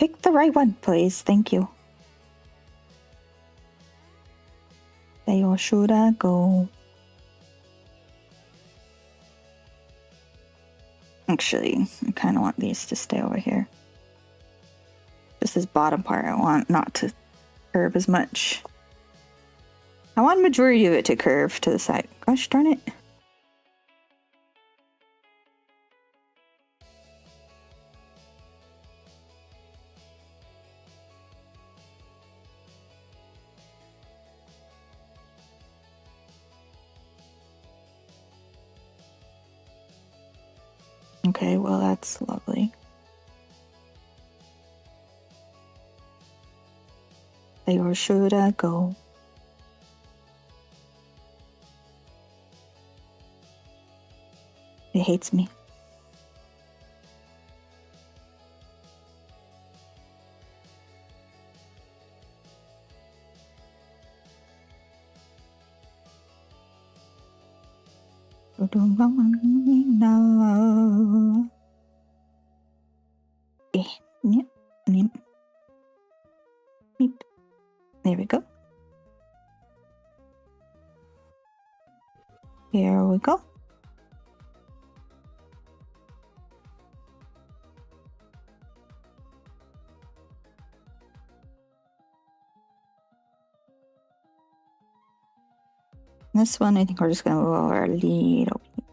Pick the right one, please. Thank you. Say, or should I go? Actually, I kind of want these to stay over here. Just this bottom part, I want not to curve as much. I want majority of it to curve to the side. Gosh darn it. Okay, well, that's lovely. Say, or should I go? It hates me. No. Nip, nip, nip. There we go. Here we go. This one, I think we're just gonna move over a little bit.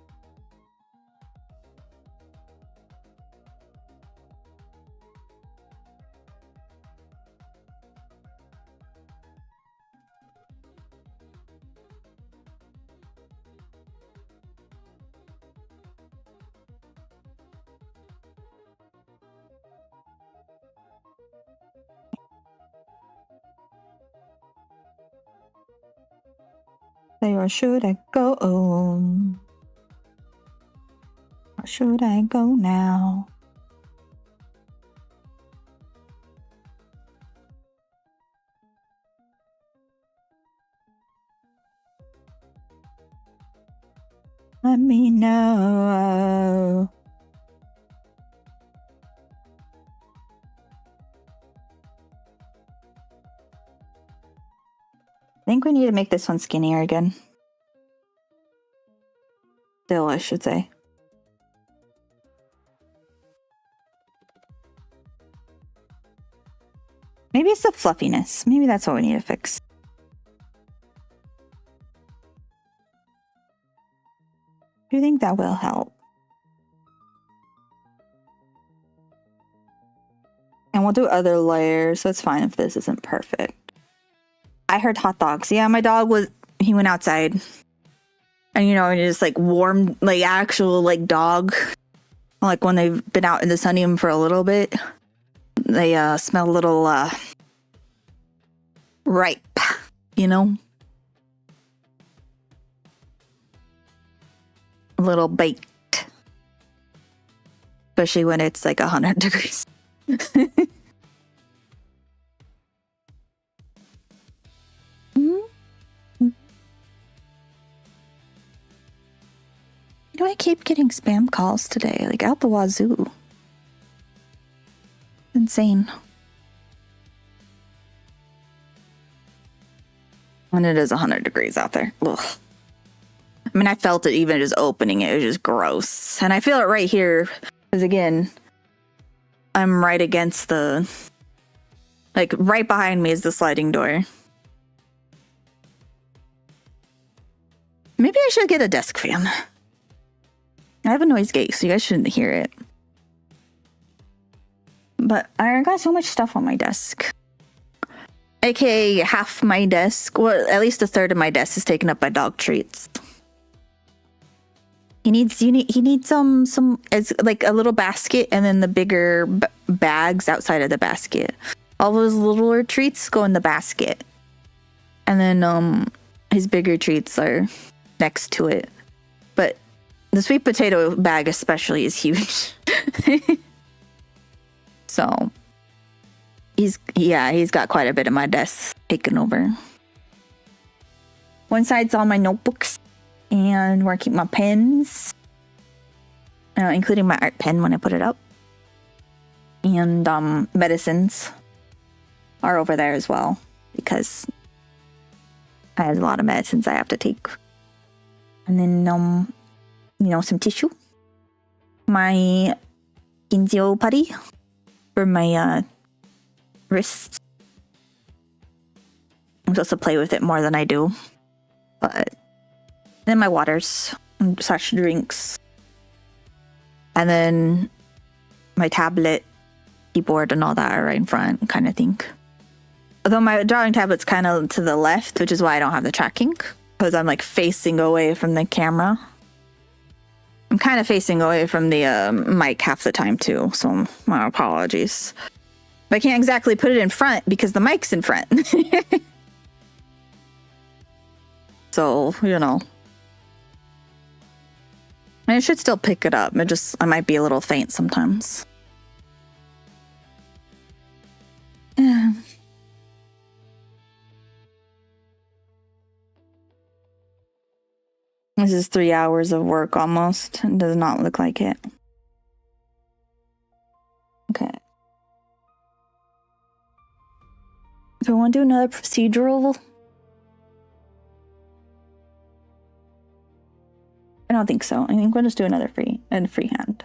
Say, or should I go? Or should I go now? Let me know. I think we need to make this one skinnier again. Still, I should say. Maybe it's the fluffiness. Maybe that's what we need to fix. Do you think that will help? And we'll do other layers, so it's fine if this isn't perfect. I heard hot dogs. Yeah, my dog he went outside. And you know, it is like warm, like actual like dog. Like when they've been out in the sun for a little bit. They smell a little ripe, you know? A little baked. Especially when it's like 100 degrees. You know, I keep getting spam calls today, like out the wazoo. Insane. And it is 100 degrees out there. Ugh. I mean, I felt it even just opening it. It was just gross. And I feel it right here. Because again, I'm right against the... Like, right behind me is the sliding door. Maybe I should get a desk fan. I have a noise gate, so you guys shouldn't hear it. But I got so much stuff on my desk. AKA half my desk, well, at least a third of my desk is taken up by dog treats. He needs some it's like a little basket and then the bigger bags outside of the basket. All those littler treats go in the basket. And then his bigger treats are next to it. But the sweet potato bag especially is huge. So he's got quite a bit of my desk taken over. One side's all my notebooks and where I keep my pens, including my art pen when I put it up. and medicines are over there as well, because I have a lot of medicines I have to take. And then, you know, some tissue. My Kinzio putty for my wrists. I'm supposed to play with it more than I do. But then my waters / drinks. And then my tablet, keyboard, and all that are right in front, kind of thing. Although my drawing tablet's kind of to the left, which is why I don't have the tracking, because I'm like facing away from the camera. I'm kind of facing away from the mic half the time too, so my apologies. But I can't exactly put it in front because the mic's in front. So, you know. And it should still pick it up. I might be a little faint sometimes. Yeah. This is 3 hours of work almost. It does not look like it. Okay. Do I want to do another procedural? I don't think so. I think we'll just do another freehand.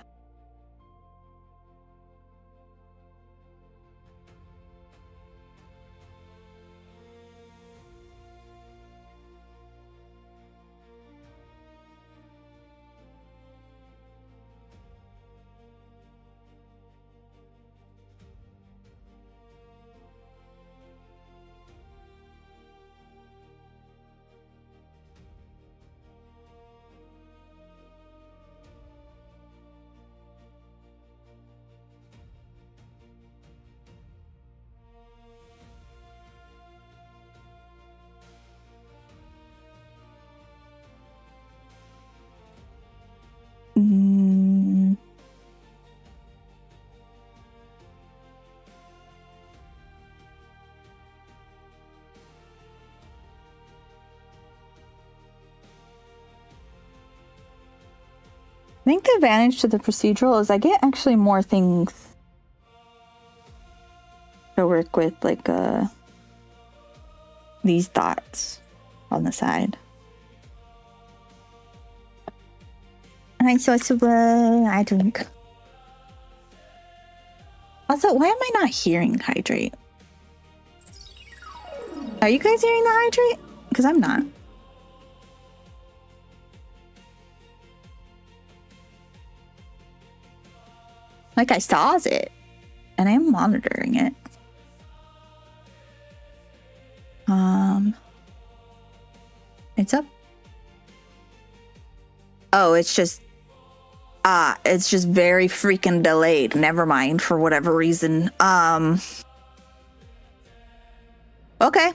I think the advantage to the procedural is I get actually more things to work with, like these dots on the side. I drink. Also, why am I not hearing hydrate? Are you guys hearing the hydrate? Because I'm not. Like, I saw it, and I am monitoring it. It's up. Oh, it's just very freaking delayed. Never mind, for whatever reason. Okay.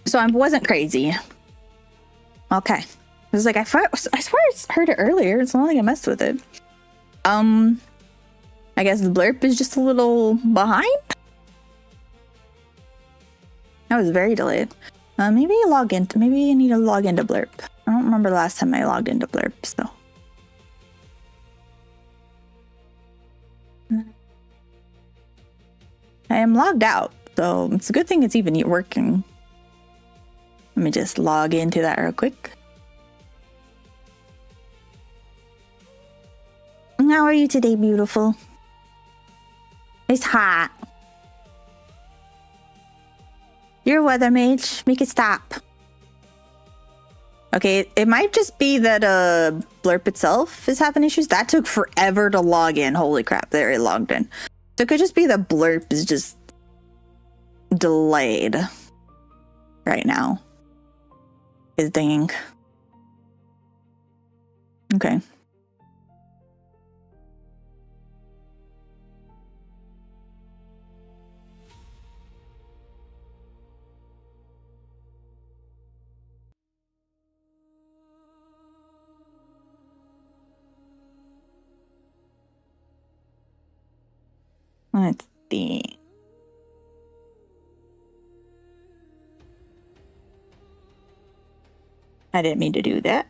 So I wasn't crazy. Okay. It was like, I swear I heard it earlier. It's not like I messed with it. I guess the blurb is just a little behind. That was very delayed. Maybe I need to log into blurb. I don't remember the last time I logged into blurb, so. I am logged out, so it's a good thing it's even working. Let me just log into that real quick. How are you today, beautiful? It's hot. You're a weather mage. Make it stop. Okay, it might just be that Blurp itself is having issues. That took forever to log in. Holy crap, there it logged in. So it could just be the Blurp is just delayed right now. Is dinging. Okay. Let's see. I didn't mean to do that.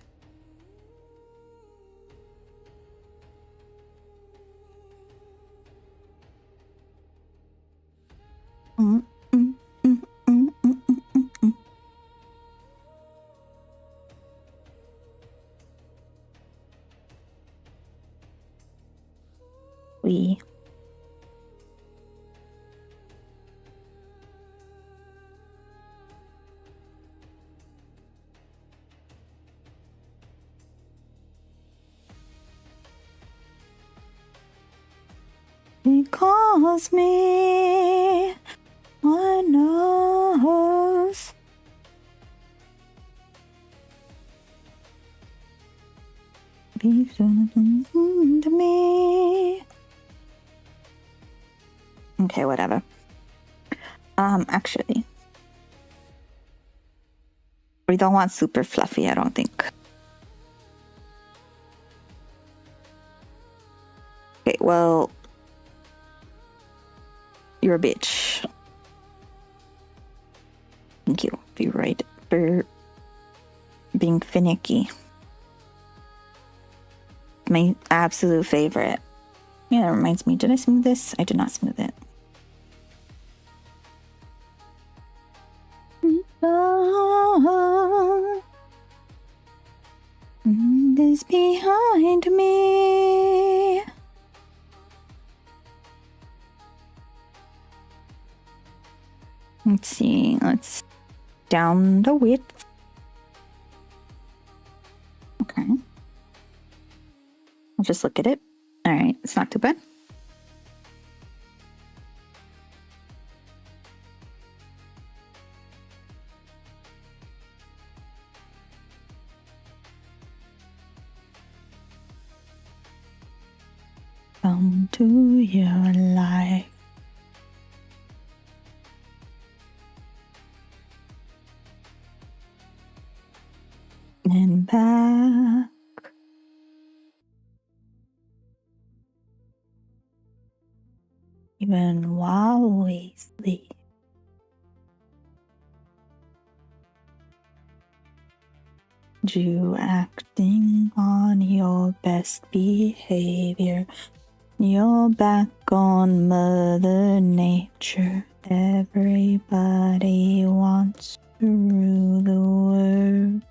Mm, mm, mm, mm, mm, mm, mm. We. He calls me. I knows. Be to me. Okay, whatever. Actually, we don't want super fluffy, I don't think. Okay, well, you're a bitch. Thank you. Be right for being finicky. My absolute favorite. Yeah, that reminds me. Did I smooth this? I did not smooth it. Is behind me. Let's see. Let's down the width. Okay. I'll just look at it. All right, it's not too bad. Come to your life. And back. Even while we sleep. You acting on your best behavior. You're back on Mother Nature. Everybody wants to rule the world.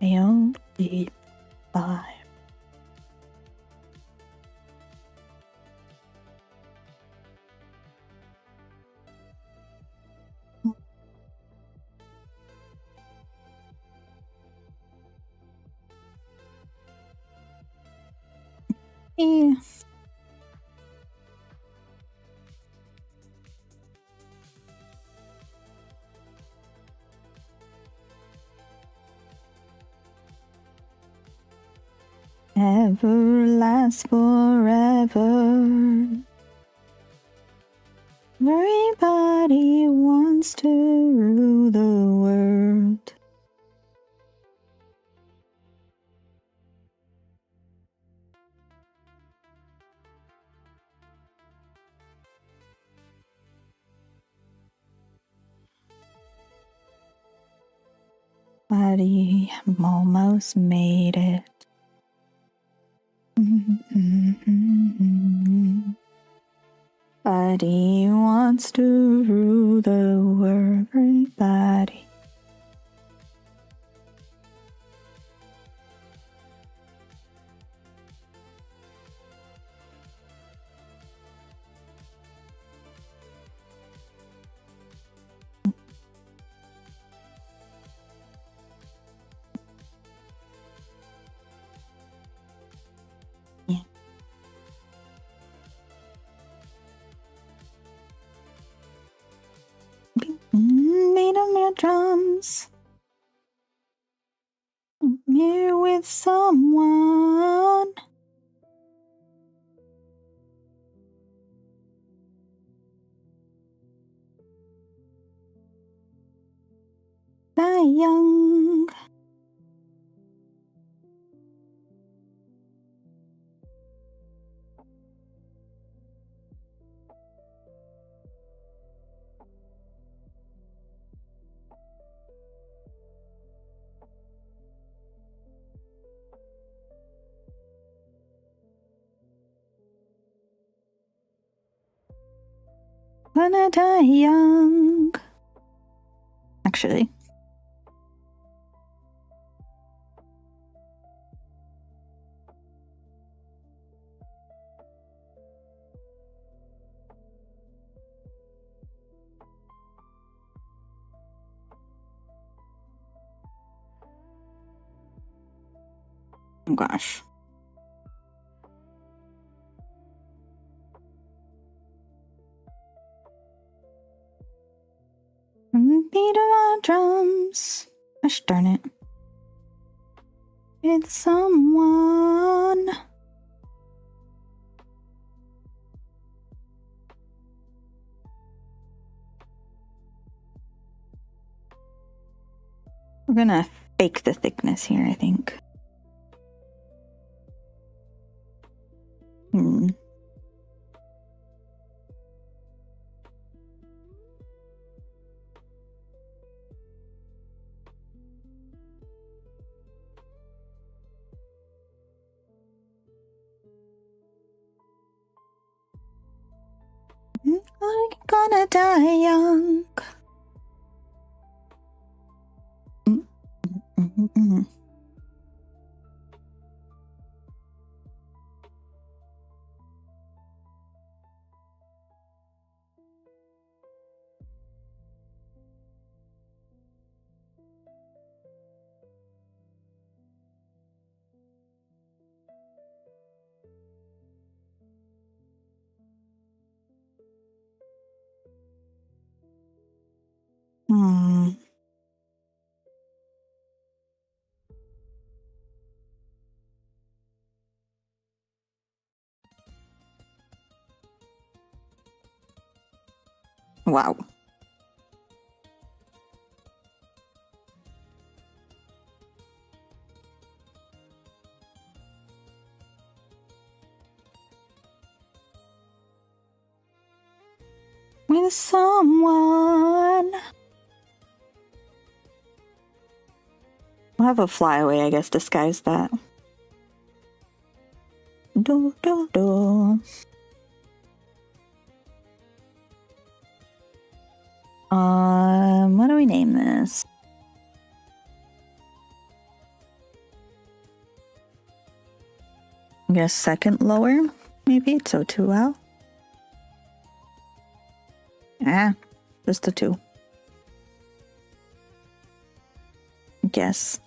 You'll be fine. Yeah. Ever lasts forever. Everybody wants to rule the world. Buddy, I'm almost made it. Buddy wants to rule the world. Everybody. Yeah. Beat on your drums. I'm here with someone. Die young. Gonna die young. Actually. Oh gosh. Beat of our drums. Gosh darn it. It's someone. We're gonna fake the thickness here, I think. I'm gonna die young. Wow. With someone. We'll have a flyaway, I guess, disguise that. Do, do, do. What do we name this? I guess second lower, maybe, so 2 out. Just the 2. Guess.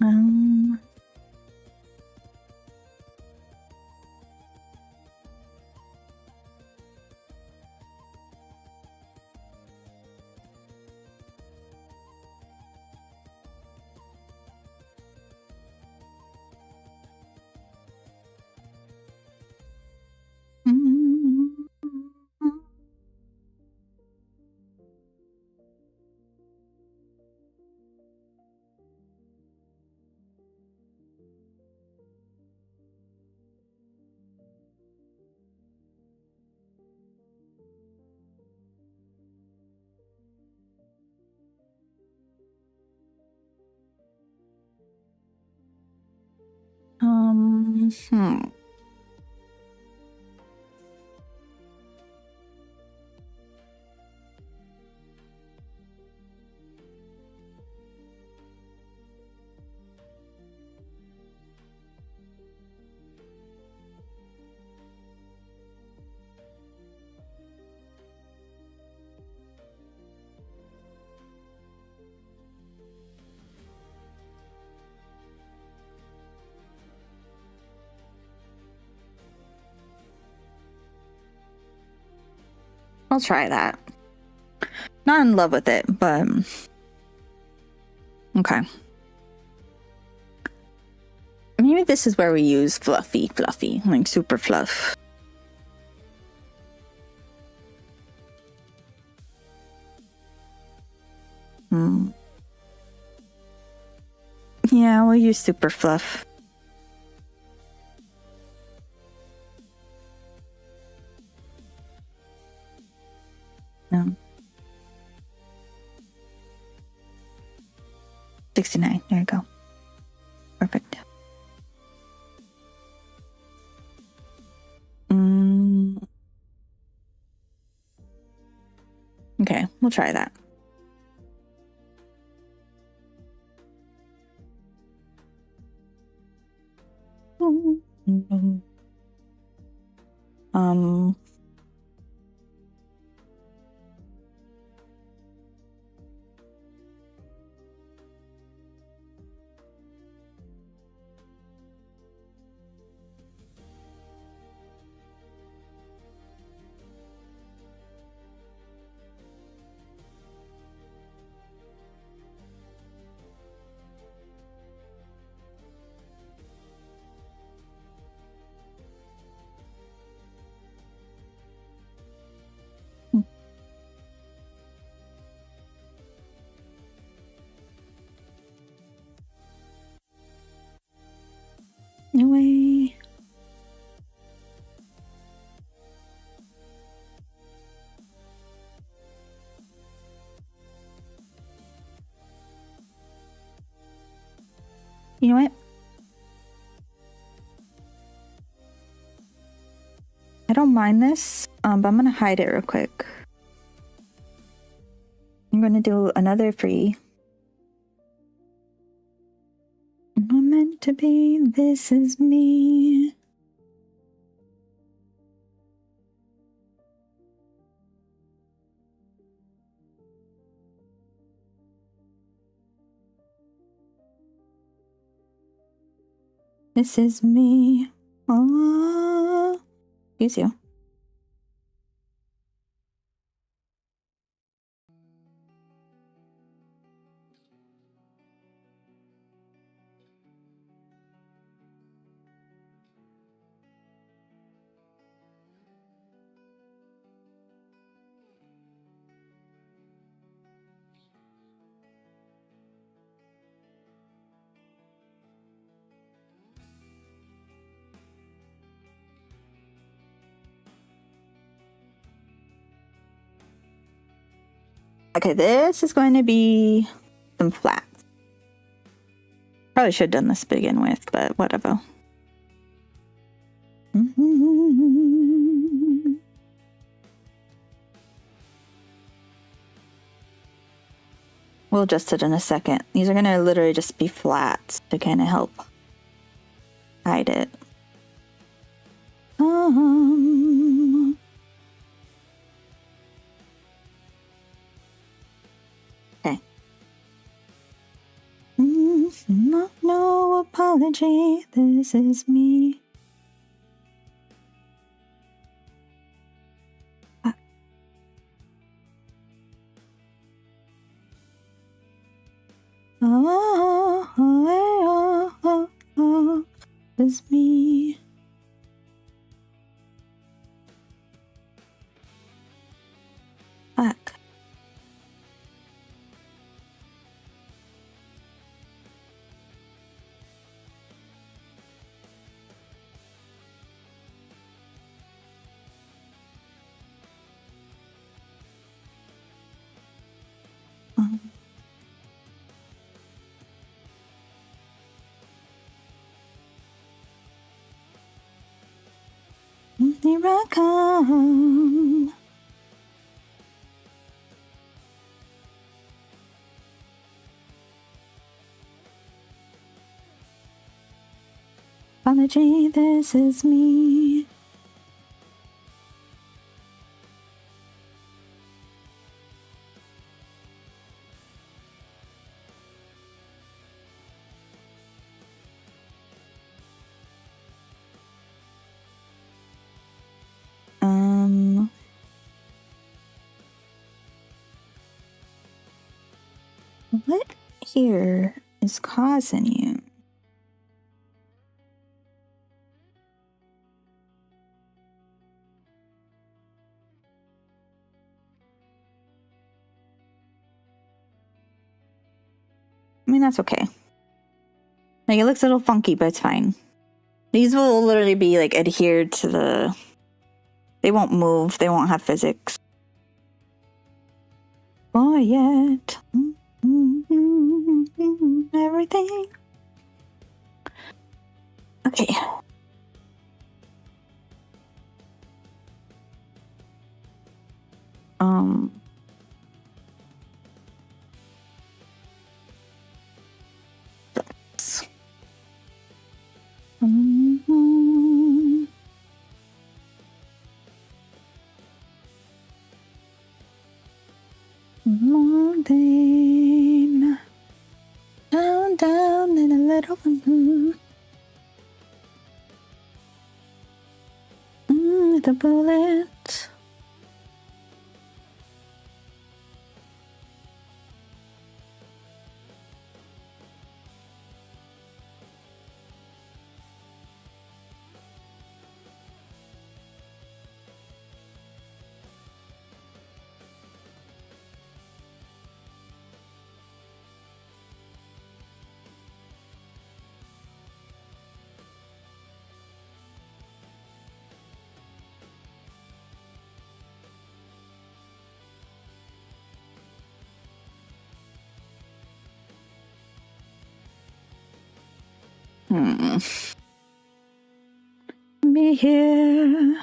Um, I'll try that. Not in love with it, but okay. Maybe this is where we use fluffy, like super fluff. Yeah, we'll use super fluff. No. 69. There you go. Perfect. Okay, we'll try that. No way. You know what? I don't mind this, but I'm gonna hide it real quick. I'm gonna do another free. I'm meant to be, this is me. This is me. Oh, excuse you. Okay, this is going to be some flats. Probably should have done this to begin with, but whatever. We'll adjust it in a second. These are going to literally just be flats to kind of help hide it. Okay. No apology, this is me. This is me. Fuck. Here I come. Apology, this is me. What here is causing you? I mean, that's okay. Like, it looks a little funky, but it's fine. These will literally be, like, adhered to the... They won't move. They won't have physics. Quiet. Everything. Okay. Morning. Down in a little the bullet. Be here.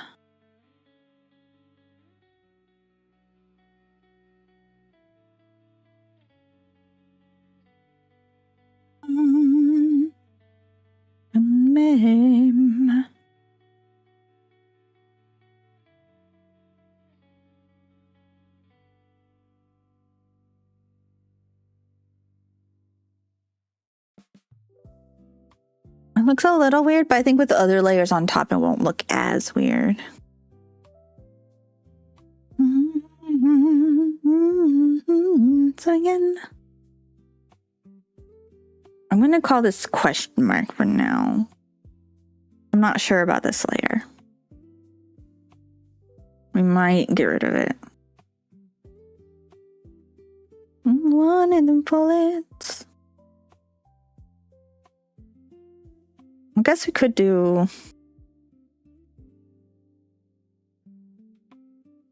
Meme. It looks a little weird, but I think with the other layers on top, it won't look as weird. So again, I'm going to call this question mark for now. I'm not sure about this layer. We might get rid of it. One of them bullets. I guess we could do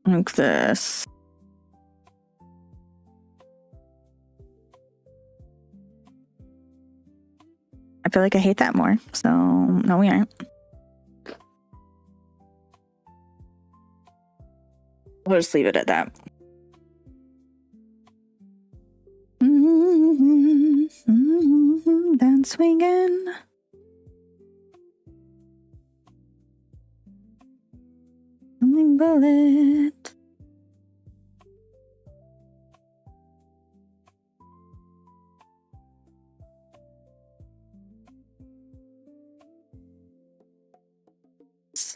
like this. I feel like I hate that more, so no, we aren't. We'll just leave it at that. Then swinging. Bullet.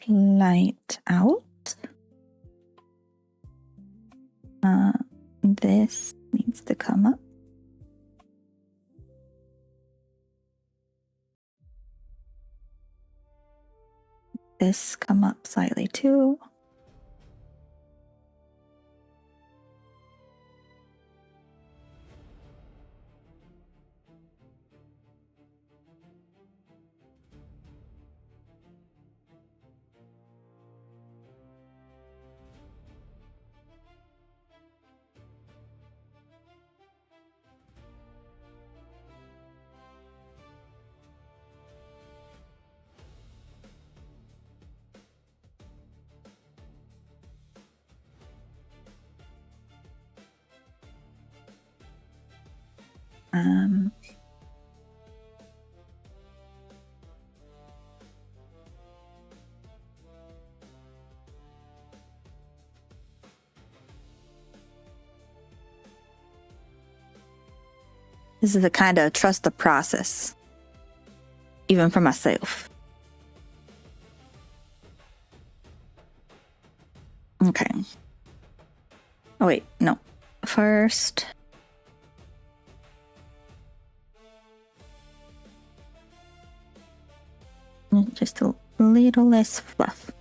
Light out. This needs to come up. This come up slightly too. This is the kind of trust the process, even for myself. Okay. Oh wait, no. First, Just a little less fluff.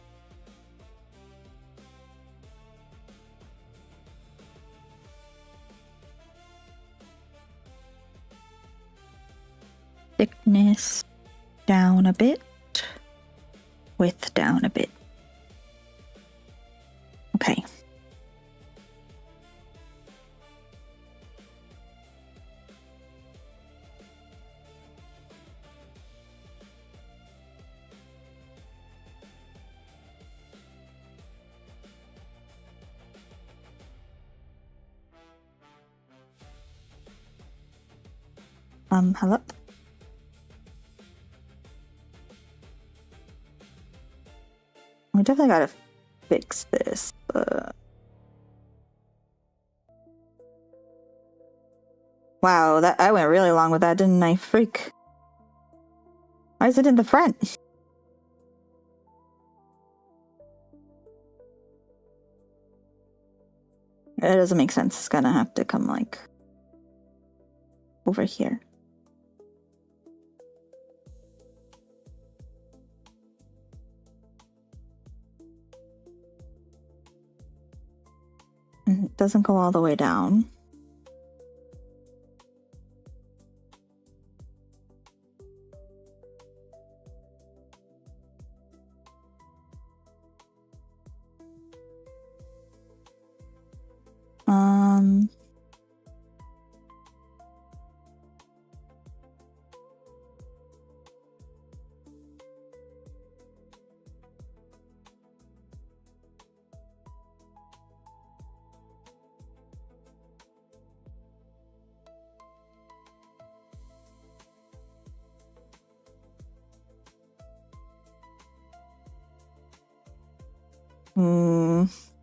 Thickness down a bit. Width down a bit. Okay. Hello? We definitely gotta fix this, but... Wow, that I went really long with that, didn't I? Freak. Why is it in the front? It doesn't make sense. It's gonna have to come, like, over here. It doesn't go all the way down.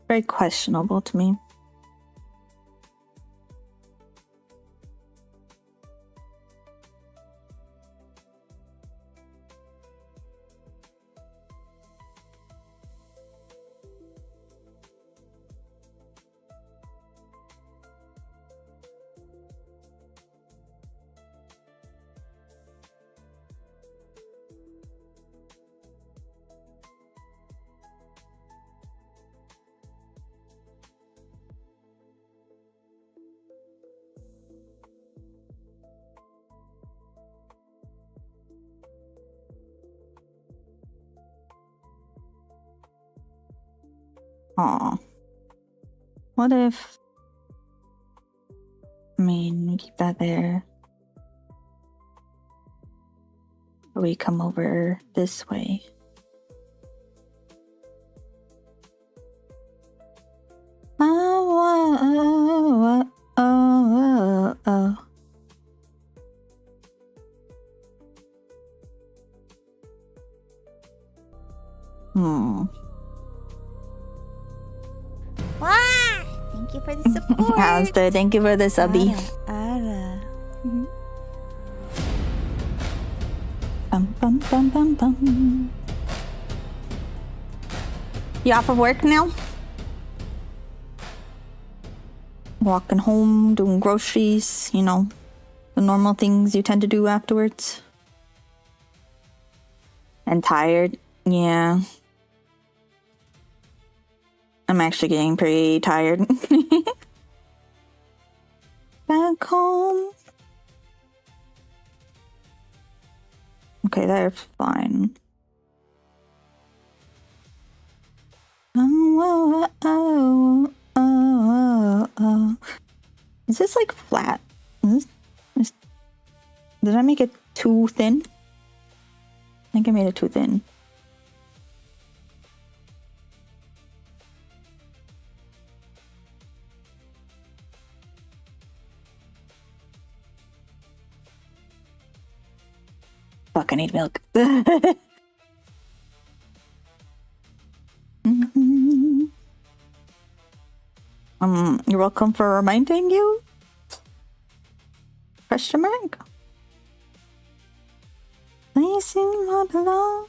Very questionable to me. Aw. What if... I mean, we keep that there. We come over this way. Oh.
Wow! Thank you for the support.
Alistair, thank you for the subby. Bum. You off of work now? Walking home, doing groceries, you know, the normal things you tend to do afterwards. And tired, yeah. I'm actually getting pretty tired. Back home. Okay, they're fine. Is this like flat? Did I make it too thin? I think I made it too thin. Fuck, I need milk. You're welcome for reminding you? Question mark? Place in my belong.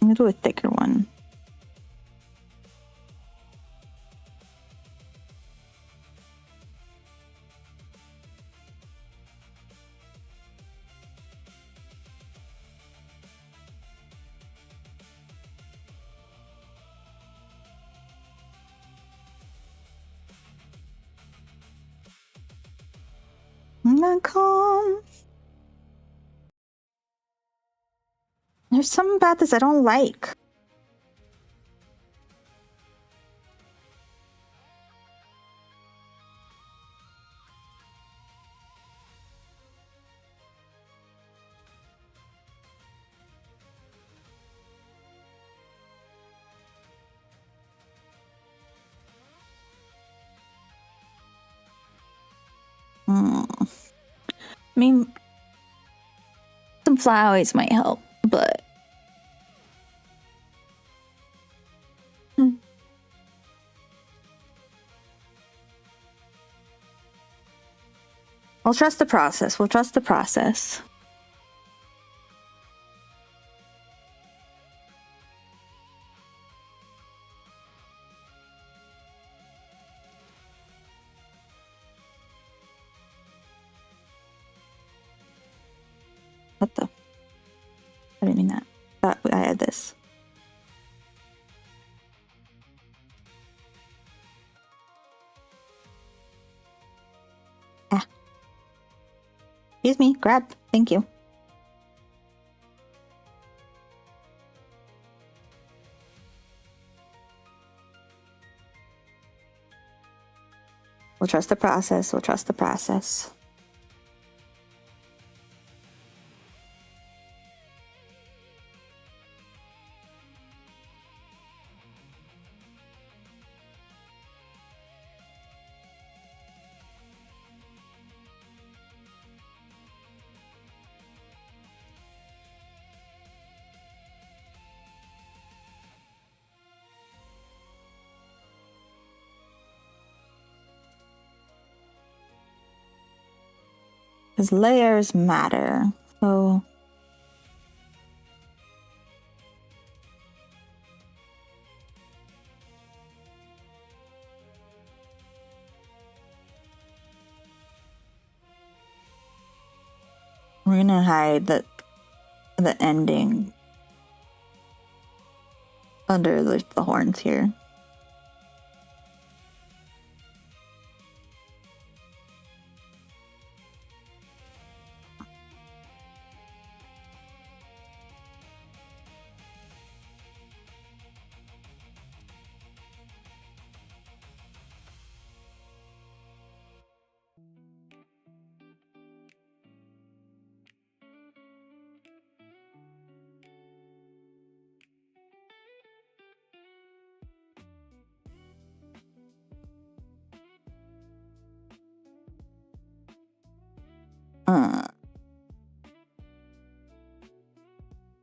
I'm gonna do a thicker one. Not calm. There's something about this I don't like. I mean, some flowers might help, but we'll trust the process. We'll trust the process. What the? I didn't mean that. Thought I had this. Ah. Excuse me. Grab. Thank you. We'll trust the process. We'll trust the process. Because layers matter. So we're gonna hide the ending under the horns here.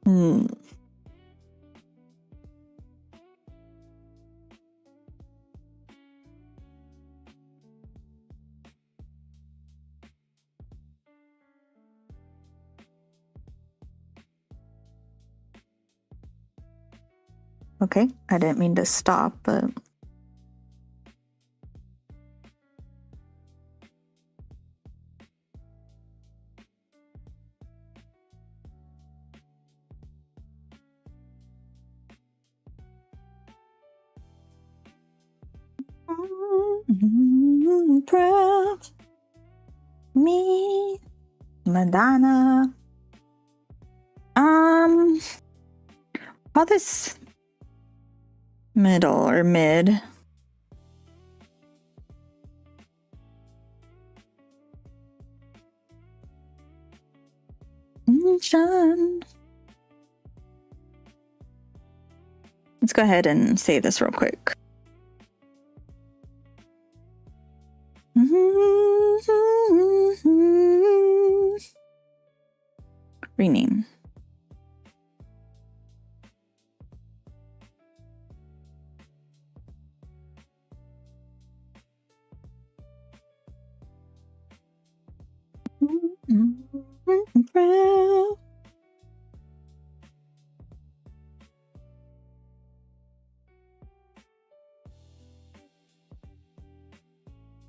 Hmm. Okay, I didn't mean to stop, but proud me, Madonna. Call this middle or mid. Let's go ahead and save this real quick. Rename.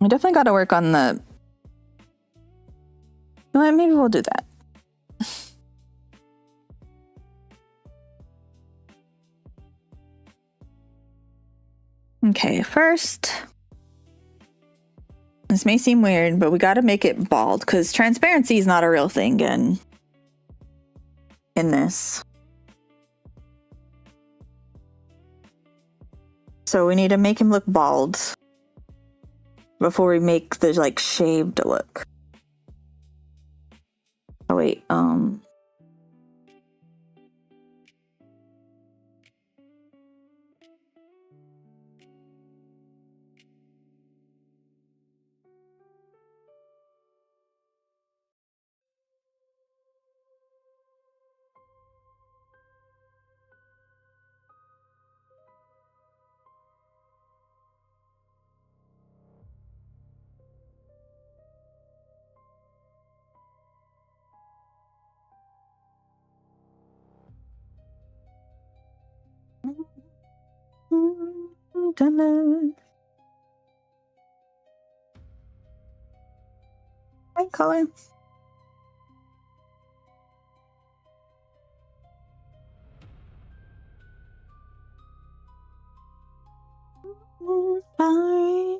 We definitely got to work on the... Well, maybe we'll do that. Okay, first... This may seem weird, but we got to make it bald because transparency is not a real thing in this. So we need to make him look bald before we make the like shaved look. Oh wait, Hi, color. Bye.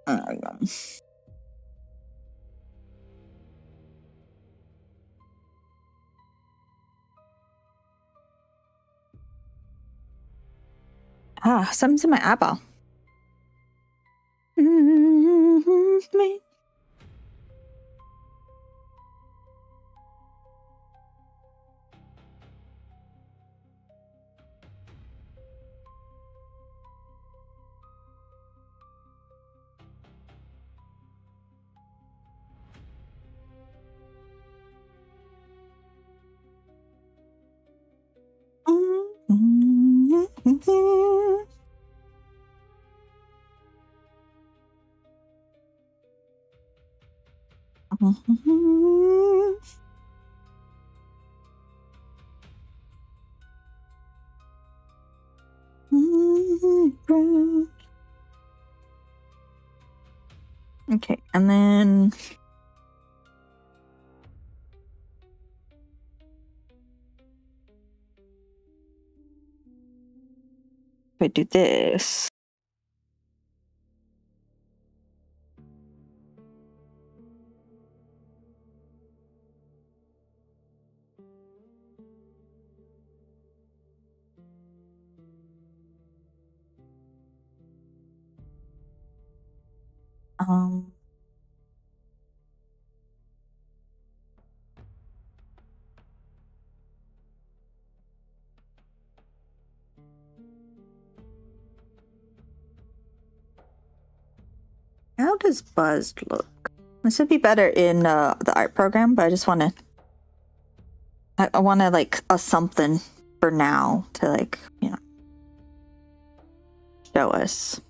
There we go. Ah, something's in my eyeball. Me. Okay, and then we do this. How does buzzed look? This would be better in the art program, but I just want to... I want to, like, a something for now to, like, you know, show us.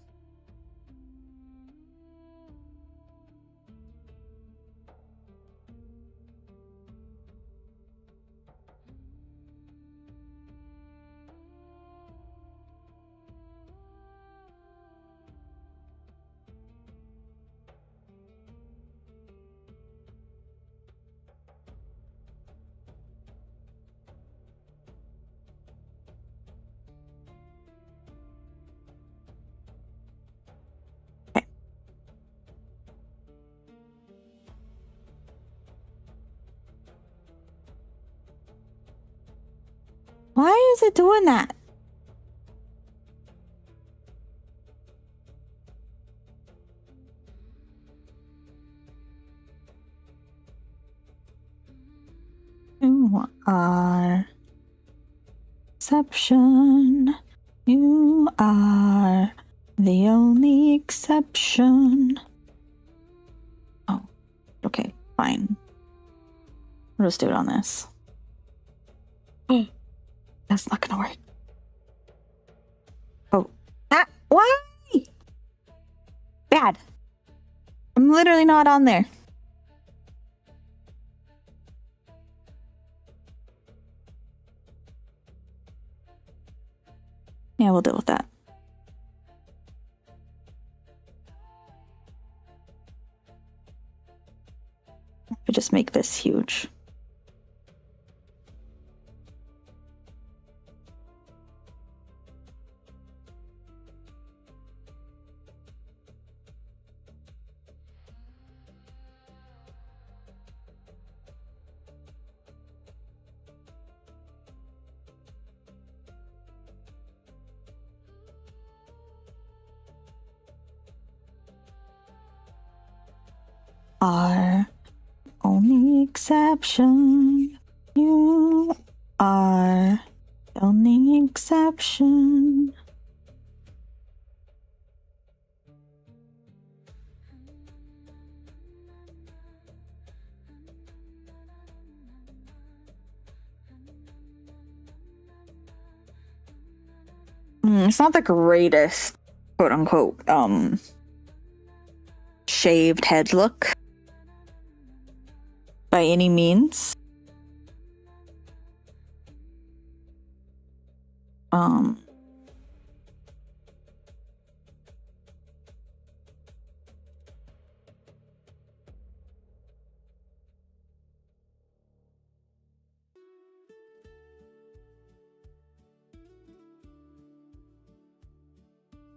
Why is it doing that? You are exception. You are the only exception. Oh, okay, fine. We'll just do it on this. That's not gonna work. Oh. Ah, why? Bad. I'm literally not on there. Yeah, we'll deal with that. We just make this huge. Our only exception. You are the only exception. It's not the greatest, quote unquote, shaved head look by any means.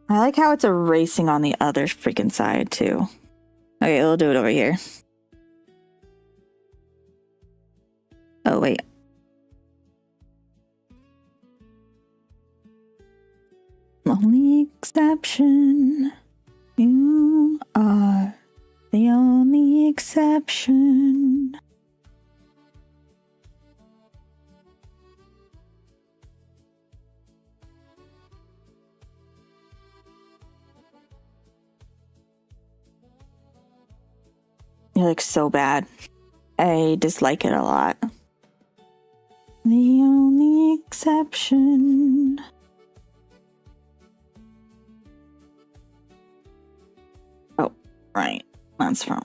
I like how it's erasing on the other freaking side too. Okay, we'll do it over here. Oh, wait. Only exception. You are the only exception. It looks so bad. I dislike it a lot. The only exception. Oh, right. That's wrong.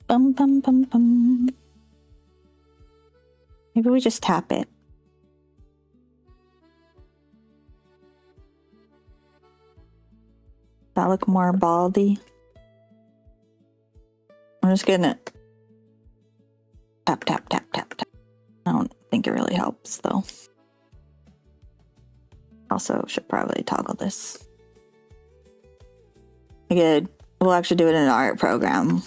Bum, bum, bum, bum. Maybe we just tap it. That look more baldy. I'm just gonna tap, tap, tap, tap, tap. I don't think it really helps though. Also, should probably toggle this. Good. We'll actually do it in an art program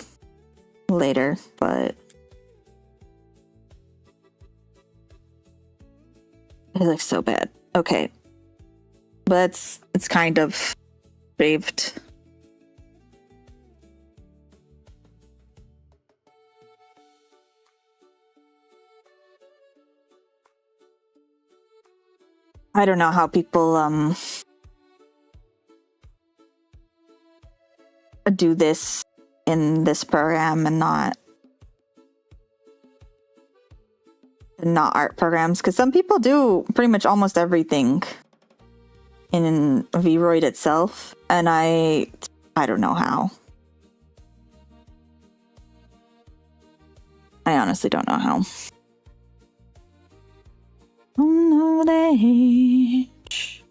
later, but it looks so bad. Okay. But it's kind of shaved. I don't know how people do this in this program and not art programs, because some people do pretty much almost everything in Vroid itself, and I don't know how. I honestly don't know how. On the edge.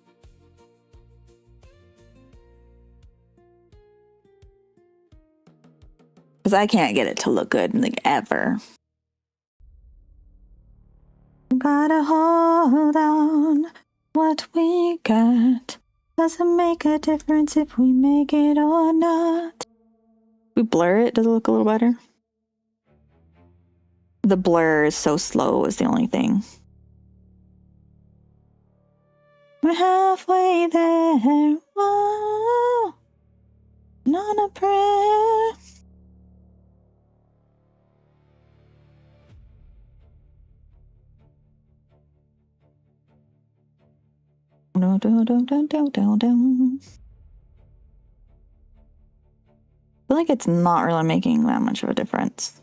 Because I can't get it to look good, like, ever. Gotta hold on. What we got doesn't make a difference if we make it or not. We blur it, does it look a little better? The blur is so slow is the only thing. We're halfway there. Whoa. Not a prayer. No, do, do, do, do, do, do. I feel like it's not really making that much of a difference.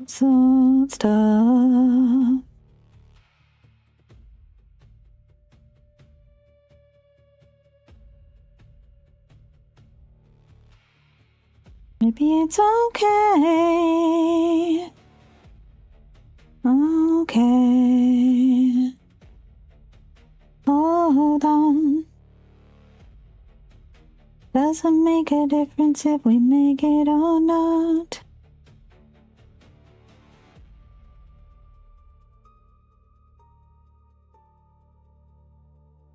So stuff. Baby, it's okay. Okay. Hold on. Doesn't make a difference if we make it or not.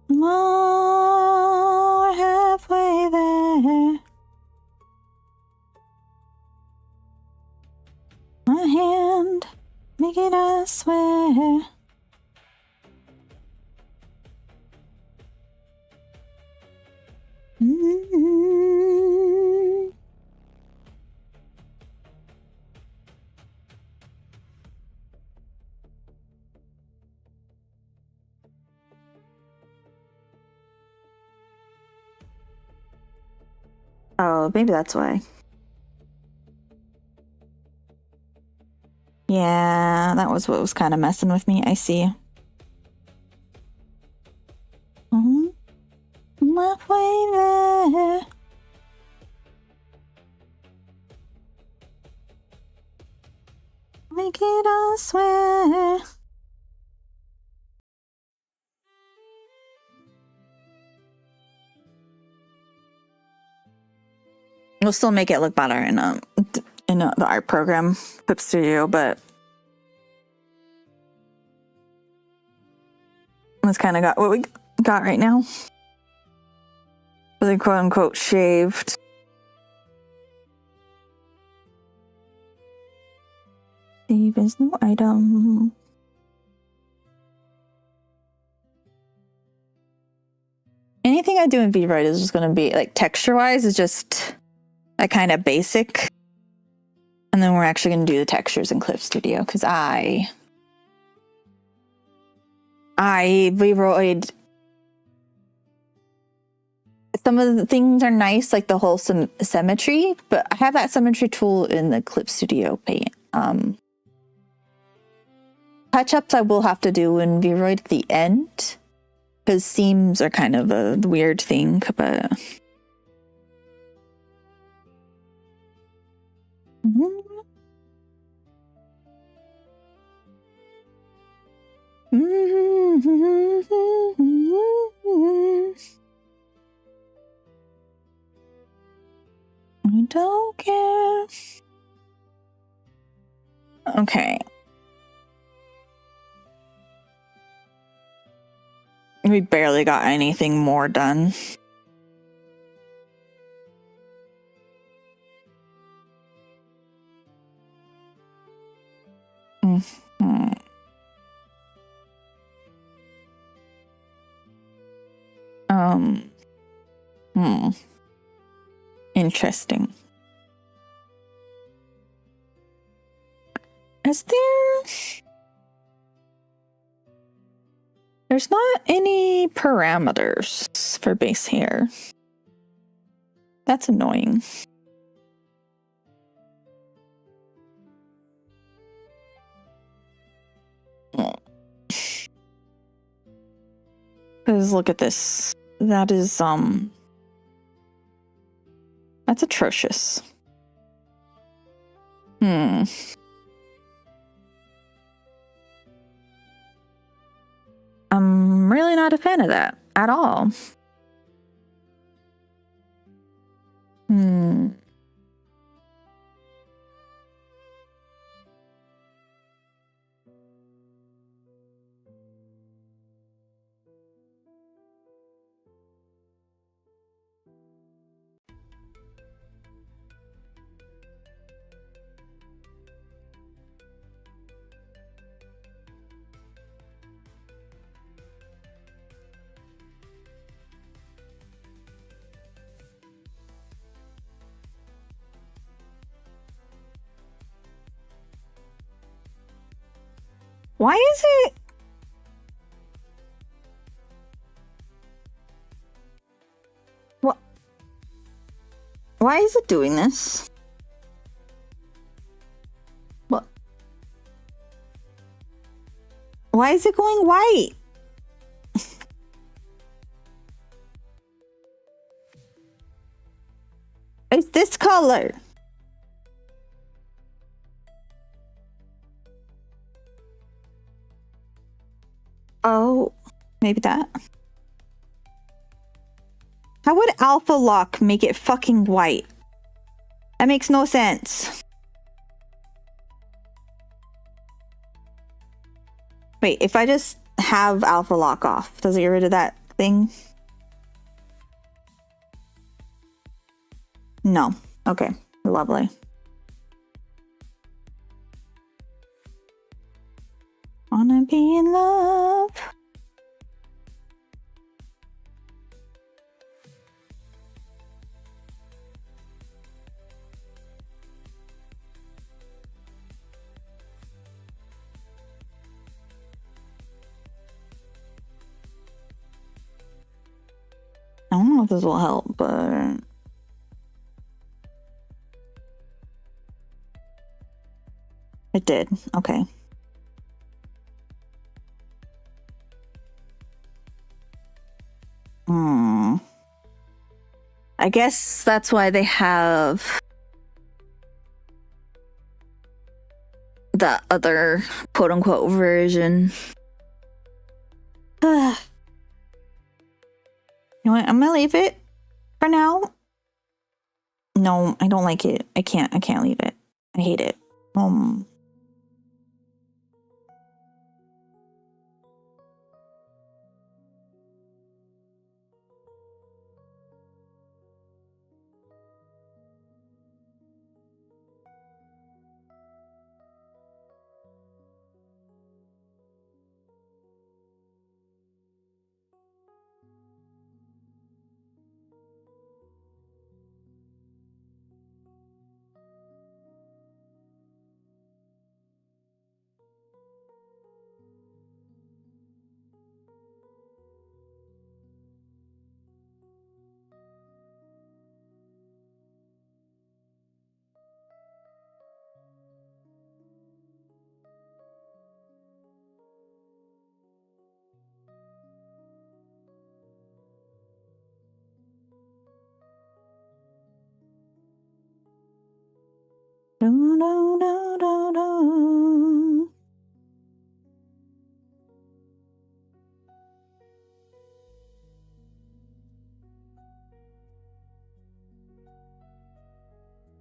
More halfway there. My hand, make it, I swear. Mm-hmm. Oh, maybe that's why. Yeah, that was what was kind of messing with me. I see. I'm halfway there. Make it, I swear. We'll still make it look better in the art program, Clip Studio, but let's kind of got what we got right now. Really quote unquote shaved. Save as no item. Anything I do in VRoid is just going to be like texture wise is just a kind of basic. And then we're actually going to do the textures in Clip Studio because I VRoid. Some of the things are nice, like the whole symmetry, but I have that symmetry tool in the Clip Studio paint. Touch-ups I will have to do in VRoid at the end, because seams are kind of a weird thing, but... I don't care. Okay. We barely got anything more done. Mm-hmm. Interesting. Is there... There's not any parameters for base hair. That's annoying. Because look at this. That is, that's atrocious. I'm really not a fan of that at all. Why is it? What? Why is it doing this? What? Why is it going white? It's this color. Oh, maybe that. How would alpha lock make it fucking white? That makes no sense. Wait, if I just have alpha lock off, does it get rid of that thing? No. Okay, lovely. Wanna be in love. I don't know if this will help, but it did. Okay. I guess that's why they have the other quote unquote version. You know what? I'm gonna leave it for now. No, I don't like it. I can't leave it. I hate it.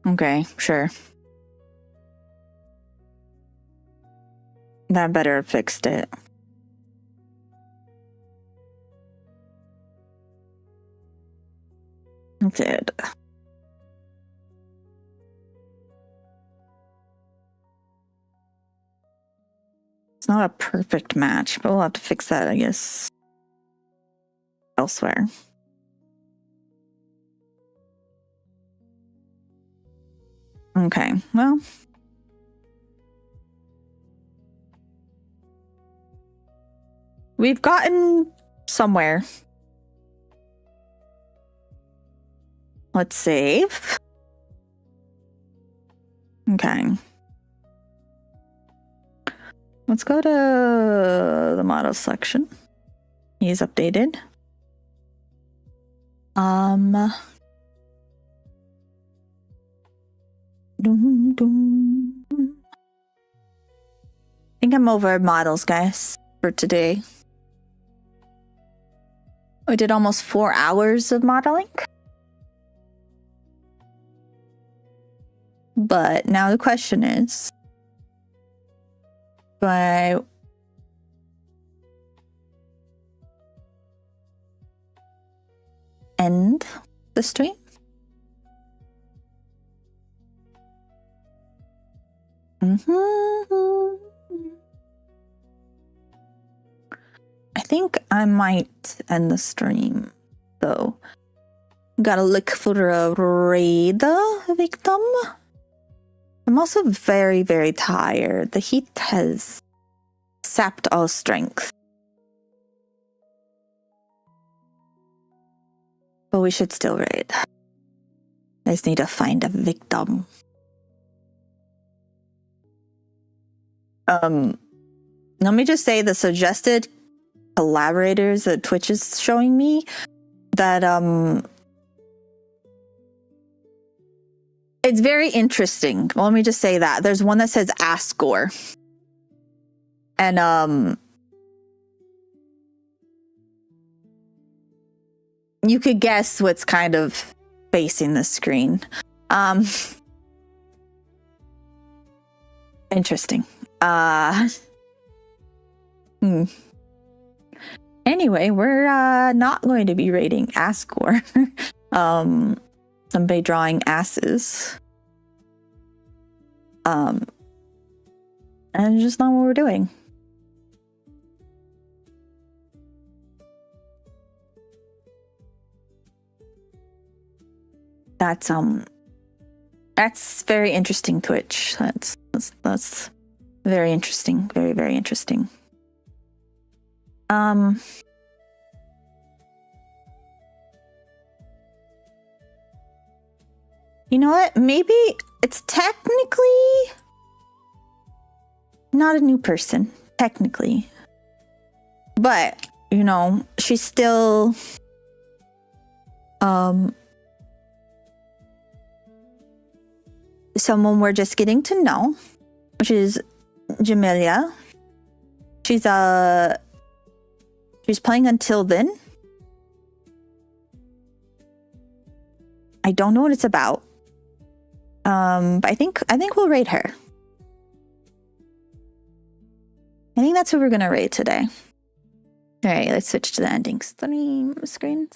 Okay, sure. That better have fixed it. It did. It's not a perfect match, but we'll have to fix that, I guess, elsewhere. Okay, well. We've gotten somewhere. Let's save. Okay. Let's go to the model section. He's updated. I think I'm over models, guys, for today. We did almost 4 hours of modeling. But now the question is, do I end the stream? I think I might end the stream, though. Gotta look for a raid victim. I'm also very, very tired. The heat has sapped all strength. But we should still raid. I just need to find a victim. Let me just say the suggested collaborators that Twitch is showing me that it's very interesting. Well, let me just say that there's one that says Ascor, and you could guess what's kind of facing the screen. Interesting. Anyway, we're not going to be rating ass score. Somebody drawing asses. And just not what we're doing. That's very interesting, Twitch. That's very interesting. Very, very interesting. You know what? Maybe it's technically not a new person, technically. But, you know, she's still someone we're just getting to know, which is Jamelia. She's playing Until Then. I don't know what it's about. But I think we'll rate her. I think that's who we're gonna rate today. All right, let's switch to the ending screen.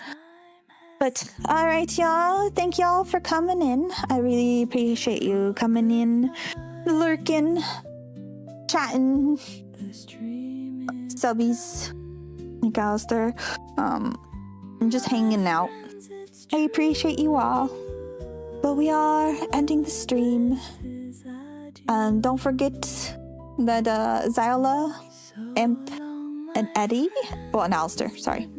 But all right, y'all. Thank y'all for coming in. I really appreciate you coming in, lurking, chatting, subbies, like Alistair, and just hanging out. I appreciate you all. But we are ending the stream. And don't forget that Zyla, Imp, and Eddie, well, and Alistair, sorry.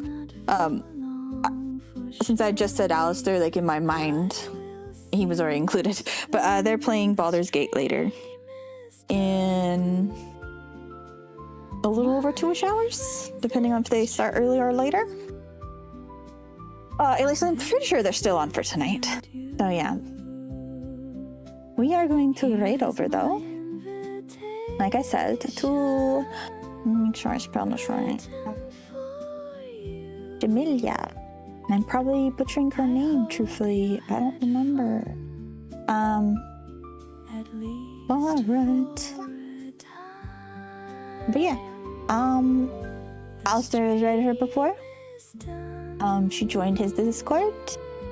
Since I just said Alistair, like in my mind, he was already included. But they're playing Baldur's Gate later. In a little over 2-ish hours, depending on if they start earlier or later. At least I'm pretty sure they're still on for tonight. So yeah. We are going to raid over though. Like I said, to make sure I spell this right. Jamelia. And I'm probably butchering her name, truthfully. I don't remember. Alright. But yeah. Alistair has raided her before. She joined his Discord.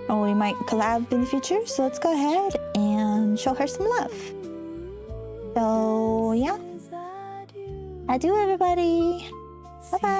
And we might collab in the future. So let's go ahead and show her some love. So yeah. Adieu everybody. Bye bye.